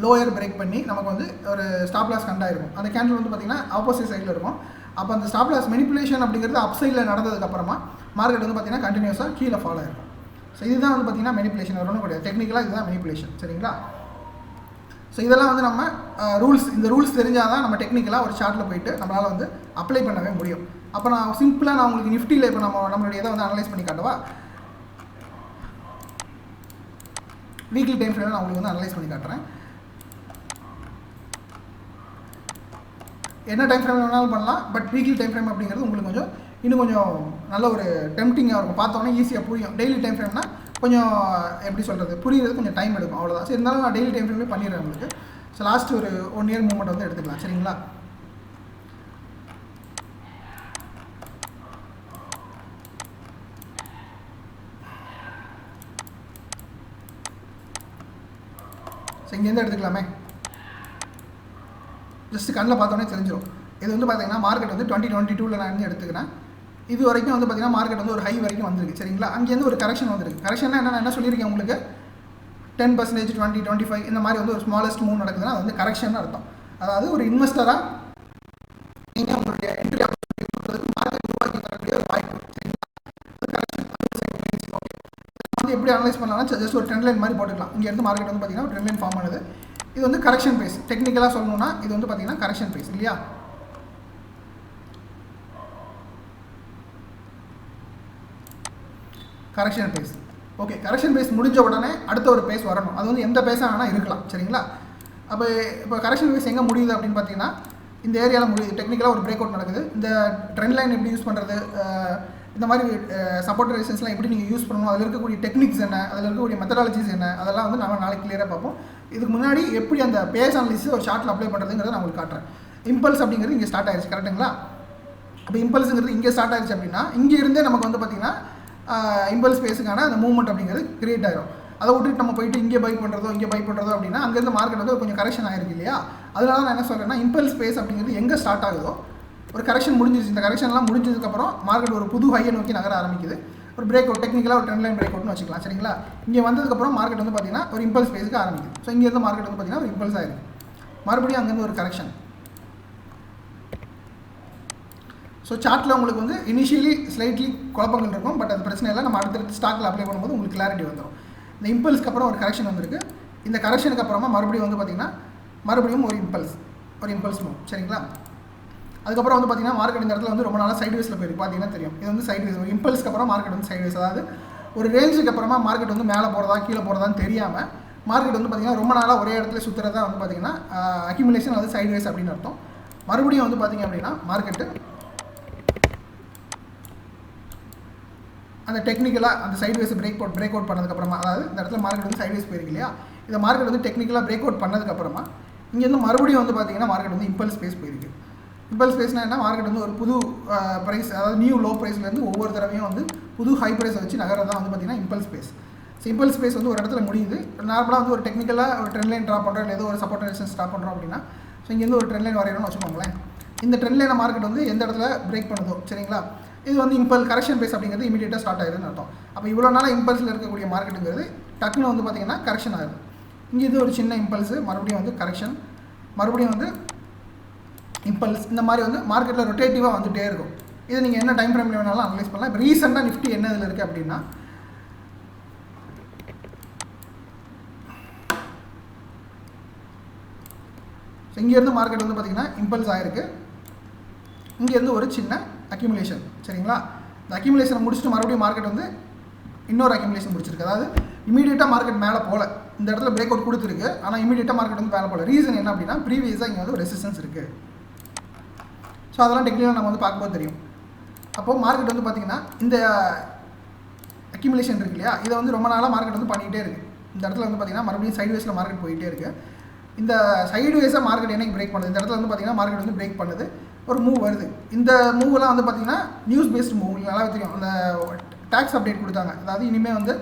[SPEAKER 1] லோயர் பிரேக் பண்ணி நமக்கு வந்து ஒரு ஸ்டாப் லாஸ் கண்டாயிருக்கும். அந்த கேண்டில் வந்து பார்த்திங்கன்னா ஆப்போசிட் சைடில் இருக்கும். அப்போ அந்த ஸ்டாப் லாஸ் மெனிப்புலேஷன் அப்படிங்கிறது அப் சைடில் நடந்ததுக்கப்புறமா மார்க்கெட் வந்து பார்த்திங்கன்னா கண்டினியூஸாக கீழே ஃபாலோ ஆயிருக்கும். ஸோ இதுதான் வந்து பார்த்திங்கன்னா மெனிப்புலேஷன். வரணும் கிடையாது, டெக்னிக்கலாக இதுதான் மெனிப்புலேஷன். சரிங்களா? ஸோ இதெல்லாம் வந்து நம்ம ரூல்ஸ், இந்த ரூல்ஸ் தெரிஞ்சால் தான் நம்ம டெக்னிக்கலாக ஒரு சார்ட்டில் போயிட்டு நம்மளால் வந்து அப்ளை பண்ணவே முடியும். அப்போ நான் சிம்பிளாக நான் உங்களுக்கு நிஃப்டியில் இப்போ நம்மளுடைய இதை வந்து அனலைஸ் பண்ணி காட்டவா? வீக்லி டைம் ஃப்ரேமில் நான் உங்களுக்கு வந்து அனலைஸ் பண்ணி காட்டுறேன். என்ன டைம் ஃப்ரேம் வேணாலும் பண்ணலாம், பட் வீக்லி டைம் ஃப்ரேம் அப்படிங்கிறது உங்களுக்கு இன்னும் கொஞ்சம் நல்ல ஒரு டெம்ப்டிங்காக இருக்கும். பார்த்தோன்னே ஈஸியாக புரியும். டெய்லி டைம் ஃப்ரேம்னா கொஞ்சம் எப்படி சொல்கிறது, புரியுறது கொஞ்சம் டைம் எடுக்கும், அவ்வளோதான். சரி, இருந்தாலும் நான் டெய்லி டைம் ஃப்ரேமே பண்ணிடுறேன் உங்களுக்கு. ஸோ லாஸ்ட் ஒரு 1 இயர் மூவ்மெண்ட் வந்து எடுத்துக்கலாம். சரிங்களா? ஸோ இங்கேருந்து எடுத்துக்கலாமே. ஜஸ்ட் கண்ணில் பார்த்தோன்னே தெரிஞ்சிடும். இது வந்து பார்த்திங்கன்னா மார்க்கெட் வந்து 2022 நான் இருந்து எடுத்துக்கிறேன். இது வரைக்கும் வந்து பார்த்திங்கன்னா மார்க்கெட் வந்து ஒரு ஹை வரைக்கும் வந்திருக்கு. சரிங்களா? அங்கேருந்து ஒரு கரெக்ஷன் வந்திருக்கு. கரெக்ஷன்னா என்ன சொல்லியிருக்கேன் உங்களுக்கு, 10%, 20, 25 இந்த மாதிரி வந்து ஒரு ஸ்மாலஸ்ட் மூவ் நடக்குதுன்னா அது வந்து கரெக்ஷன் அர்த்தம். அதாவது ஒரு இன்வெஸ்டராக நீங்கள் உங்களுடைய என்ட்ரி ஆப்பர்ச்சுனிட்டி கொடுத்ததுக்கு மார்க்கெட் உருவாக்கி தரக்கூடிய ஒரு வாய்ப்பு. சரிங்களா? அது கரெக்ஷன். ஓகே, வந்து எப்படி அனலைஸ் பண்ணலாம்னா ஜஸ்ட் ஒரு ட்ரெண்ட் லைன் மாதிரி போட்டுக்கலாம். இங்கேருந்து மார்க்கெட் வந்து பார்த்திங்கன்னா ஒரு ட்ரெண்ட் லைன் ஃபார்ம் பண்ணுது. இது வந்து கரெக்ஷன் பேஸ். டெக்னிக்கலாக சொல்லணும்னா இது வந்து பார்த்திங்கன்னா கரெக்ஷன் பேஸ் இல்லையா? Correction phase. Okay, correction phase முடிஞ்ச உடனே அடுத்த ஒரு பேஸ் வரணும். அது வந்து எந்த பேஸாக வேணால் இருக்கலாம். சரிங்களா? அப்போ இப்போ கரெக்ஷன் பேஸ் எங்கே முடியுது அப்படின்னு பார்த்தீங்கன்னா இந்த ஏரியாவில் முடியுது. டெக்னிக்கலாக ஒரு பிரேக் அவுட் நடக்குது. இந்த ட்ரெண்ட் லைன் எப்படி யூஸ் பண்ணுறது, இந்த மாதிரி சப்போர்ட் ரெசிஸ்டன்ஸ்லாம் எப்படி நீங்கள் யூஸ் பண்ணணும், அதில் இருக்கக்கூடிய டெக்னிக்ஸ் என்ன, அதில் இருக்கக்கூடிய மெத்தடாலஜிஸ் என்ன, அதெல்லாம் வந்து நம்ம நாளைக்கு கிளியராக பார்ப்போம். இதுக்கு முன்னாடி எப்படி அந்த பேஸ் அனாலிசிஸ் ஒரு ஷார்ட்டில் அப்ளை பண்ணுறதுங்கிறத நான் உங்களுக்கு காட்டுறேன். இம்பல்ஸ் அப்படிங்கிறது இங்கே ஸ்டார்ட் ஆயிடுச்சு. கரெக்டுங்களா? அப்போ இம்பல்ஸுங்கிறது இங்கே ஸ்டார்ட் ஆயிடுச்சு அப்படின்னா இங்கே இருந்தே நமக்கு வந்து பார்த்திங்கன்னா இம்பல்ஸ் பேஸுக்கான அந்த மூவ்மெண்ட் அப்படிங்கிறது கிரியேட் ஆகிடும். அதை விட்டுட்டு நம்ம போயிட்டு இங்கே பை பண்ணுறதோ இங்கே பை பண்ணுறதோ அப்படின்னா அங்கேருந்து மார்க்கெட் வந்து கொஞ்சம் கரெக்ஷன் ஆகிருக்கு இல்லையா? அதனால நான் என்ன சொல்கிறேன்னா இம்பல்ஸ் பேஸ் அப்படிங்கிறது எங்கே ஸ்டார்ட் ஆகுதோ ஒரு கரெக்ஷன் முடிஞ்சிருச்சு. இந்த கரெக்ஷன்லாம் முடிஞ்சதுக்கப்புறம் மார்க்கெட் ஒரு புது ஹையை நோக்கி நகர ஆரம்பிக்குது. ஒரு பிரேக் அவுட், டெக்னிக்கலாக ஒரு ட்ரெண்ட் லைன் பிரேக் அவுட்னு வச்சுக்கலாம். சரிங்களா? இங்கே வந்ததுக்கப்புறம் மார்க்கெட் வந்து பார்த்திங்கன்னா ஒரு இம்பல்ஸ் பேஸுக்கு ஆரம்பிக்குது. ஸோ இங்கேருந்து மார்க்கெட் வந்து பார்த்திங்கன்னா ஒரு இம்பல்ஸ் ஆகிருக்கு. மறுபடியும் அங்கேருந்து ஒரு கரெக்ஷன். ஸோ சார்ட்டில் உங்களுக்கு வந்து இனிஷியலி ஸ்லைட்லி குழப்பங்கள் இருக்கும். பட் அது பிரச்சனை இல்லை. நம்ம அடுத்தடுத்து ஸ்டாக்கில் அப்ளை பண்ணும்போது உங்களுக்கு கிளாரிட்டி வந்துடும். இந்த இம்பல்ஸ்க்கு அப்புறம் ஒரு கரெக்ஷன் வந்திருக்கு. இந்த கரெக்ஷனுக்கு அப்புறமா மறுபடியும் வந்து பார்த்திங்கன்னா மறுபடியும் ஒரு இம்பல்ஸ் மூவ். சரிங்களா? அதுக்கப்புறம் வந்து பார்த்திங்கன்னா மார்க்கெட் இந்த இடத்துல வந்து ரொம்ப நாளாக சைட்வேஸில் போயிருக்கு. பார்த்தீங்கன்னா தெரியும். இது வந்து சைட்வேஸ். ஒரு இம்பல்ஸ்க்கு அப்புறம் மார்க்கெட் வந்து சைட்வேஸ். அதாவது ஒரு ரேஞ்சுக்கு அப்புறமா மார்க்கெட் வந்து மேலே போகிறதா கீழே போகிறதான்னு தெரியாமல் மார்க்கெட் வந்து பார்த்திங்கன்னா ரொம்ப நாளாக ஒரே இடத்துல சுற்றுறதா வந்து பார்த்திங்கன்னா அக்யூமுலேஷன் அது சைட்வேஸ் அப்படின்னு அர்த்தம். மறுபடியும் வந்து பார்த்திங்க அப்படின்னா மார்க்கெட்டு அந்த டெக்னிக்கலாக அந்த சைட்வேஸ் பிரேக் அவுட் பண்ணதுக்கப்புறமா, அதாவது இந்த இடத்துல மார்க்கெட் வந்து சைட்வேஸ் போயிருக்கு இல்லையா? இந்த மார்க்கெட் வந்து டெக்னிக்கலாக பிரேக் அவுட் பண்ணதுக்கப்புறமா இங்கேருந்து மறுபடியும் வந்து பார்த்திங்கன்னா மார்க்கெட் வந்து இம்பல்ஸ் பேஸ் போயிருக்கு. இம்பல்ஸ் பேஸ்னால் என்ன? மார்க்கெட் வந்து ஒரு புது ப்ரைஸ், அதாவது நியூ லோ ப்ரைஸ்லேருந்து ஒவ்வொரு தடவையும் வந்து புது ஹை ப்ரைஸை வச்சு நகரதான் வந்து பார்த்திங்கன்னா impulse phase. So impulse phase வந்து ஒரு இடத்துல முடியுது. நார்மலாக வந்து ஒரு டெக்னிக்கலாக ஒரு ட்ரெண்ட் லைன் ட்ரா பண்ணுறோம், இல்லை ஏதோ ஒரு சப்போர்ட் ரெசிஸ்டன்ஸ் ட்ரா பண்ணுறோம் அப்படின்னா ஸோ இங்கேருந்து ஒரு ட்ரெண்ட் லைன் வரையணும்னு வச்சுக்கோங்களேன். இந்த ட்ரெண்ட் லைனை மார்க்கெட் வந்து எந்த இடத்துல பிரேக் பண்ணுதோ, சரிங்களா, இது வந்து கரெக்ஷன் பேஸ் அப்படிங்கிறது இமீடியட்டாக ஸ்டார்ட் ஆகுதுன்னு அர்த்தம். அப்போ இவ்வளோ நாளாக இம்பல்ஸில் இருக்கக்கூடிய மார்க்கெட்டுங்கிறது டக்குன்னு வந்து பார்த்திங்கன்னா கரெக்ஷன் ஆகுது. இங்கே இது ஒரு சின்ன இம்பல்ஸு, மறுபடியும் வந்து கரெக்ஷன், மறுபடியும் வந்து இம்பல்ஸ். இந்த மாதிரி வந்து மார்க்கெட்டில் ரொட்டேட்டிவாக வந்துகிட்டே இருக்கும். இதை நீங்கள் என்ன டைம் ஃப்ரேமில் வேணாலும் அனலைஸ் பண்ணலாம். இப்போ ரீசெண்டாக நிஃப்டி என்ன இதில் இருக்குது அப்படின்னா ஸோ இங்கேருந்து மார்க்கெட் வந்து பார்த்திங்கன்னா இம்பல்ஸ் ஆகிருக்கு. இங்கேருந்து ஒரு சின்ன அக்யூமுலேஷன். சரிங்களா? இந்த அக்யூமுலேஷனை முடிச்சுட்டு மறுபடியும் மார்க்கெட் வந்து இன்னொரு அக்யூமுலேஷன் முடிச்சிருக்கு. அதாவது இமீடியட்டாக மார்க்கெட் மேலே போகல. இந்த இடத்துல பிரேக் அவுட் கொடுத்துருக்கு, ஆனால் இமீடியட்டாக மார்க்கெட் வந்து மேலே போகல. ரீசன் என்ன அப்படின்னா ப்ரீவியஸாக இங்கே வந்து ரெசிஸ்டன்ஸ் இருக்குது. ஸோ அதெல்லாம் டெக்னிக்கலாக நம்ம வந்து பார்க்கும்போது தெரியும். அப்போது மார்க்கெட் வந்து பார்த்திங்கன்னா இந்த அக்யூமுலேஷன் இருக்கு இல்லையா, இதை வந்து ரொம்ப நாளாக மார்க்கெட் வந்து பண்ணிகிட்டே இருக்குது. இந்த இடத்துல வந்து பார்த்திங்கன்னா மறுபடியும் சைட்வேஸில் மார்க்கெட் போயிட்டே இருக்குது. இந்த சைட்வேஸாக மார்க்கெட் என்னைக்கு பிரேக் பண்ணுது, இந்த இடத்துல வந்து பார்த்திங்கன்னா மார்க்கெட் வந்து பிரேக் பண்ணுது, ஒரு மூவ் வருது. இந்த மூவெல்லாம் வந்து பார்த்திங்கன்னா நியூஸ் பேஸ்டு மூவ். நல்லா தெரியும். அந்த டேக்ஸ் அப்டேட் கொடுத்தாங்க. அதாவது இனிமேல் வந்து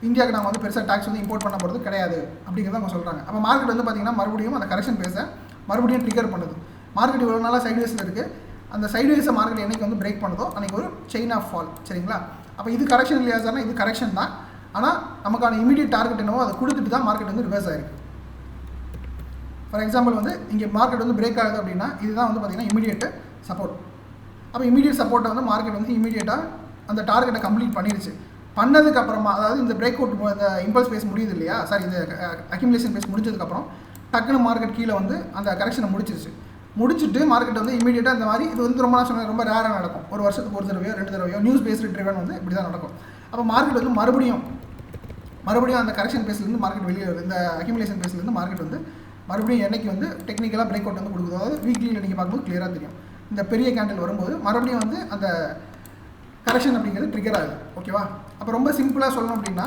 [SPEAKER 1] இந்தியாவுக்கு நாங்கள் வந்து பெருசாக டேக்ஸ் வந்து இம்போர்ட் பண்ண போகிறது கிடையாது அப்படிங்கிறத அவங்க சொல்கிறாங்க. அப்போ மார்க்கெட் வந்து பார்த்திங்கன்னா மறுபடியும் அந்த கரெக்ஷன் பேஸை மறுபடியும் ட்ரிகர் பண்ணுது. மார்க்கெட் இவ்வளோ நாளாக சைட்வேஸில் இருக்குது. அந்த சைட்வேஸை மார்க்கெட் என்றைக்கு வந்து பிரேக் பண்ணுதோ அன்றைக்கி ஒரு செயின் ஆஃப் ஃபால். சரிங்களா? அப்போ இது கரெக்ஷன் இல்லையா சார்னா இது கரெக்ஷன் தான். ஆனால் நமக்கான இமீடியட் டார்கெட் என்னவோ அதை கொடுத்துட்டு தான் மார்க்கெட் வந்து ரிவர்ஸ் ஆகிருக்கு. ஃபார் எக்ஸாம்பிள் வந்து இங்கே மார்க்கெட் வந்து பிரேக் ஆகுது அப்படின்னா இதுதான் வந்து பார்த்திங்கன்னா இமீடியட் சப்போர்ட். அப்போ இமீடியட் சப்போர்ட்டை வந்து மார்க்கெட் வந்து இமீடியட்டாக அந்த டார்கெட்டை கம்ப்ளீட் பண்ணிடுச்சு. பண்ணதுக்கப்புறமா, அதாவது இந்த பிரேக் அவுட் இந்த இம்பல்ஸ் பேஸ் முடியுது இல்லையா, சாரி இந்த அக்யூமுலேஷன் பேஸ் முடிஞ்சதுக்கப்புறம் டக்குன்னு மார்க்கெட் கீழே வந்து அந்த கரெக்ஷனை முடிச்சுட்டு மார்க்கெட் வந்து இமீடியட்டாக இந்த மாதிரி இது வந்து ரொம்ப நான் சொன்னேன் ரொம்ப ரேராக நடக்கும். ஒரு வருஷத்துக்கு ஒரு தடவையோ 2 தடவையோ நியூஸ் பேஸ்டு ட்ரிவன் வந்து இப்படி தான் நடக்கும். அப்போ மார்க்கெட் வந்து மறுபடியும் அந்த கரெக்ஷன் பேஸ்லேருந்து மார்க்கெட் வெளியே வருது. இந்த அக்யூமுலேஷன் பேஸ்லேருந்து மார்க்கெட் வந்து மறுபடியும் என்னைக்கு வந்து டெக்னிக்கலாக பிரேக் அவுட் வந்து கொடுக்குது. அதாவது வீக்லியில் நீங்கள் பார்க்கும்போது கிளியராக தெரியும். இந்த பெரிய கேண்டில் வரும்போது மறுபடியும் வந்து அந்த கரெக்ஷன் அப்படிங்கிறது ட்ரிகர் ஆகுது. ஓகேவா? அப்போ ரொம்ப சிம்பிளாக சொல்லணும் அப்படின்னா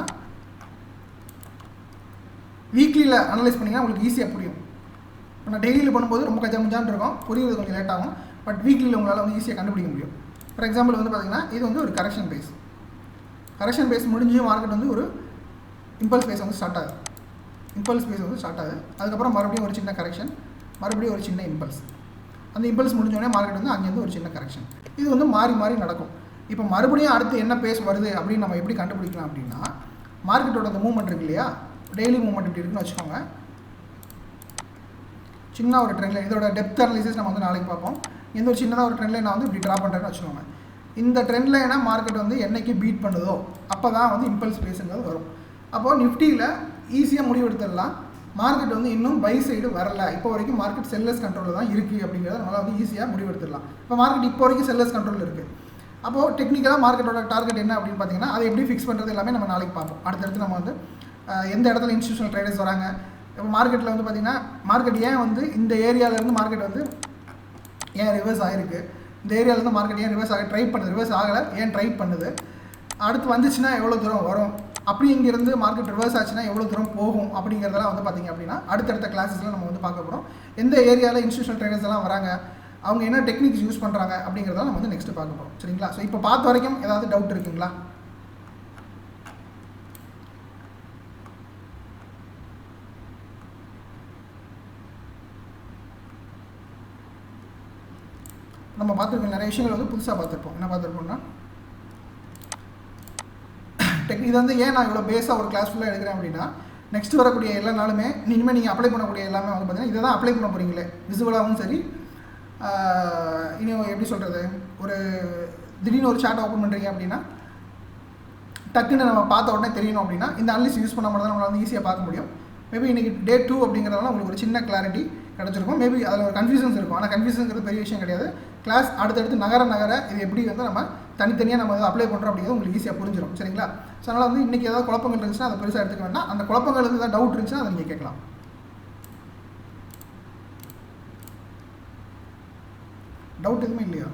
[SPEAKER 1] வீக்லியில் அனலைஸ் பண்ணிங்கன்னா உங்களுக்கு ஈஸியாக புரியும். இப்போ நான் டெய்லியில் பண்ணும்போது ரொம்ப கஜாமுஜான்னு இருக்கும், புரியுறது கொஞ்சம் லேட் ஆகும். பட் வீக்லியில் உங்களால் வந்து ஈஸியாக கண்டுபிடிக்க முடியும். ஃபார் எக்ஸாம்பிள் வந்து பார்த்திங்கன்னா இது வந்து ஒரு கரெக்ஷன் பேஸ் முடிஞ்சு மார்க்கெட் வந்து ஒரு இம்பல்ஸ் பேஸ் வந்து ஸ்டார்ட் ஆகுது. அதுக்கப்புறம் மறுபடியும் ஒரு சின்ன கரெக்ஷன், மறுபடியும் ஒரு சின்ன இம்பல்ஸ். அந்த இம்பல்ஸ் முடிஞ்சோடனே மார்க்கெட் வந்து அங்கேருந்து ஒரு சின்ன கரெக்ஷன். இது வந்து மாறி நடக்கும். இப்போ மறுபடியும் அடுத்து என்ன பேஸ் வருது அப்படின்னு நம்ம எப்படி கண்டுபிடிக்கலாம் அப்படின்னா மார்க்கெட்டோட அந்த மூவ்மெண்ட் இருக்கு இல்லையா, டெய்லி மூவ்மெண்ட் இப்படி இருக்குன்னு வச்சுக்கோங்க. சின்ன ஒரு ட்ரெண்ட் லைன், இதோட டெப்த் அனாலிசிஸ் நம்ம வந்து நாளைக்கு பார்ப்போம். எந்த ஒரு சின்னதாக ஒரு ட்ரெண்ட் லைன் நான் வந்து இப்படி ட்ரா பண்ணுறேன்னு வச்சுக்கோங்க. இந்த ட்ரெண்ட் லைனை மார்க்கெட் வந்து என்னைக்கு பீட் பண்ணுதோ அப்போ தான் வந்து இம்பல்ஸ் பேஸுங்கிறது வரும். அப்போது நிஃப்டியில் ஈஸியாக முடிவெடுத்துடலாம். மார்க்கெட் வந்து இன்னும் பை சைடு வரல, இப்போ வரைக்கும் மார்க்கெட் செல்லர்ஸ் கண்ட்ரோலில் தான் இருக்குது அப்படிங்கிறத நம்மளால் வந்து ஈஸியாக முடிவெடுத்துடலாம். இப்போ மார்க்கெட் இப்போ வரைக்கும் செல்லர்ஸ் கண்ட்ரோலில் இருக்குது. அப்போது டெக்னிக்கலாக மார்க்கெட்டோட டார்கெட் என்ன அப்படின்னு பார்த்தீங்கன்னா அதை எப்படி ஃபிக்ஸ் பண்ணுறது எல்லாமே நம்ம நாளைக்கு பார்ப்போம். அடுத்தடுத்து நம்ம வந்து எந்த இடத்துல இன்ஸ்டியூஷனல் ட்ரேடர்ஸ் வராங்க, இப்போ மார்க்கெட்டில் வந்து பார்த்திங்கன்னா மார்க்கெட் ஏன் வந்து இந்த ஏரியாவிலேருந்து மார்க்கெட் வந்து ஏன் ரிவர்ஸ் ஆகிருக்கு, இந்த ஏரியாவிலேருந்து மார்க்கெட் ஏன் ரிவர்ஸ் ஆகலை, ஏன் ட்ரை பண்ணுது, அடுத்து வந்துச்சுன்னா எவ்வளோ தூரம் வரும், அப்படி இங்கேருந்து மார்க்கெட் ரிவர்ஸ் ஆச்சுன்னா எவ்வளோ தூரம் போகும் அப்படிங்கிறதெல்லாம் வந்து பார்த்திங்க அப்படின்னா அடுத்தடுத்த கிளாஸஸில் நம்ம வந்து பார்க்க போகிறோம். எந்த ஏரியாவில் இன்ஸ்டியூஷனல் ட்ரேடர்ஸ் எல்லாம் வராங்க, அவங்க என்ன டெக்னிக்ஸ் யூஸ் பண்ணுறாங்க அப்படிங்கிறத நம்ம வந்து நெக்ஸ்ட்டு பார்க்க போகிறோம். சரிங்களா? ஸோ இப்போ பார்த்த வரைக்கும் ஏதாவது டவுட் இருக்குங்களா? நம்ம பார்த்துருக்கோம் நிறைய விஷயங்கள் வந்து புதுசாக பார்த்துருப்போம். என்ன பார்த்துருப்போம்னா இது வந்து ஏன் நான் இவ்வளோ பேஸாக ஒரு கிளாஸ் ஃபுல்லாக எடுக்கிறேன் அப்படின்னா நெக்ஸ்ட் வரக்கூடிய எல்லா நாளுமே இனிமேல் நீங்கள் அப்ளை பண்ணக்கூடிய எல்லாமே வந்து பார்த்தீங்கன்னா இதை தான் அப்ளை பண்ண போகிறீங்களே, விசுவலாகவும் சரி, இன்னும் எப்படி சொல்கிறது, ஒரு திடீர்னு ஒரு சார்ட் ஓப்பன் பண்ணுறீங்க அப்படின்னா டக்குன்னு நம்ம பார்த்த உடனே தெரியணும் அப்படின்னா இந்த அனலிசிஸ் யூஸ் பண்ண மட்டும் தான் நம்மளால் வந்து ஈஸியாக பார்க்க முடியும். மேபி இன்றைக்கி டே 2 அப்படிங்கிறதுனால உங்களுக்கு ஒரு சின்ன கிளாரிட்டி கிடச்சிருக்கும். மேபி அதில் ஒரு கன்ஃபியூஷன்ஸ் இருக்கும். ஆனால் கன்ஃபியூஷன்ங்கிறது பெரிய விஷயம் கிடையாது. கிளாஸ் அடுத்தடுத்து நகர இது எப்படி வந்து நம்ம தனித்தனியாக நம்ம வந்து அப்ளை பண்ணுறோம் அப்படிங்கிறது உங்களுக்கு ஈஸியாக புரிஞ்சிடும். சரிங்களா? ஸோ அதனால் வந்து இன்றைக்கி ஏதாவது குழப்பங்கள் இருந்துச்சுன்னா அதை பெருசாக எடுத்துக்க வேண்டாம். அந்த குழப்பங்களுக்கு ஏதாவது டவுட் இருந்துச்சுன்னா அதை நீங்கள் கேட்கலாம். டவுட் எதுவுமே இல்லையா?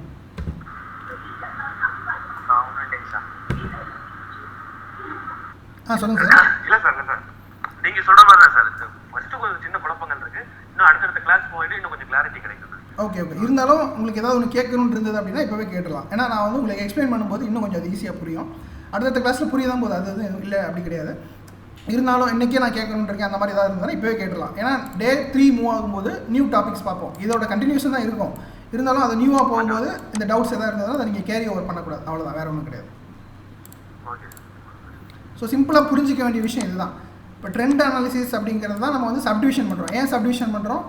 [SPEAKER 1] சொல்லுங்கள் சார்.
[SPEAKER 2] இல்லை சார், இல்லை சார், நீங்கள் சொல்கிற மாதிரி தான் சார். ஃபஸ்ட்டு கொஞ்சம் சின்ன குழப்பங்கள் இருக்குது. இன்னும் அடுத்தடுத்த கிளாஸ் போயிட்டு இன்னும் கொஞ்சம் கிளாரிட்டி கிடைக்கும்.
[SPEAKER 1] ஓகே. இருந்தாலும் உங்களுக்கு ஏதாவது ஒன்று கேட்கணுன்னு இருந்தது அப்படின்னா இப்போவே கேட்டுடலாம். ஏன்னா நான் வந்து உங்களுக்கு எக்ஸ்பிளைன் பண்ணும்போது இன்னும் கொஞ்சம் அது ஈஸியாக புரியும். அடுத்த கிளாஸில் புரியதான் போது அது இல்லை அப்படி கிடையாது. இருந்தாலும் இன்றைக்கே நான் கேட்கணுன்னு இருக்கேன் அந்த மாதிரி ஏதாவது இருந்தாலும் இப்போவே கேட்டுடலாம். ஏன்னா டே 3 மூவ் ஆகும்போது நியூ டாபிக்ஸ் பார்ப்போம். இதோட கண்டினியூஷன் தான் இருக்கும். இருந்தாலும் அது நியூவாக போகும்போது இந்த டவுட்ஸ் எதாவது இருந்ததுன்னா அதை நீங்கள் கேரி ஓவர் பண்ணக்கூடாது. அவ்வளோதான், வேறு ஒன்றும் கிடையாது. ஸோ சிம்பிளாக புரிஞ்சிக்க வேண்டிய விஷயம் இதுதான். இப்போ ட்ரெண்ட் அனாலிசிஸ் அப்படிங்கிறது தான் நம்ம வந்து சப்டிவிஷன் பண்ணுறோம். ஏன் சப்டிவிஷன் பண்ணுறோம்?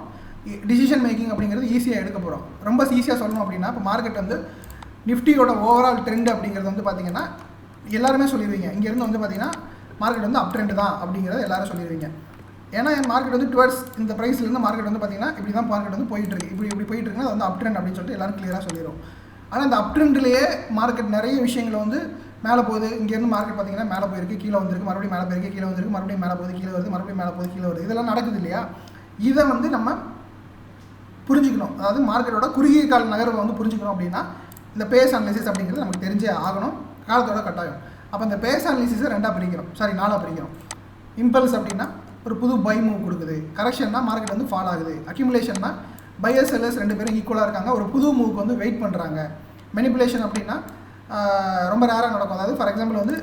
[SPEAKER 1] டிசிஷன் மேக்கிங் அப்படிங்கிறது ஈஸியாக எடுக்க போகிறோம். ரொம்ப ஈஸியாக சொல்லணும் அப்படின்னா இப்போ மார்க்கெட் வந்து நிஃப்டியோட ஓவரால் ட்ரெண்ட் அப்படிங்கிறது வந்து பார்த்திங்கன்னா எல்லாருமே சொல்லிடுவீங்க. இங்கேருந்து வந்து பார்த்திங்கன்னா மார்க்கெட் வந்து அப் ட்ரெண்ட் தான் அப்படிங்கிறத எல்லாரும் சொல்லிடுவீங்க. ஏன்னா மார்க்கெட் வந்து டுவர்ட்ஸ் இந்த ப்ரைஸ்லேருந்து மார்க்கெட் வந்து பார்த்திங்கன்னா இப்படி தான் மார்க்கெட் வந்து போயிட்டுருக்கு, இப்படி போயிட்டுருக்குன்னா அது வந்து அப் ட்ரெண்ட் அப்படின்னு சொல்லிட்டு எல்லோரும் கிளியராக சொல்லிடுவோம். ஆனால் இந்த அப் ட்ரெண்ட்லேயே மார்க்கெட் நிறைய விஷயங்களை வந்து மேலே போகுது. இங்கேருந்து மார்க்கெட் பார்த்திங்கன்னா மேலே போயிருக்கு, கீழே வந்திருக்கு, மறுபடியும் மேலே போயிருக்கு, கீழே வந்திருக்கு, மறுபடியும் மேலே போகுது, கீழே வருது, மறுபடியும் மேலே போகுது, கீழே வருது. இதெல்லாம் நடக்குது இல்லையா? இதை வந்து நம்ம புரிஞ்சுக்கணும். அதாவது மார்க்கெட்டோட குறுகிய கால நகர்வை வந்து புரிஞ்சுக்கணும் அப்படின்னா இந்த பேஸ் அனாலிசிஸ் அப்படிங்கிறது நமக்கு தெரிஞ்சே ஆகணும், காலத்தோட கட்டாயம். அப்போ இந்த பேஸ் அனாலிசிஸை 4ஆக பிரிக்கிறோம். இம்பல்ஸ் அப்படின்னா ஒரு புது பை மூவ் கொடுக்குது, கரெக்ஷன்னா மார்க்கெட் வந்து ஃபால் ஆகுது, அக்யூமுலேஷன்னா பையர்ஸ் செல்லர்ஸ் 2 பேரும் ஈக்குவலாக இருக்காங்க, ஒரு புது மூவுக்கு வந்து வெயிட் பண்ணுறாங்க. மெனிப்புலேஷன் அப்படின்னா ரொம்ப ரேராக நடக்கும். அதாவது ஃபார் எக்ஸாம்பிள் வந்து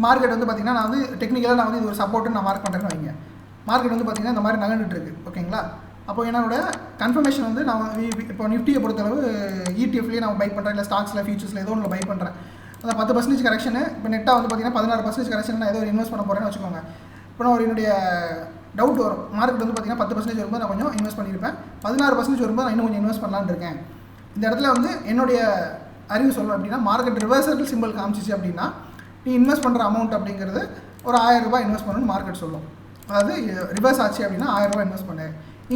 [SPEAKER 1] மார்க்கெட் வந்து பார்த்திங்கன்னா நான் வந்து டெக்னிக்கலாக நான் வந்து இது ஒரு சப்போர்ட்டுன்னு நான் மார்க் பண்ணுறேன்னு வைங்க. மார்க்கெட் வந்து பார்த்திங்கன்னா இந்த மாதிரி நகர்ந்துட்டுருக்கு. ஓகேங்களா? அப்போ என்னோட கன்ஃபர்மேஷன் வந்து நான் இப்போ நிஃப்டியை பொறுத்தளவு இடிஎஃப்லேயே நான் பை பண்ணுறேன், இல்லை ஸ்டாக்ஸில் ஃபியூச்சர்ஸில் ஏதோ ஒன்று பை பண்ணுறேன். அந்த 10% கரெக்ஷனு இப்போ நெட்டாக வந்து பார்த்திங்கன்னா 16% கரெக்ஷன் நான் ஏதோ ஒரு இன்வெஸ்ட் பண்ண போகிறேன்னு வச்சுக்கோங்க. இப்போ நான் ஒரு என்னுடைய டவுட் வரும், மார்க்கெட் வந்து பார்த்திங்கன்னா 10% வரும்போது நான் கொஞ்சம் இன்வெஸ்ட் பண்ணியிருப்பேன், 16% வரும்போது நான் இன்னும் கொஞ்சம் இன்வெஸ்ட் பண்ணலான்னு இருக்கேன். இந்த இடத்துல வந்து என்னுடைய அறிவு சொல்லணும் அப்படின்னா மார்க்கெட் ரிவர்சல் சிம்பிள் காமிச்சிச்சு அப்படின்னா நீ இன்வெஸ்ட் பண்ணுற அமௌண்ட் அப்படிங்கிறது ஒரு 1000 ரூபாய் இன்வெஸ்ட் பண்ணணும்னு மார்க்கெட் சொல்லும். அதாவது ரிவர்ஸ் ஆச்சு அப்படின்னா 1000 ரூபாய் இன்வெஸ்ட் பண்ணு.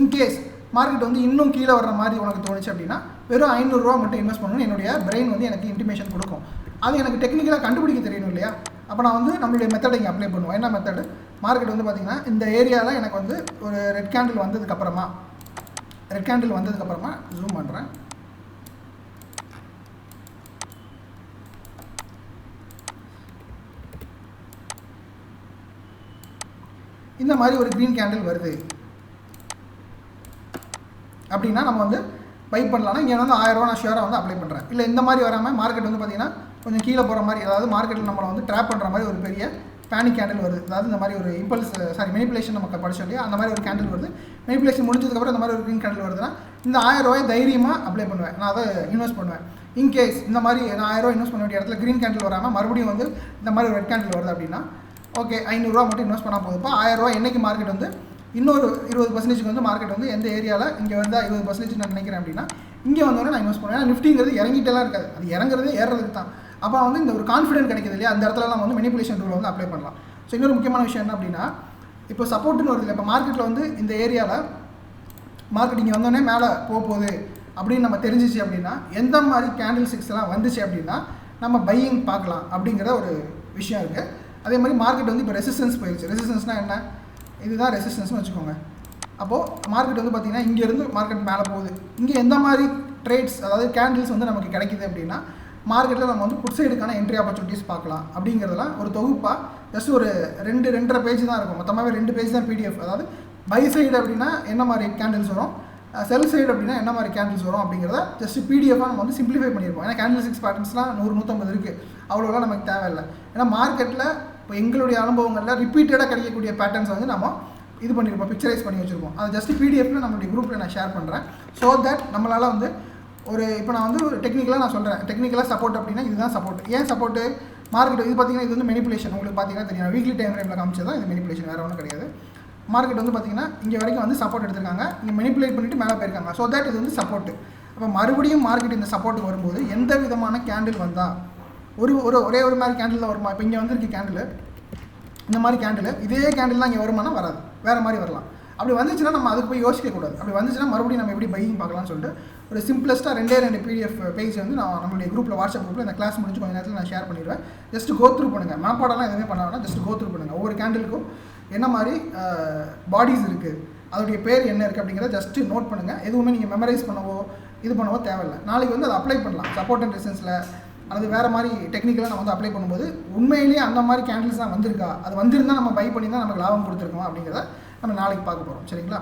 [SPEAKER 1] இன்கேஸ் மார்க்கெட் வந்து இன்னும் கீழே வர்ற மாதிரி உனக்கு தோணுச்சு அப்படின்னா வெறும் 500 ரூபா மட்டும் இன்வெஸ்ட் பண்ணணும்னு என்னுடைய பிரெயின் வந்து எனக்கு இன்டிமேஷன் கொடுக்கும். அது எனக்கு டெக்னிக்கலாக கண்டுபிடிக்க தெரியணும் இல்லையா? அப்போ நான் வந்து நம்மளுடைய மெத்தடை இங்கே அப்ளை பண்ணுவேன். என்ன மெத்தடு? மார்க்கெட் வந்து பார்த்திங்கன்னா இந்த ஏரியாவில் எனக்கு வந்து ஒரு ரெட் கேண்டில் வந்ததுக்கப்புறமா ஜூம் பண்ணுறேன். இந்த மாதிரி ஒரு க்ரீன் கேண்டில் வருது அப்படின்னா நம்ம வந்து பை பண்ணலாம்னா இங்கே வந்து 1000 ரூபா நான் ஷேராக வந்து அப்ளை பண்ணுறேன். இல்லை இந்த மாதிரி வராமல் மார்க்கெட் வந்து பார்த்திங்கன்னா கொஞ்சம் கீழே போகிற மாதிரி, அதாவது மார்க்கெட்டில் நம்மளை வந்து ட்ராப் பண்ணுற மாதிரி ஒரு பெரிய பேனிக் கேண்டில் வருது. அதாவது இந்த மாதிரி ஒரு மெனிப்புலேஷன் நமக்கு படிச்சோம் இல்லையா, அந்த மாதிரி ஒரு கேண்டில் வருது. மெனிப்புலேஷன் முடிஞ்சதுக்கப்புறம் இந்த மாதிரி ஒரு க்ரீன் கேண்டில் வருதுன்னா இந்த 1000 ரூபாய் தைரியமாக அப்ளை பண்ணுவேன், நான் அதை இன்வெஸ்ட் பண்ணுவேன். இன்கேஸ் இந்த மாதிரி நான் 1000 ரூபா இன்வெஸ்ட் பண்ண வேண்டிய இடத்துல க்ரீன் கேண்டில் வராமல் மறுபடியும் வந்து இந்த மாதிரி ஒரு ரெட் கேண்டில் வருது அப்படின்னா ஓகே 500 ரூபா மட்டும் இன்வெஸ்ட் பண்ணால் போதுப்பா. 1000 ரூபா என்றைக்கு மார்க்கெட் வந்து இன்னொரு 20% வந்து மார்க்கெட் வந்து எந்த ஏரியாவில் இங்கே வந்தால் 20% நான் நினைக்கிறேன் அப்படின்னா இங்கே வந்தோடனே நான் இன்வெஸ்ட் பண்ணுவேன். ஏன்னா நிஃப்டிங்கிறது இறங்கிட்டெல்லாம் இருக்காது, அது இறங்குறதே ஏறுறதுக்கு தான். அப்போ வந்து இந்த ஒரு கான்ஃபிடென்ட் கிடைக்கிது இல்லையா, அந்த இடத்துல நம்ம வந்து மெனிப்புலேஷன் ரூலை வந்து அப்ளை பண்ணலாம். ஸோ இன்னொரு முக்கியமான விஷயம் என்ன அப்படின்னா இப்போ சப்போர்ட்டுன்னு வருது இல்லை, இப்போ மார்க்கெட்டில் வந்து இந்த ஏரியாவில் மார்க்கெட் இங்கே வந்தோடனே மேலே போகுது அப்படின்னு நம்ம தெரிஞ்சிச்சு அப்படின்னா எந்த மாதிரி கேண்டில் ஸ்டிக்ஸ்லாம் வந்துச்சு அப்படின்னா நம்ம பையிங் பார்க்கலாம் அப்படிங்கிற ஒரு விஷயம் இருக்குது. அதே மாதிரி மார்க்கெட் வந்து இப்போ ரெசிஸ்டன்ஸ் போயிடுச்சு. ரெசிஸ்டன்ஸ்னால் என்ன? இதுதான் ரெசிஸ்டன்ஸ்னு வச்சுக்கோங்க. அப்போது மார்க்கெட் வந்து பார்த்திங்கன்னா இங்கேருந்து மார்க்கெட் மேலே போகுது. இங்கே எந்த மாதிரி ட்ரேட்ஸ் அதாவது கேண்டில்ஸ் வந்து நமக்கு கிடைக்குது அப்படின்னா மார்க்கெட்டில் நம்ம வந்து புட் சைடுக்கான என்ட்ரி ஆப்பர்ச்சுனிட்டிஸ் பார்க்கலாம் அப்படிங்கிறதெல்லாம் ஒரு தொகுப்பாக ஜஸ்ட் ஒரு 2.5 பேஜ் தான் இருக்கும். மொத்தமாகவே 2 பேஜ் தான் பிடிஎஃப். அதாவது பை சைடு அப்படின்னா என்ன மாதிரி கேண்டில்ஸ் வரும், செல் சைடு அப்படின்னா என்ன மாதிரி கேண்டில்ஸ் வரும் அப்படிங்கிறத ஜஸ்ட் பிடிஎஃபாக நம்ம வந்து சிம்பிளிஃபை பண்ணியிருப்போம். ஏன்னா கேண்டில் ஸ்டிக்ஸ் பேட்டர்ன்ஸ்லாம் 100-150 இருக்குது. அவ்வளோலாம் நமக்கு தேவையில்லை. ஏன்னா மார்க்கெட்டில் இப்போ எங்களுடைய அனுபவங்களில் ரிப்பீட்டடாக கிடைக்கக்கூடிய பேட்டர்ன்ஸ் வந்து நம்ம இது பண்ணியிருப்போம், பிக்சரைஸ் பண்ணி வச்சுருப்போம். அதை ஜஸ்ட் பிடிஎஃப்ல நம்மளுடைய குரூப்பில் நான் ஷேர் பண்ணுறேன். ஸோ தட் நம்மளால் வந்து ஒரு இப்போ நான் வந்து ஒரு டெக்னிக்கலாக நான் சொல்கிறேன். டெக்னிக்கலாக சப்போர்ட் அப்படின்னா இதுதான் சப்போர்ட். ஏன் சப்போர்ட்டு? மார்க்கெட் இது பார்த்தீங்கன்னா இது வந்து மெனிப்புலேஷன். உங்களுக்கு பார்த்தீங்கன்னா தெரியும், வீக்லி டைம் ஃப்ரேமில் காமிச்சது தான் இது மெனிப்புலேஷன், வேறு ஒன்றும் கிடையாது. மார்க்கெட் வந்து பார்த்தீங்கன்னா இங்கே வரைக்கும் வந்து சப்போர்ட் எடுத்திருக்காங்க, இங்கே மெனிப்புலேட் பண்ணிவிட்டு மேலே போயிருக்காங்க. ஸோ தட் இது வந்து சப்போர்ட்டு. அப்போ மறுபடியும் மார்க்கெட் இந்த சப்போர்ட்டுக்கு வரும்போது எந்த விதமான கேண்டில் வந்தால் ஒரே ஒரு மாதிரி கேண்டில் தான் வருமா? இப்போ இங்கே வந்துருக்கு கேண்டில், இந்த மாதிரி கேண்டில், இதே கேண்டில் தான் இங்கே வருமானா வராது, வேறு மாதிரி வரலாம். அப்படி வந்துச்சுன்னா நம்ம அதுக்கு போய் யோசிக்கக்கூடாது. அப்படி வந்துச்சுன்னா மறுபடியும் நம்ம எப்படி பையிங் பார்க்கலாம்னு சொல்லிட்டு ஒரு சிம்பிளஸ்ட்டாக 2 பிடிஎஃப் பேஜ் வந்து நான் நம்மளுடைய குரூப்பில், வாட்ஸ்அப் குரூப்பில் இந்த கிளாஸ் முடிஞ்சு கொஞ்சம் நேரத்தில் நான் ஷேர் பண்ணிடுவேன். ஜஸ்ட் கோ த்ரூ பண்ணுங்கள். மேப்பாடெல்லாம் எதுவுமே பண்ண வேணாம், ஜஸ்ட் கோ த்ரூ பண்ணுங்கள். ஒவ்வொரு கேண்டிலுக்கும் என்ன மாதிரி பாடிஸ் இருக்குது, அதோடைய பேர் என்ன இருக்குது அப்படிங்கிறத ஜஸ்ட்டு நோட் பண்ணுங்கள். எதுவுமே நீங்கள் மெமரைஸ் பண்ணவோ இது பண்ணவோ தேவையில்லை. நாளைக்கு வந்து அதை அப்ளை பண்ணலாம். சப்போர்ட் அண்ட் ரெசிஸ்டன்ஸில் அது வேறு மாதிரி டெக்னிக்கலாக நம்ம வந்து அப்ளை பண்ணும்போது உண்மையிலேயே அந்த மாதிரி கேண்டில்ஸ் தான் வந்திருக்கா, அது வந்திருந்தால் நம்ம பை பண்ணி தான் நமக்கு லாபம் கொடுத்துருக்கோம் அப்படிங்கிறத நம்ம நாளைக்கு பார்க்க போகிறோம். சரிங்களா?